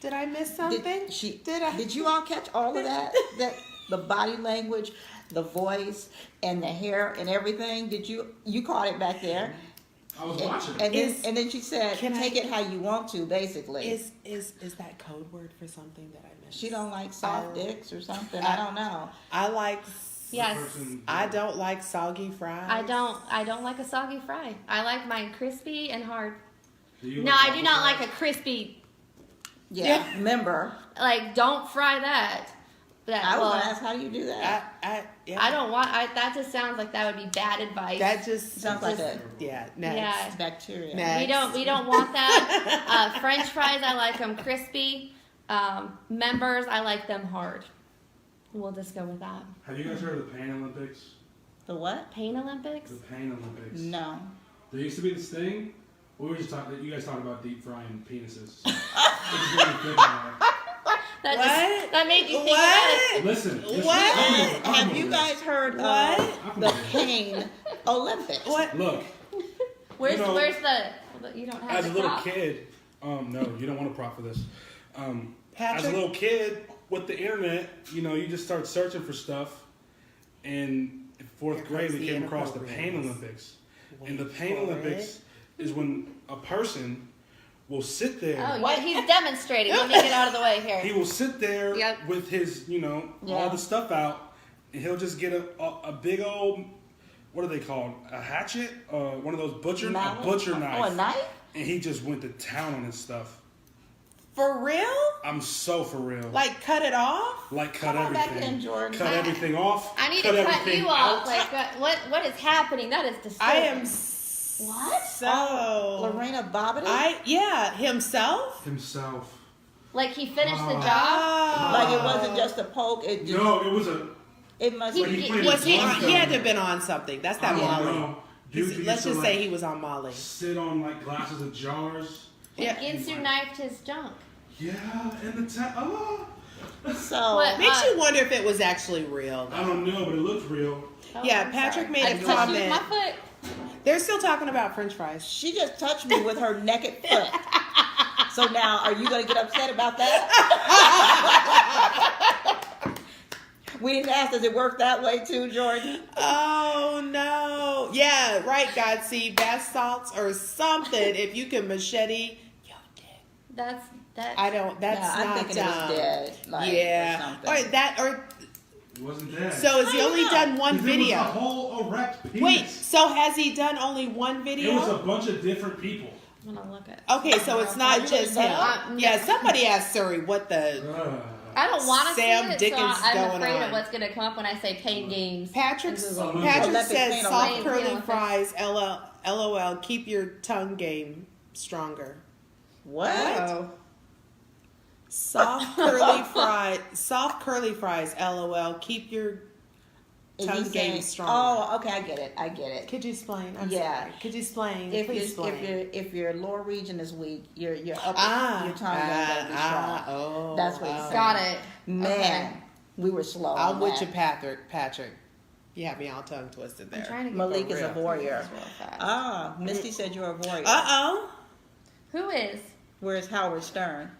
Speaker 2: Did I miss something?
Speaker 1: Did you all catch all of that? That the body language, the voice, and the hair and everything. Did you caught it back there?
Speaker 4: I was watching.
Speaker 1: And then she said,
Speaker 2: Can
Speaker 1: "Take
Speaker 2: I-
Speaker 1: it how you want to." Basically,
Speaker 2: Is that code word for something that I missed?
Speaker 1: she don't like soft dicks or something. I don't know.
Speaker 2: I like.
Speaker 3: Yes.
Speaker 2: I don't like soggy fries.
Speaker 3: I don't like a soggy fry. I like mine crispy and hard.
Speaker 4: Do
Speaker 3: No, I do not like a crispy.
Speaker 1: Yeah, remember.
Speaker 3: Like, don't fry that.
Speaker 1: I was going to ask, how do you do that?
Speaker 3: I don't want. That just sounds like that would be bad advice.
Speaker 2: That just
Speaker 1: Sounds like a
Speaker 2: next.
Speaker 3: Yeah.
Speaker 1: bacteria.
Speaker 2: Next.
Speaker 3: We don't want that. French fries, I like them crispy. Members, I like them hard. We'll just go with that.
Speaker 4: Have you guys heard of the Pain Olympics?
Speaker 1: The what?
Speaker 3: Pain Olympics?
Speaker 4: The Pain Olympics.
Speaker 1: No.
Speaker 4: There used to be this thing. We were just talking. You guys talked about deep frying penises. So, it just made me think about it.
Speaker 3: That made you think about it.
Speaker 4: Listen.
Speaker 2: What?
Speaker 1: Have you guys heard
Speaker 2: What?
Speaker 1: of the Pain Olympics?
Speaker 2: What?
Speaker 4: Look.
Speaker 3: Where's
Speaker 5: You know,
Speaker 3: the you don't have
Speaker 5: As
Speaker 3: the
Speaker 5: a little
Speaker 3: prop?
Speaker 5: kid, no, you don't want to prop for this. As
Speaker 2: Patrick?
Speaker 5: a little kid with the internet, you just start searching for stuff. And in fourth
Speaker 2: Here
Speaker 5: grade,
Speaker 2: comes
Speaker 5: we
Speaker 2: the
Speaker 5: came across the Pain
Speaker 2: inappropriateness.
Speaker 5: Olympics.
Speaker 2: Wait
Speaker 5: And the Pain
Speaker 2: for
Speaker 5: Olympics is when a person will sit there.
Speaker 3: Oh, he's demonstrating. Let me get out of the way here.
Speaker 5: He will sit there
Speaker 3: Yep.
Speaker 5: with his,
Speaker 1: Yeah.
Speaker 5: all the stuff out, and he'll just get a big old, what are they called? A hatchet? One of those butcher knife.
Speaker 1: Oh, a knife?
Speaker 5: And he just went to town on his stuff.
Speaker 2: For real?
Speaker 5: I'm so for real.
Speaker 2: Like cut it off?
Speaker 5: Like cut
Speaker 1: Come on back
Speaker 5: everything.
Speaker 1: in, Jordan.
Speaker 5: Cut everything off.
Speaker 3: I need
Speaker 5: cut
Speaker 3: to cut
Speaker 5: everything
Speaker 3: you off.
Speaker 5: out.
Speaker 3: Like, what is happening? That is disturbing.
Speaker 2: I am
Speaker 1: What?
Speaker 2: so
Speaker 1: Lorena Bobbitt?
Speaker 2: Himself?
Speaker 4: Himself.
Speaker 3: Like he finished the job.
Speaker 1: Like it wasn't just a poke. It just,
Speaker 4: No, it was a.
Speaker 1: It must
Speaker 3: He-
Speaker 1: be.
Speaker 4: he played
Speaker 2: Was he?
Speaker 4: one
Speaker 2: He had to
Speaker 4: film.
Speaker 2: have been on something. That's that
Speaker 4: I don't
Speaker 2: Molly.
Speaker 4: know. Dude
Speaker 2: Let's
Speaker 4: used to,
Speaker 2: just say he was on Molly.
Speaker 4: sit on like glasses of jars.
Speaker 2: Yeah.
Speaker 3: Ginsu knifed his junk.
Speaker 4: Yeah, and the
Speaker 1: So
Speaker 3: What?
Speaker 2: Makes you wonder if it was actually real.
Speaker 4: I don't know, but it looks real.
Speaker 3: Oh,
Speaker 2: Yeah,
Speaker 3: I'm
Speaker 2: Patrick
Speaker 3: sorry.
Speaker 2: made
Speaker 3: I
Speaker 2: a
Speaker 3: touched you with my
Speaker 2: comment.
Speaker 3: foot.
Speaker 2: They're still talking about French fries.
Speaker 1: she just touched me with her naked foot. So now, are you going to get upset about that? We didn't ask. Does it work that way too, Jordan?
Speaker 2: Oh no! Yeah, right. God, see bath salts or something. If you can machete, yo, dick.
Speaker 3: That's.
Speaker 2: I don't. That's
Speaker 1: Yeah,
Speaker 2: not
Speaker 1: I'm thinking it was dead. Like, or
Speaker 2: Yeah,
Speaker 1: something.
Speaker 2: or that, or
Speaker 4: It wasn't dead.
Speaker 2: so has he
Speaker 1: How do
Speaker 2: only
Speaker 1: you know?
Speaker 2: done one
Speaker 4: It was a
Speaker 2: video?
Speaker 4: whole erect penis.
Speaker 2: Wait, so has he done only one video?
Speaker 4: It was a bunch of different people.
Speaker 3: I'm gonna look at.
Speaker 2: Okay, so it's not
Speaker 1: Are you
Speaker 2: just
Speaker 1: gonna
Speaker 2: him.
Speaker 1: tell?
Speaker 2: Yeah, somebody asked Suri what the
Speaker 3: I don't want to see
Speaker 2: Sam
Speaker 3: it,
Speaker 2: Dickens
Speaker 3: so I'm
Speaker 2: going
Speaker 3: afraid
Speaker 2: on.
Speaker 3: of what's gonna come up when I say pain games.
Speaker 2: Patrick.
Speaker 3: in Google.
Speaker 2: Patrick
Speaker 1: Olympic
Speaker 2: says
Speaker 1: Pain
Speaker 2: soft
Speaker 3: Olympics.
Speaker 2: curly
Speaker 3: Olympics.
Speaker 2: fries. LOL. Keep your tongue game stronger.
Speaker 1: What?
Speaker 2: Oh. Soft curly fries. Soft curly fries. LOL. Keep your
Speaker 1: Is
Speaker 2: tongue
Speaker 1: he
Speaker 2: game
Speaker 1: saying-
Speaker 2: stronger.
Speaker 1: Oh, okay, I get it.
Speaker 2: Could you explain? I'm
Speaker 1: Yeah.
Speaker 2: sorry. Could you explain?
Speaker 1: If
Speaker 2: Please explain.
Speaker 1: if your lower region is weak, your upper your tongue gotta be strong.
Speaker 2: Oh,
Speaker 1: That's what he's saying.
Speaker 3: Got it.
Speaker 1: Man, we were slow.
Speaker 2: I'm
Speaker 1: on
Speaker 2: with
Speaker 1: that.
Speaker 2: you, Patrick. You have me all tongue twisted
Speaker 3: I'm
Speaker 2: there.
Speaker 3: trying to get
Speaker 1: Malik
Speaker 3: the
Speaker 1: is a
Speaker 3: real
Speaker 1: warrior.
Speaker 3: real fast.
Speaker 1: Ah, Misty said you're a warrior.
Speaker 3: Who is?
Speaker 1: Where's Howard Stern?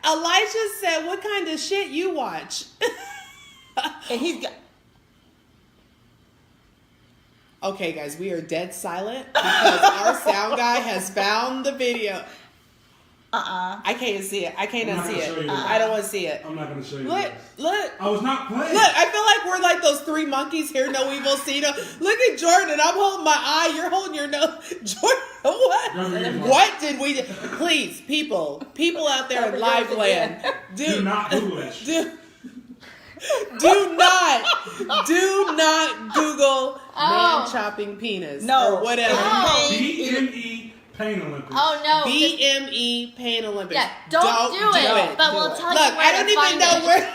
Speaker 2: Elijah said, "What kind of shit you watch?"
Speaker 1: And he's got.
Speaker 2: Okay, guys, we are dead silent because our sound guy has found the video. I can't see it. I
Speaker 4: I'm
Speaker 2: can't
Speaker 4: not
Speaker 2: see
Speaker 4: gonna
Speaker 2: it.
Speaker 4: show you
Speaker 2: I don't want to see it.
Speaker 4: I'm not going to show you
Speaker 2: Look,
Speaker 4: this.
Speaker 2: look.
Speaker 4: I was not playing.
Speaker 2: Look, I feel like we're like those three monkeys here, no evil, see no. Look at Jordan. I'm holding my eye. You're holding your nose. Jordan, what? What did we do? Please, people out there in live land,
Speaker 4: Do not Google it.
Speaker 2: do not Google man chopping penis
Speaker 1: No.
Speaker 2: or whatever.
Speaker 3: Oh.
Speaker 4: BME Pain Olympics.
Speaker 3: Oh no. just-
Speaker 2: BME Pain Olympics.
Speaker 3: yeah. Don't do it. But we'll tell you
Speaker 2: Look,
Speaker 3: where
Speaker 2: I don't
Speaker 3: to
Speaker 2: even
Speaker 3: find
Speaker 2: know
Speaker 3: it.
Speaker 2: where.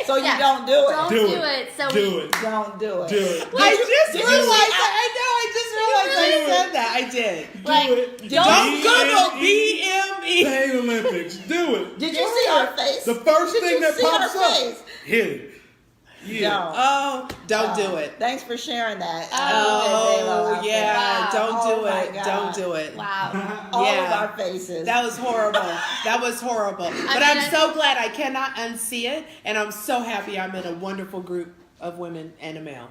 Speaker 1: So you
Speaker 3: Yeah.
Speaker 1: don't do it.
Speaker 3: Don't
Speaker 5: Do
Speaker 3: do
Speaker 5: it.
Speaker 3: it. So
Speaker 5: Do it.
Speaker 1: Don't do it.
Speaker 5: Do it.
Speaker 2: I just
Speaker 1: did you
Speaker 2: realized.
Speaker 1: see-
Speaker 2: I just realized I
Speaker 3: really?
Speaker 2: said that. I did.
Speaker 3: like,
Speaker 5: Do it.
Speaker 2: Don't Google
Speaker 5: BME
Speaker 2: BME.
Speaker 5: Pain Olympics. Do it.
Speaker 1: Did you see her face?
Speaker 5: The first
Speaker 1: Did
Speaker 5: thing
Speaker 1: you
Speaker 5: that
Speaker 1: see
Speaker 5: pops
Speaker 1: her
Speaker 5: up.
Speaker 1: face?
Speaker 5: Hit it. Yeah.
Speaker 1: No.
Speaker 2: Oh, don't do it.
Speaker 1: Thanks for sharing that.
Speaker 2: Oh, yeah.
Speaker 3: Wow.
Speaker 2: Don't do
Speaker 1: Oh, my
Speaker 2: it.
Speaker 1: God.
Speaker 2: Don't do it.
Speaker 3: wow.
Speaker 1: All
Speaker 2: Yeah.
Speaker 1: of our faces.
Speaker 2: That was horrible. That was horrible. But I'm so glad I cannot unsee it. And I'm so happy I'm in a wonderful group of women and a male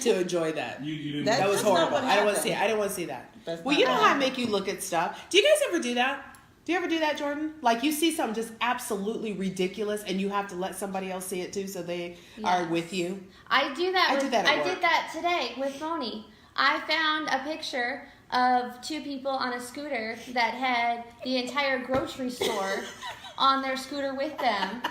Speaker 2: to enjoy that.
Speaker 4: You didn't.
Speaker 1: That-
Speaker 2: That was
Speaker 1: That's not
Speaker 2: horrible.
Speaker 1: what
Speaker 2: I don't want to
Speaker 1: happened.
Speaker 2: see it. I don't want to see that.
Speaker 1: That's
Speaker 2: Well,
Speaker 1: not
Speaker 2: you know
Speaker 1: what
Speaker 2: how I
Speaker 1: happened.
Speaker 2: make you look at stuff. Do you guys ever do that? Do you ever do that, Jordan? Like you see something just absolutely ridiculous and you have to let somebody else see it too so they are
Speaker 3: Yes.
Speaker 2: with you?
Speaker 3: I do that.
Speaker 2: I do that at
Speaker 3: I
Speaker 2: work.
Speaker 3: did that today with Moni. I found a picture of two people on a scooter that had the entire grocery store on their scooter with them.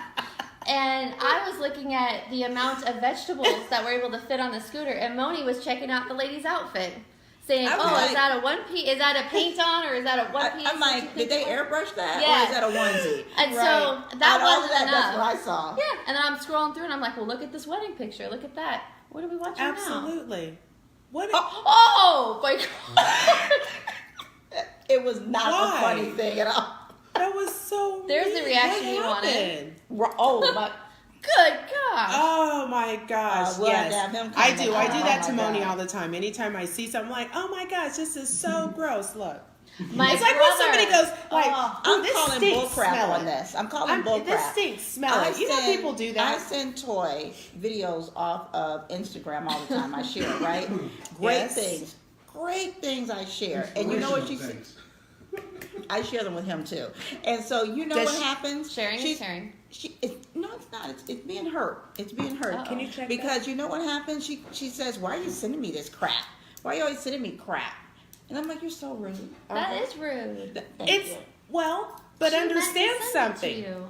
Speaker 3: And I was looking at the amount of vegetables that were able to fit on the scooter, and Moni was checking out the lady's outfit, saying,
Speaker 1: I was
Speaker 3: "Oh,
Speaker 1: like-
Speaker 3: is that a one piece? Is that a paint on, or is that a one piece?"
Speaker 1: I'm like, did they airbrush that,
Speaker 3: Yes.
Speaker 1: or is that a onesie?
Speaker 3: And so
Speaker 1: Right.
Speaker 3: that
Speaker 1: Out of all
Speaker 3: wasn't
Speaker 1: that,
Speaker 3: enough.
Speaker 1: That's what I saw.
Speaker 3: Yeah, and then I'm scrolling through, and I'm like, "Well, look at this wedding picture. Look at that. What are we watching now?"
Speaker 2: Absolutely. What?
Speaker 3: Oh my God!
Speaker 1: It was not
Speaker 2: Why?
Speaker 1: a funny thing at all.
Speaker 2: That was so.
Speaker 3: There's the
Speaker 2: weird.
Speaker 3: reaction
Speaker 2: What
Speaker 3: you wanted.
Speaker 2: happened?
Speaker 1: Oh my!
Speaker 3: Good gosh!
Speaker 2: Oh my gosh!
Speaker 1: we'll have
Speaker 2: Yes,
Speaker 1: to have him come
Speaker 2: I
Speaker 1: and
Speaker 2: do.
Speaker 1: make
Speaker 2: I
Speaker 1: it.
Speaker 2: do
Speaker 1: Oh
Speaker 2: that
Speaker 1: my
Speaker 2: to Moni
Speaker 1: God.
Speaker 2: all the time. Anytime I see something, I'm like, oh my gosh, this is so gross. Look,
Speaker 3: My
Speaker 2: it's like when somebody
Speaker 3: brother-
Speaker 2: goes, like,
Speaker 1: Oh,
Speaker 2: "Ooh,
Speaker 1: I'm
Speaker 2: this
Speaker 1: calling
Speaker 2: stinks.
Speaker 1: bullcrap
Speaker 2: Smell
Speaker 1: on
Speaker 2: it.
Speaker 1: this. I'm calling bullcrap.
Speaker 2: This stinks. Smell it. You know people do
Speaker 1: I
Speaker 2: that.
Speaker 1: send toy videos off of Instagram all the time. I share, right? Great
Speaker 2: Yes.
Speaker 1: things. Great things I share. And you know what she said?
Speaker 4: Thanks.
Speaker 1: I share them with him too. And so you know
Speaker 2: Does
Speaker 1: what
Speaker 2: she-
Speaker 1: happens?
Speaker 3: Sharing
Speaker 1: She's-
Speaker 3: is sharing.
Speaker 1: No, it's not. It's being hurt. It's being hurt.
Speaker 3: Uh-oh.
Speaker 2: Can you check
Speaker 1: Because you know what happens? She says, "Why are you sending me this crap? Why are you always sending me crap?" And I'm like, "You're so rude."
Speaker 3: That is rude.
Speaker 1: Thank
Speaker 2: It's
Speaker 1: you.
Speaker 2: well, but
Speaker 3: She meant to
Speaker 2: understand
Speaker 3: send it to
Speaker 2: something.
Speaker 3: you.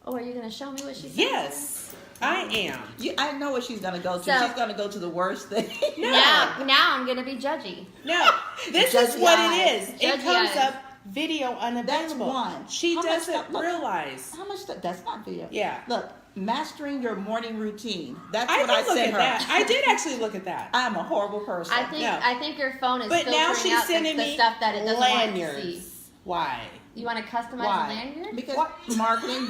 Speaker 3: Oh, are you going to show me what she said?
Speaker 2: Yes, I am.
Speaker 1: I know what she's gonna go to.
Speaker 3: So-
Speaker 1: She's gonna go to the worst thing.
Speaker 2: No.
Speaker 3: Now I'm going to be judgy.
Speaker 2: No, this is
Speaker 1: Judgy
Speaker 2: what
Speaker 1: eyes.
Speaker 2: it is. It
Speaker 3: Judgy
Speaker 2: comes
Speaker 3: eyes.
Speaker 2: up video unavailable.
Speaker 1: That's one.
Speaker 2: She
Speaker 1: How much
Speaker 2: doesn't
Speaker 1: stuff- look,
Speaker 2: realize.
Speaker 1: How much? That's not video.
Speaker 2: Yeah.
Speaker 1: Look, mastering your morning routine. That's
Speaker 2: I
Speaker 1: what
Speaker 2: did
Speaker 1: I
Speaker 2: look
Speaker 1: sent
Speaker 2: at
Speaker 1: her.
Speaker 2: that. I did actually look at that.
Speaker 1: I'm a horrible person.
Speaker 3: I think your phone is
Speaker 2: But
Speaker 3: filtering
Speaker 2: now she's
Speaker 3: out
Speaker 2: sending
Speaker 3: the
Speaker 2: me
Speaker 3: stuff that it doesn't want to see.
Speaker 2: lanyards. Why?
Speaker 3: You want to customize
Speaker 2: Why?
Speaker 3: a lanyard?
Speaker 1: because
Speaker 2: What?
Speaker 1: marketing.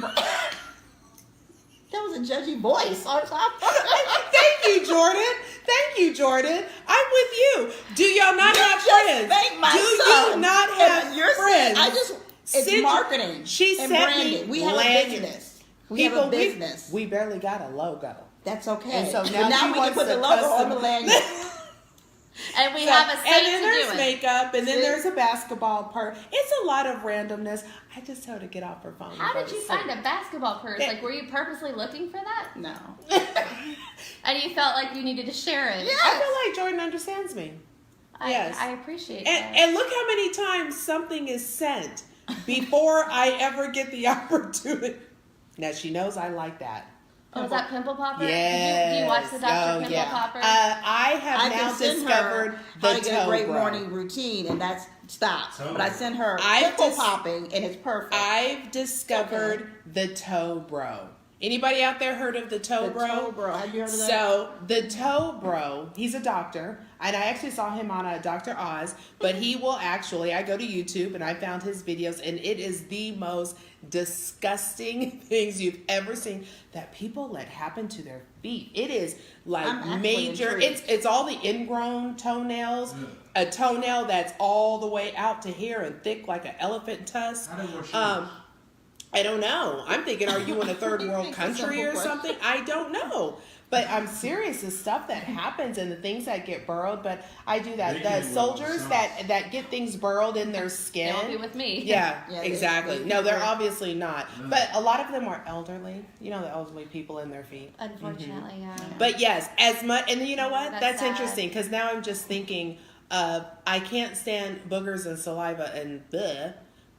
Speaker 1: That was a judgy voice on top.
Speaker 2: Thank you, Jordan. Thank you, Jordan. I'm with you. Do y'all not
Speaker 1: You
Speaker 2: have
Speaker 1: just
Speaker 2: friends?
Speaker 1: thank my
Speaker 2: Do
Speaker 1: son.
Speaker 2: you not
Speaker 1: And
Speaker 2: have
Speaker 1: you're
Speaker 2: friends?
Speaker 1: saying, it's
Speaker 2: Send-
Speaker 1: marketing.
Speaker 2: She
Speaker 1: and
Speaker 2: sent
Speaker 1: branding.
Speaker 2: me
Speaker 1: We have
Speaker 2: lanyards.
Speaker 1: a business. We have a business.
Speaker 2: We barely got a logo.
Speaker 1: That's okay.
Speaker 2: And so
Speaker 1: But
Speaker 2: now she
Speaker 1: we can
Speaker 2: wants
Speaker 1: put the
Speaker 2: to
Speaker 1: logo
Speaker 2: custom-
Speaker 1: on the lanyard.
Speaker 3: And we
Speaker 2: So-
Speaker 3: have a
Speaker 2: and
Speaker 3: site
Speaker 2: then
Speaker 3: to
Speaker 2: there's
Speaker 3: do it.
Speaker 2: makeup, and then
Speaker 1: See?
Speaker 2: there's a basketball part. It's a lot of randomness. I just told her to get off her phone.
Speaker 3: How did you find a basketball purse?
Speaker 2: Yeah.
Speaker 3: Like, were you purposely looking for that?
Speaker 1: No.
Speaker 3: And you felt like you needed to share it?
Speaker 1: Yeah.
Speaker 2: I feel like Jordan understands me. Yes.
Speaker 3: I appreciate
Speaker 2: And,
Speaker 3: that.
Speaker 2: and look how many times something is sent before I ever get the opportunity. Now she knows I like that.
Speaker 3: Oh, is that Pimple Popper?
Speaker 2: Yes.
Speaker 3: Do you watch the Dr. Pimple
Speaker 1: yeah.
Speaker 3: Popper?
Speaker 2: I have
Speaker 1: I
Speaker 2: now
Speaker 1: can send
Speaker 2: discovered
Speaker 1: her
Speaker 2: the
Speaker 1: how to get a great
Speaker 2: toe
Speaker 1: morning
Speaker 2: bro.
Speaker 1: routine, and that's stop.
Speaker 4: Toe.
Speaker 1: But I sent her
Speaker 2: I've
Speaker 1: pimple
Speaker 2: dis-
Speaker 1: popping, and it's perfect.
Speaker 2: I've discovered the toe bro. Anybody out there heard of the toe
Speaker 1: The
Speaker 2: bro?
Speaker 1: toe bro. Have you heard of that?
Speaker 2: So the toe bro, he's a doctor, and I actually saw him on a Dr. Oz. But he will actually, I go to YouTube and I found his videos, and it is the most disgusting things you've ever seen that people let happen to their feet. It is
Speaker 1: I'm
Speaker 2: like
Speaker 1: actually
Speaker 2: major.
Speaker 1: intrigued.
Speaker 2: It's all the ingrown toenails, a toenail that's all the way out to here and thick like an elephant tusk.
Speaker 4: How do I wash shoes?
Speaker 2: I don't know. I'm thinking, are you in a third world
Speaker 1: It's a
Speaker 2: country
Speaker 1: simple
Speaker 2: or
Speaker 1: question.
Speaker 2: something? I don't know. But I'm serious, the stuff that happens and the things that get burrowed. But I do that.
Speaker 4: They
Speaker 2: The
Speaker 4: can
Speaker 2: soldiers
Speaker 4: well,
Speaker 2: that get things burrowed in their
Speaker 3: They
Speaker 2: skin.
Speaker 3: won't be with me.
Speaker 2: Yeah,
Speaker 1: Yeah,
Speaker 2: exactly.
Speaker 1: they-
Speaker 2: No, they're
Speaker 1: they're-
Speaker 2: obviously not. But a lot of them are elderly. You know, the elderly people in their feet.
Speaker 3: Unfortunately, yeah.
Speaker 2: But yes, as much, and you know what?
Speaker 3: That's
Speaker 2: That's
Speaker 3: sad.
Speaker 2: interesting because now I'm just thinking, I can't stand boogers and saliva and bleh,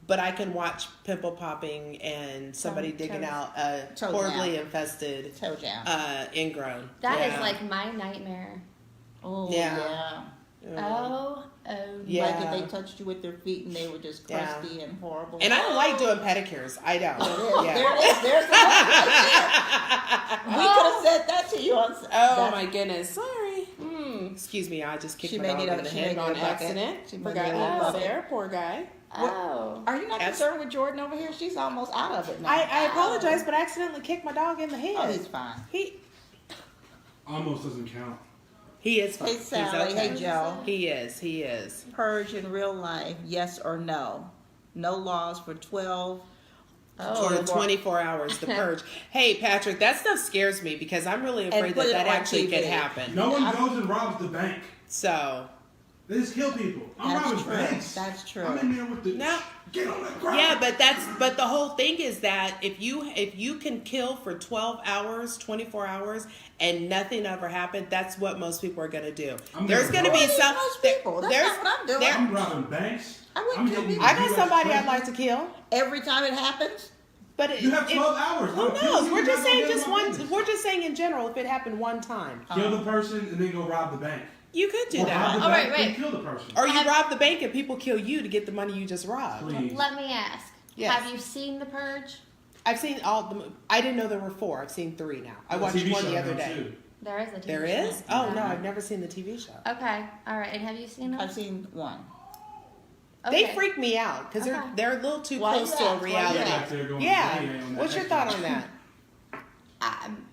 Speaker 2: but I can watch pimple popping and somebody digging
Speaker 3: toes.
Speaker 2: out a
Speaker 1: Toe
Speaker 2: horribly
Speaker 1: down.
Speaker 2: infested
Speaker 1: toe down.
Speaker 2: ingrown.
Speaker 3: That is
Speaker 2: Yeah.
Speaker 3: like my nightmare.
Speaker 1: Oh
Speaker 2: yeah.
Speaker 3: Oh,
Speaker 2: Yeah.
Speaker 1: Like if they touched you with their feet and they were just
Speaker 2: Yeah.
Speaker 1: crusty and horrible.
Speaker 2: And I don't like doing pedicures. I don't.
Speaker 1: There it is.
Speaker 2: Yeah.
Speaker 1: There it is. There's the right there. We could have said that to you on.
Speaker 2: Oh
Speaker 1: that's-
Speaker 2: my goodness! Sorry. Excuse me. I just kicked
Speaker 1: She
Speaker 2: my
Speaker 1: made
Speaker 2: dog
Speaker 1: me
Speaker 2: in
Speaker 1: know
Speaker 2: the
Speaker 1: she
Speaker 2: head
Speaker 1: made me
Speaker 2: on
Speaker 1: a bucket.
Speaker 2: accident.
Speaker 1: She made
Speaker 2: Forgot
Speaker 1: me
Speaker 2: he
Speaker 1: a
Speaker 2: was
Speaker 1: bucket.
Speaker 2: there. Poor guy.
Speaker 3: oh.
Speaker 1: Are you not
Speaker 2: That's-
Speaker 1: concerned with Jordan over here? She's almost out of it now.
Speaker 2: I apologize, but I accidentally kicked my dog in the head.
Speaker 1: Oh, he's fine.
Speaker 4: Almost doesn't count.
Speaker 2: He is fine.
Speaker 1: Hey Sally.
Speaker 2: He's okay.
Speaker 1: Hey Joe.
Speaker 2: He is.
Speaker 1: Purge in real life? Yes or no? No laws for 12.
Speaker 2: For 24 hours, the purge. Hey, Patrick, that stuff scares me because I'm really afraid
Speaker 1: put it
Speaker 2: that
Speaker 1: on
Speaker 2: actually
Speaker 1: TV.
Speaker 2: could happen.
Speaker 4: No one goes and robs the bank.
Speaker 2: So,
Speaker 4: They just kill people. I'm
Speaker 1: That's
Speaker 4: robbing
Speaker 1: true.
Speaker 4: banks.
Speaker 1: That's true.
Speaker 4: I'm in there with the
Speaker 2: No.
Speaker 4: get on that ground.
Speaker 2: Yeah, but the whole thing is that if you can kill for 12 hours, 24 hours, and nothing ever happened, that's what most people are going to do. There's going to be some
Speaker 1: most people. That's not what I'm doing.
Speaker 2: there-
Speaker 4: I'm robbing banks.
Speaker 1: I wouldn't kill people.
Speaker 2: I got somebody I'd like to kill,
Speaker 1: Every time it happens,
Speaker 2: but
Speaker 4: You have 12 hours.
Speaker 2: Who
Speaker 4: I'll kill
Speaker 2: knows?
Speaker 4: you,
Speaker 2: We're
Speaker 4: you're
Speaker 2: just
Speaker 4: not
Speaker 2: saying
Speaker 4: gonna
Speaker 2: just
Speaker 4: get my
Speaker 2: one.
Speaker 4: business.
Speaker 2: We're just saying in general, if it happened one time,
Speaker 4: Kill the person and then go rob the bank.
Speaker 2: you could do
Speaker 4: Or rob
Speaker 2: that.
Speaker 4: the
Speaker 3: Oh,
Speaker 4: bank
Speaker 3: wait.
Speaker 4: and kill the person.
Speaker 2: Or you rob the bank and people kill you to get the money you just robbed.
Speaker 4: Please.
Speaker 3: Let me ask.
Speaker 2: Yes.
Speaker 3: Have you seen The Purge?
Speaker 2: I've seen all the. I didn't know there were 4. I've seen 3 now. I watched
Speaker 4: TV
Speaker 2: one
Speaker 4: show
Speaker 2: the other
Speaker 4: now,
Speaker 2: day.
Speaker 4: too.
Speaker 3: There is a TV
Speaker 2: There
Speaker 3: show.
Speaker 2: is? Oh no,
Speaker 3: Yeah.
Speaker 2: I've never seen the TV show.
Speaker 3: Okay. All right. And have you seen them?
Speaker 1: I've seen one.
Speaker 2: They
Speaker 3: Okay.
Speaker 2: freak me out because
Speaker 3: Okay.
Speaker 2: they're a little too
Speaker 1: Why
Speaker 2: close
Speaker 1: is
Speaker 2: to a
Speaker 1: that? Why is
Speaker 2: reality.
Speaker 1: that?
Speaker 4: Back there going,
Speaker 2: Yeah.
Speaker 4: "Hey, on that
Speaker 2: What's your
Speaker 4: extra."
Speaker 2: thought on that?
Speaker 3: Um,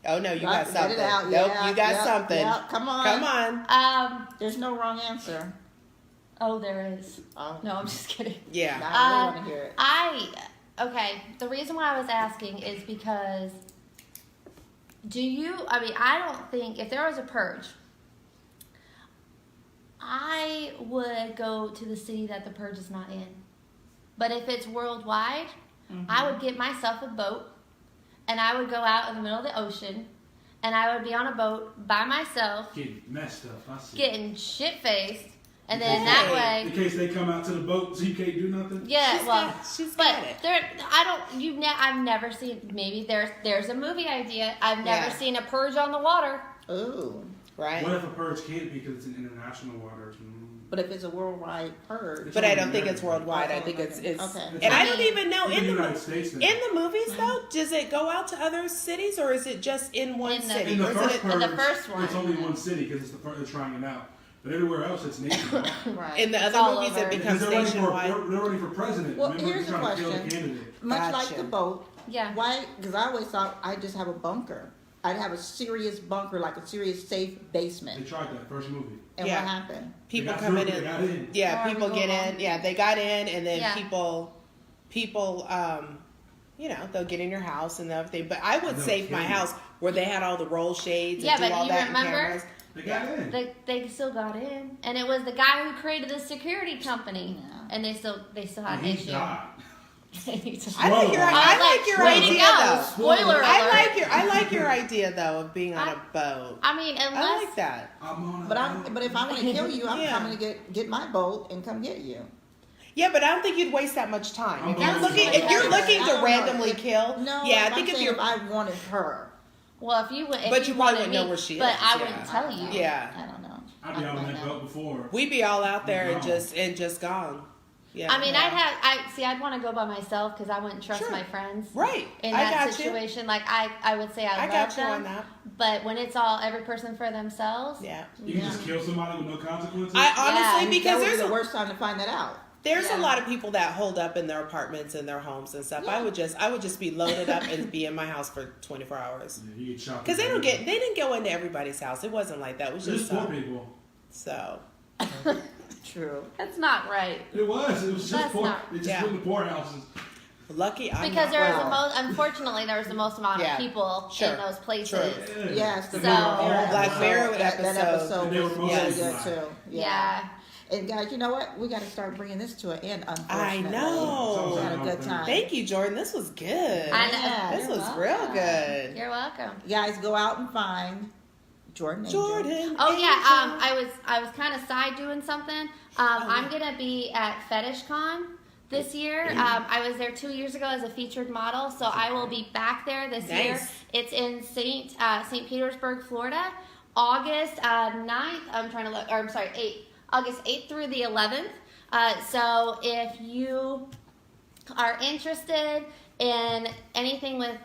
Speaker 2: Oh no, you
Speaker 1: Right,
Speaker 2: got
Speaker 1: let
Speaker 2: something.
Speaker 1: it out.
Speaker 2: Nope,
Speaker 1: Yeah,
Speaker 2: you got
Speaker 1: yeah,
Speaker 2: something.
Speaker 1: yeah. Come on.
Speaker 2: Come on.
Speaker 1: There's no wrong answer.
Speaker 3: Oh, there is.
Speaker 1: Oh,
Speaker 3: No, I'm just kidding.
Speaker 2: Yeah.
Speaker 1: now I really want to hear it.
Speaker 3: Okay, the reason why I was asking is because I don't think, if there was a purge, I would go to the city that the purge is not in. But if it's worldwide, I would get myself a boat and I would go out in the middle of the ocean and I would be on a boat by myself,
Speaker 4: Getting messed up. I see.
Speaker 3: getting shit-faced, and then that way...
Speaker 4: In case they come out to the boat so you can't do nothing.
Speaker 3: Yeah,
Speaker 2: She's
Speaker 3: but
Speaker 2: got it.
Speaker 3: I've never seen. Maybe there's a movie idea. I've never
Speaker 2: Yeah.
Speaker 3: seen a purge on the water.
Speaker 1: Ooh.
Speaker 2: Right.
Speaker 4: What if a purge can't be because it's in international waters?
Speaker 1: But if it's a worldwide purge.
Speaker 2: But I don't think it's worldwide. I
Speaker 1: Okay,
Speaker 2: think it's
Speaker 1: okay.
Speaker 2: and I don't even know
Speaker 4: It's
Speaker 2: in
Speaker 4: the
Speaker 2: the
Speaker 4: United States now.
Speaker 2: in the movies though. Does it go out to other cities or is it just in one
Speaker 3: In the-
Speaker 2: city?
Speaker 4: In the
Speaker 2: Or is
Speaker 4: first
Speaker 2: it
Speaker 4: purge,
Speaker 3: in the first one.
Speaker 4: it's only one city because it's they're trying it out. But everywhere else, it's nationwide.
Speaker 1: Right.
Speaker 2: in the
Speaker 3: It's
Speaker 2: other
Speaker 3: all
Speaker 2: movies
Speaker 3: over.
Speaker 2: it
Speaker 4: Because
Speaker 2: becomes
Speaker 4: they're
Speaker 2: nationwide?
Speaker 4: running for president.
Speaker 1: Well,
Speaker 4: Remember,
Speaker 1: here's
Speaker 4: they're trying to kill the
Speaker 1: question.
Speaker 4: candidate.
Speaker 1: Much like
Speaker 2: Gotcha.
Speaker 1: the boat.
Speaker 3: Yeah.
Speaker 1: Why? Because I always thought I'd just have a bunker. I'd have a serious bunker, like a serious safe
Speaker 4: They
Speaker 1: basement.
Speaker 4: tried that first movie.
Speaker 1: And
Speaker 2: Yeah.
Speaker 1: what happened?
Speaker 2: People
Speaker 4: They got
Speaker 2: coming
Speaker 4: through,
Speaker 2: in.
Speaker 4: They got in.
Speaker 2: Yeah,
Speaker 3: However
Speaker 2: people
Speaker 3: go
Speaker 2: get
Speaker 3: along.
Speaker 2: in. Yeah, they got in, and then
Speaker 3: Yeah.
Speaker 2: people, they'll get in your house and everything. But I would
Speaker 4: They'll
Speaker 2: save my
Speaker 4: kill you.
Speaker 2: house where they had all the roll shades
Speaker 3: Yeah,
Speaker 2: and do
Speaker 3: but
Speaker 2: all
Speaker 3: you
Speaker 2: that and
Speaker 3: remember-
Speaker 2: cameras.
Speaker 4: They got in.
Speaker 3: They still got in, and it was the guy who created the security company,
Speaker 1: Yeah.
Speaker 3: and they still had
Speaker 4: And
Speaker 3: an
Speaker 4: he
Speaker 3: issue.
Speaker 4: died.
Speaker 2: I like your
Speaker 4: Spoiler.
Speaker 3: Way to
Speaker 2: idea
Speaker 3: go!
Speaker 2: though.
Speaker 3: Spoiler alert!
Speaker 2: I like your idea though of being on a boat.
Speaker 3: I mean,
Speaker 2: I
Speaker 3: unless
Speaker 2: like that.
Speaker 4: I'm on a
Speaker 1: But if I want to kill you, I'm
Speaker 2: Yeah.
Speaker 1: coming to get my boat and come get you.
Speaker 2: Yeah, but I don't think you'd waste that much time.
Speaker 4: I'm
Speaker 2: If you're
Speaker 4: going
Speaker 2: looking,
Speaker 4: to-
Speaker 2: if you're looking
Speaker 1: I
Speaker 2: to
Speaker 1: don't know.
Speaker 2: randomly kill,
Speaker 1: No,
Speaker 2: yeah, I
Speaker 1: I'm
Speaker 2: think if
Speaker 1: saying
Speaker 2: you're,
Speaker 1: if I wanted her,
Speaker 3: well, if you went, if
Speaker 2: But you probably
Speaker 3: wanted
Speaker 2: wouldn't know
Speaker 3: me,
Speaker 2: where she
Speaker 3: but
Speaker 2: is,
Speaker 3: I
Speaker 2: yeah.
Speaker 3: wouldn't tell you.
Speaker 2: yeah,
Speaker 1: I don't know.
Speaker 4: I'd be
Speaker 1: I
Speaker 4: out on
Speaker 1: don't
Speaker 4: that
Speaker 1: know.
Speaker 4: boat before.
Speaker 2: we'd be all out there and
Speaker 4: No.
Speaker 2: just gone. Yeah,
Speaker 3: I mean, I'd want to go by myself because I wouldn't trust
Speaker 2: Sure.
Speaker 3: my friends.
Speaker 2: right.
Speaker 3: In
Speaker 2: I
Speaker 3: that
Speaker 2: got
Speaker 3: situation, like I would say I
Speaker 2: I
Speaker 3: love
Speaker 2: got you
Speaker 3: them,
Speaker 2: on that.
Speaker 3: but when it's all every person for themselves,
Speaker 2: Yeah.
Speaker 4: You can just kill somebody with no consequences.
Speaker 2: I honestly
Speaker 3: Yeah.
Speaker 2: because
Speaker 1: That would be
Speaker 2: there's
Speaker 1: the worst time to find that out.
Speaker 2: There's
Speaker 3: Yeah.
Speaker 2: a lot of people that hold up in their apartments and their homes and stuff.
Speaker 1: Yeah.
Speaker 2: I would just be loaded up and be in my house for 24 hours.
Speaker 4: Yeah, you get shot.
Speaker 2: Because they didn't go into everybody's house. It wasn't like that. It was
Speaker 4: Just
Speaker 2: just
Speaker 4: poor
Speaker 2: some.
Speaker 4: people.
Speaker 2: So
Speaker 1: True.
Speaker 3: that's not right.
Speaker 4: It was just
Speaker 3: That's
Speaker 4: poor.
Speaker 3: not-
Speaker 4: They just
Speaker 2: Yeah.
Speaker 4: put in the poorhouses.
Speaker 2: lucky I'm
Speaker 3: Because
Speaker 2: not
Speaker 3: there was
Speaker 2: poor.
Speaker 3: the most, unfortunately, there was the most amount
Speaker 2: Yeah.
Speaker 3: of people
Speaker 2: Sure.
Speaker 3: in those places.
Speaker 2: True.
Speaker 4: Yeah.
Speaker 1: Yes, the
Speaker 3: So-
Speaker 2: Black Mirror
Speaker 1: that
Speaker 2: episode.
Speaker 1: episode
Speaker 4: And they
Speaker 1: was
Speaker 4: were
Speaker 1: really
Speaker 2: mostly
Speaker 1: good
Speaker 4: black.
Speaker 1: too.
Speaker 3: Yeah.
Speaker 1: And guys, you know what? We got to start bringing this to an end.
Speaker 2: I
Speaker 1: Unfortunately,
Speaker 2: know.
Speaker 1: we had a good time.
Speaker 2: Thank you, Jordan. This was good.
Speaker 3: I know.
Speaker 1: Yeah,
Speaker 2: This
Speaker 1: you're
Speaker 2: was real
Speaker 1: welcome.
Speaker 2: good.
Speaker 3: You're welcome.
Speaker 1: Guys, go out and find Jordan. Angel.
Speaker 2: Jordan.
Speaker 3: Oh
Speaker 2: Angel.
Speaker 3: yeah, I was kind of side doing something. I'm gonna be at FetishCon this year. I was there 2 years ago as a featured model, so I will be back there this year.
Speaker 2: Nice.
Speaker 3: It's in St. Petersburg, Florida, August 9th. I'm trying to look, or I'm sorry, 8th. August 8th through the 11th. So if you are interested in anything with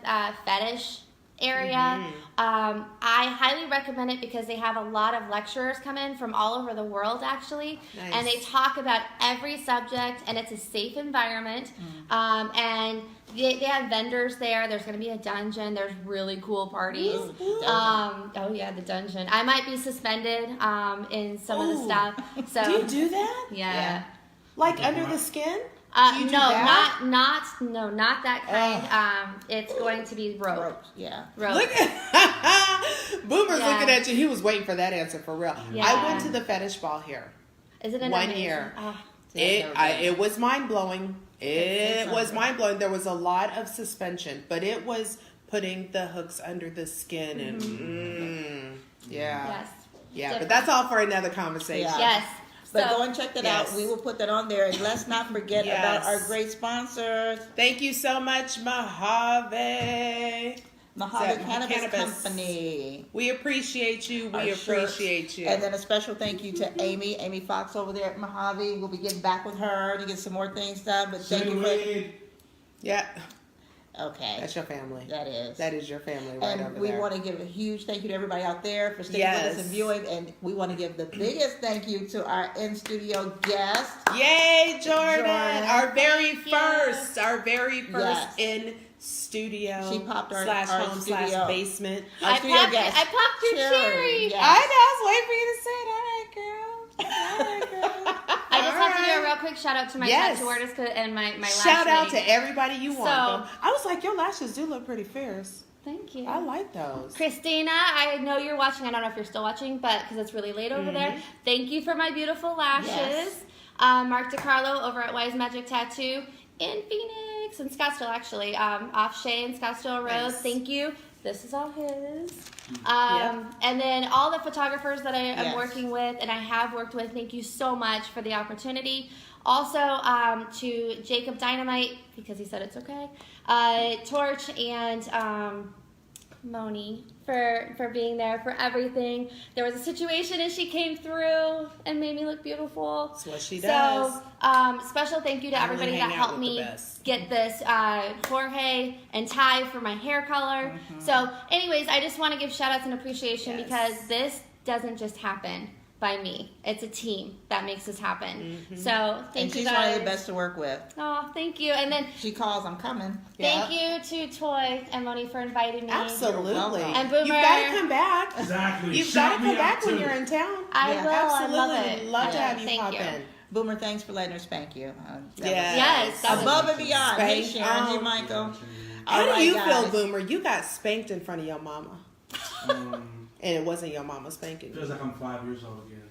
Speaker 3: fetish area, I highly recommend it because they have a lot of lecturers come in from all over the world actually,
Speaker 2: Nice.
Speaker 3: and they talk about every subject, and it's a safe environment. And they have vendors there. There's going to be a dungeon. There's really cool parties. Oh yeah, the dungeon. I might be suspended in some of the
Speaker 2: Ooh.
Speaker 3: stuff. So
Speaker 2: Do you do that?
Speaker 3: yeah.
Speaker 2: Like under the skin? Do you do
Speaker 3: No,
Speaker 2: that?
Speaker 3: not that kind. It's going to be rope.
Speaker 1: Ropes, yeah.
Speaker 3: Rope.
Speaker 2: Look at Boomer was
Speaker 3: Yeah.
Speaker 2: looking at you. He was waiting for that answer for real.
Speaker 3: Yeah.
Speaker 2: I went to the fetish ball here.
Speaker 3: Isn't it
Speaker 2: 1
Speaker 3: amazing?
Speaker 2: year.
Speaker 3: Oh,
Speaker 2: It was mind blowing. It was
Speaker 1: something.
Speaker 2: mind blowing. There was a lot of suspension, but it was putting the hooks under the skin and yeah,
Speaker 3: yes.
Speaker 2: yeah. But that's all for another conversation.
Speaker 1: Yeah.
Speaker 3: Yes.
Speaker 1: But
Speaker 3: So-
Speaker 1: go and check that
Speaker 2: Yes.
Speaker 1: out. We will put that on there. And let's not forget
Speaker 2: Yes.
Speaker 1: about our great sponsors,
Speaker 2: Thank you so much, Mojave.
Speaker 1: Mojave
Speaker 2: That
Speaker 1: Cannabis Company.
Speaker 2: We appreciate you.
Speaker 1: Our
Speaker 2: We
Speaker 1: shirts.
Speaker 2: appreciate you.
Speaker 1: And then a special thank you to Amy Fox over there at Mojave. We'll be getting back with her to get some more things done. But thank you for.
Speaker 2: Yeah,
Speaker 1: Okay.
Speaker 2: that's your family.
Speaker 1: That is.
Speaker 2: That is your family right over
Speaker 1: And we
Speaker 2: there.
Speaker 1: want to give a huge thank you to everybody out there for staying with us and viewing. And we want to give the biggest thank you to our in-studio guest.
Speaker 2: Yay, Jordan!
Speaker 1: Jordan.
Speaker 2: Our very
Speaker 3: Thank you.
Speaker 2: first
Speaker 1: Yes.
Speaker 2: in studio.
Speaker 1: She popped our
Speaker 2: /home
Speaker 1: studio.
Speaker 2: /basement.
Speaker 1: Our
Speaker 3: I
Speaker 1: studio
Speaker 3: popped,
Speaker 1: guest.
Speaker 3: I popped your cherry.
Speaker 1: Yes.
Speaker 2: I know. I was waiting for you to say it. All right, girl. All right, girl.
Speaker 3: I just have to do a
Speaker 2: All
Speaker 3: real
Speaker 2: right.
Speaker 3: quick shout out to my
Speaker 2: Yes.
Speaker 3: tattoo artist and my lash
Speaker 2: Shout out
Speaker 3: lady.
Speaker 2: to everybody you want.
Speaker 3: So-
Speaker 2: though. I was like, your lashes do look pretty fierce.
Speaker 3: Thank you.
Speaker 2: I like those.
Speaker 3: Christina, I know you're watching. I don't know if you're still watching, but because it's really late over there. Thank you for my beautiful lashes.
Speaker 1: Yes.
Speaker 3: Mark DiCarlo over at Wise Magic Tattoo in Phoenix, in Scottsdale actually, off Shea and Scottsdale Road.
Speaker 2: Nice.
Speaker 3: Thank you. This is all his.
Speaker 2: Yep.
Speaker 3: And then all the photographers that I am
Speaker 1: Yes.
Speaker 3: working with and I have worked with, thank you so much for the opportunity. Also to Jacob Dynamite, because he said it's okay, Torch and Moni for being there for everything. There was a situation and she came through and made me look beautiful.
Speaker 2: That's what she does.
Speaker 3: So special thank you to
Speaker 2: I only
Speaker 3: everybody
Speaker 2: hang
Speaker 3: that
Speaker 2: out
Speaker 3: helped
Speaker 2: with the
Speaker 3: me
Speaker 2: best.
Speaker 3: get this Jorge and Ty for my hair color. So anyways, I just want to give shout outs and appreciation
Speaker 2: Yes.
Speaker 3: because this doesn't just happen by me. It's a team that makes this happen. So thank
Speaker 1: And
Speaker 3: you
Speaker 1: she's
Speaker 3: guys.
Speaker 1: one of the best to work with.
Speaker 3: Oh, thank you. And then
Speaker 1: She calls, I'm coming.
Speaker 3: thank you to Toy and Moni for inviting me.
Speaker 2: Absolutely.
Speaker 1: welcome.
Speaker 3: And Boomer.
Speaker 2: You've got to come back.
Speaker 4: Exactly.
Speaker 2: You've
Speaker 4: Shout
Speaker 2: got to
Speaker 4: me
Speaker 2: come back
Speaker 4: out,
Speaker 2: when
Speaker 4: too.
Speaker 2: you're in town.
Speaker 3: I
Speaker 1: Yeah.
Speaker 3: will.
Speaker 2: Absolutely.
Speaker 3: I love it.
Speaker 2: Love to
Speaker 3: Yeah,
Speaker 2: have you
Speaker 3: thank
Speaker 2: pop
Speaker 3: you.
Speaker 2: in.
Speaker 1: Boomer, thanks for letting her spank you. That
Speaker 3: Yes, that
Speaker 1: was
Speaker 3: was-
Speaker 1: above and beyond. Hey,
Speaker 2: Spank.
Speaker 1: Sharon. Hey,
Speaker 2: Oh.
Speaker 1: Michael.
Speaker 2: How
Speaker 1: All
Speaker 2: do
Speaker 1: right,
Speaker 2: you
Speaker 1: guys.
Speaker 2: feel, Boomer? You got spanked in front of your mama. And it wasn't your mama spanking you.
Speaker 4: Feels like I'm 5 years old again.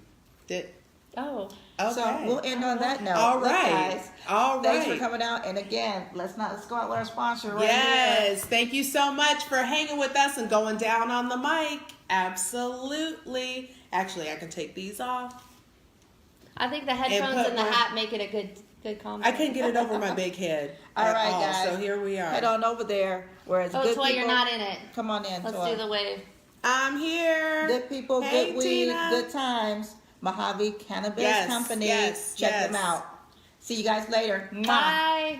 Speaker 2: Did,
Speaker 3: Oh.
Speaker 2: okay.
Speaker 1: So we'll end on that note.
Speaker 2: All
Speaker 1: Look,
Speaker 2: right.
Speaker 1: guys,
Speaker 2: All right.
Speaker 1: thanks for coming out. And again, let's go out with our sponsor right here.
Speaker 2: Yes, thank you so much for hanging with us and going down on the mic. Absolutely. Actually, I can take these off.
Speaker 3: I think the headphones
Speaker 2: put
Speaker 3: and the
Speaker 2: my-
Speaker 3: hat make it a good combo.
Speaker 2: I couldn't get it over my big head.
Speaker 1: All
Speaker 2: at
Speaker 1: right,
Speaker 2: all,
Speaker 1: guys.
Speaker 2: So here we are.
Speaker 1: Head on over there where it's
Speaker 3: Oh,
Speaker 1: good
Speaker 3: Toy,
Speaker 1: people.
Speaker 3: you're not in it.
Speaker 1: Come on in,
Speaker 3: Let's
Speaker 1: Toy.
Speaker 3: do the wave.
Speaker 2: I'm here.
Speaker 1: Good people,
Speaker 2: Hey,
Speaker 1: good weed,
Speaker 2: Tina.
Speaker 1: good times. Mojave Cannabis
Speaker 2: Yes,
Speaker 1: Company.
Speaker 2: yes,
Speaker 1: Check
Speaker 2: yes.
Speaker 1: them out. See you guys later. Mwah.
Speaker 3: Bye.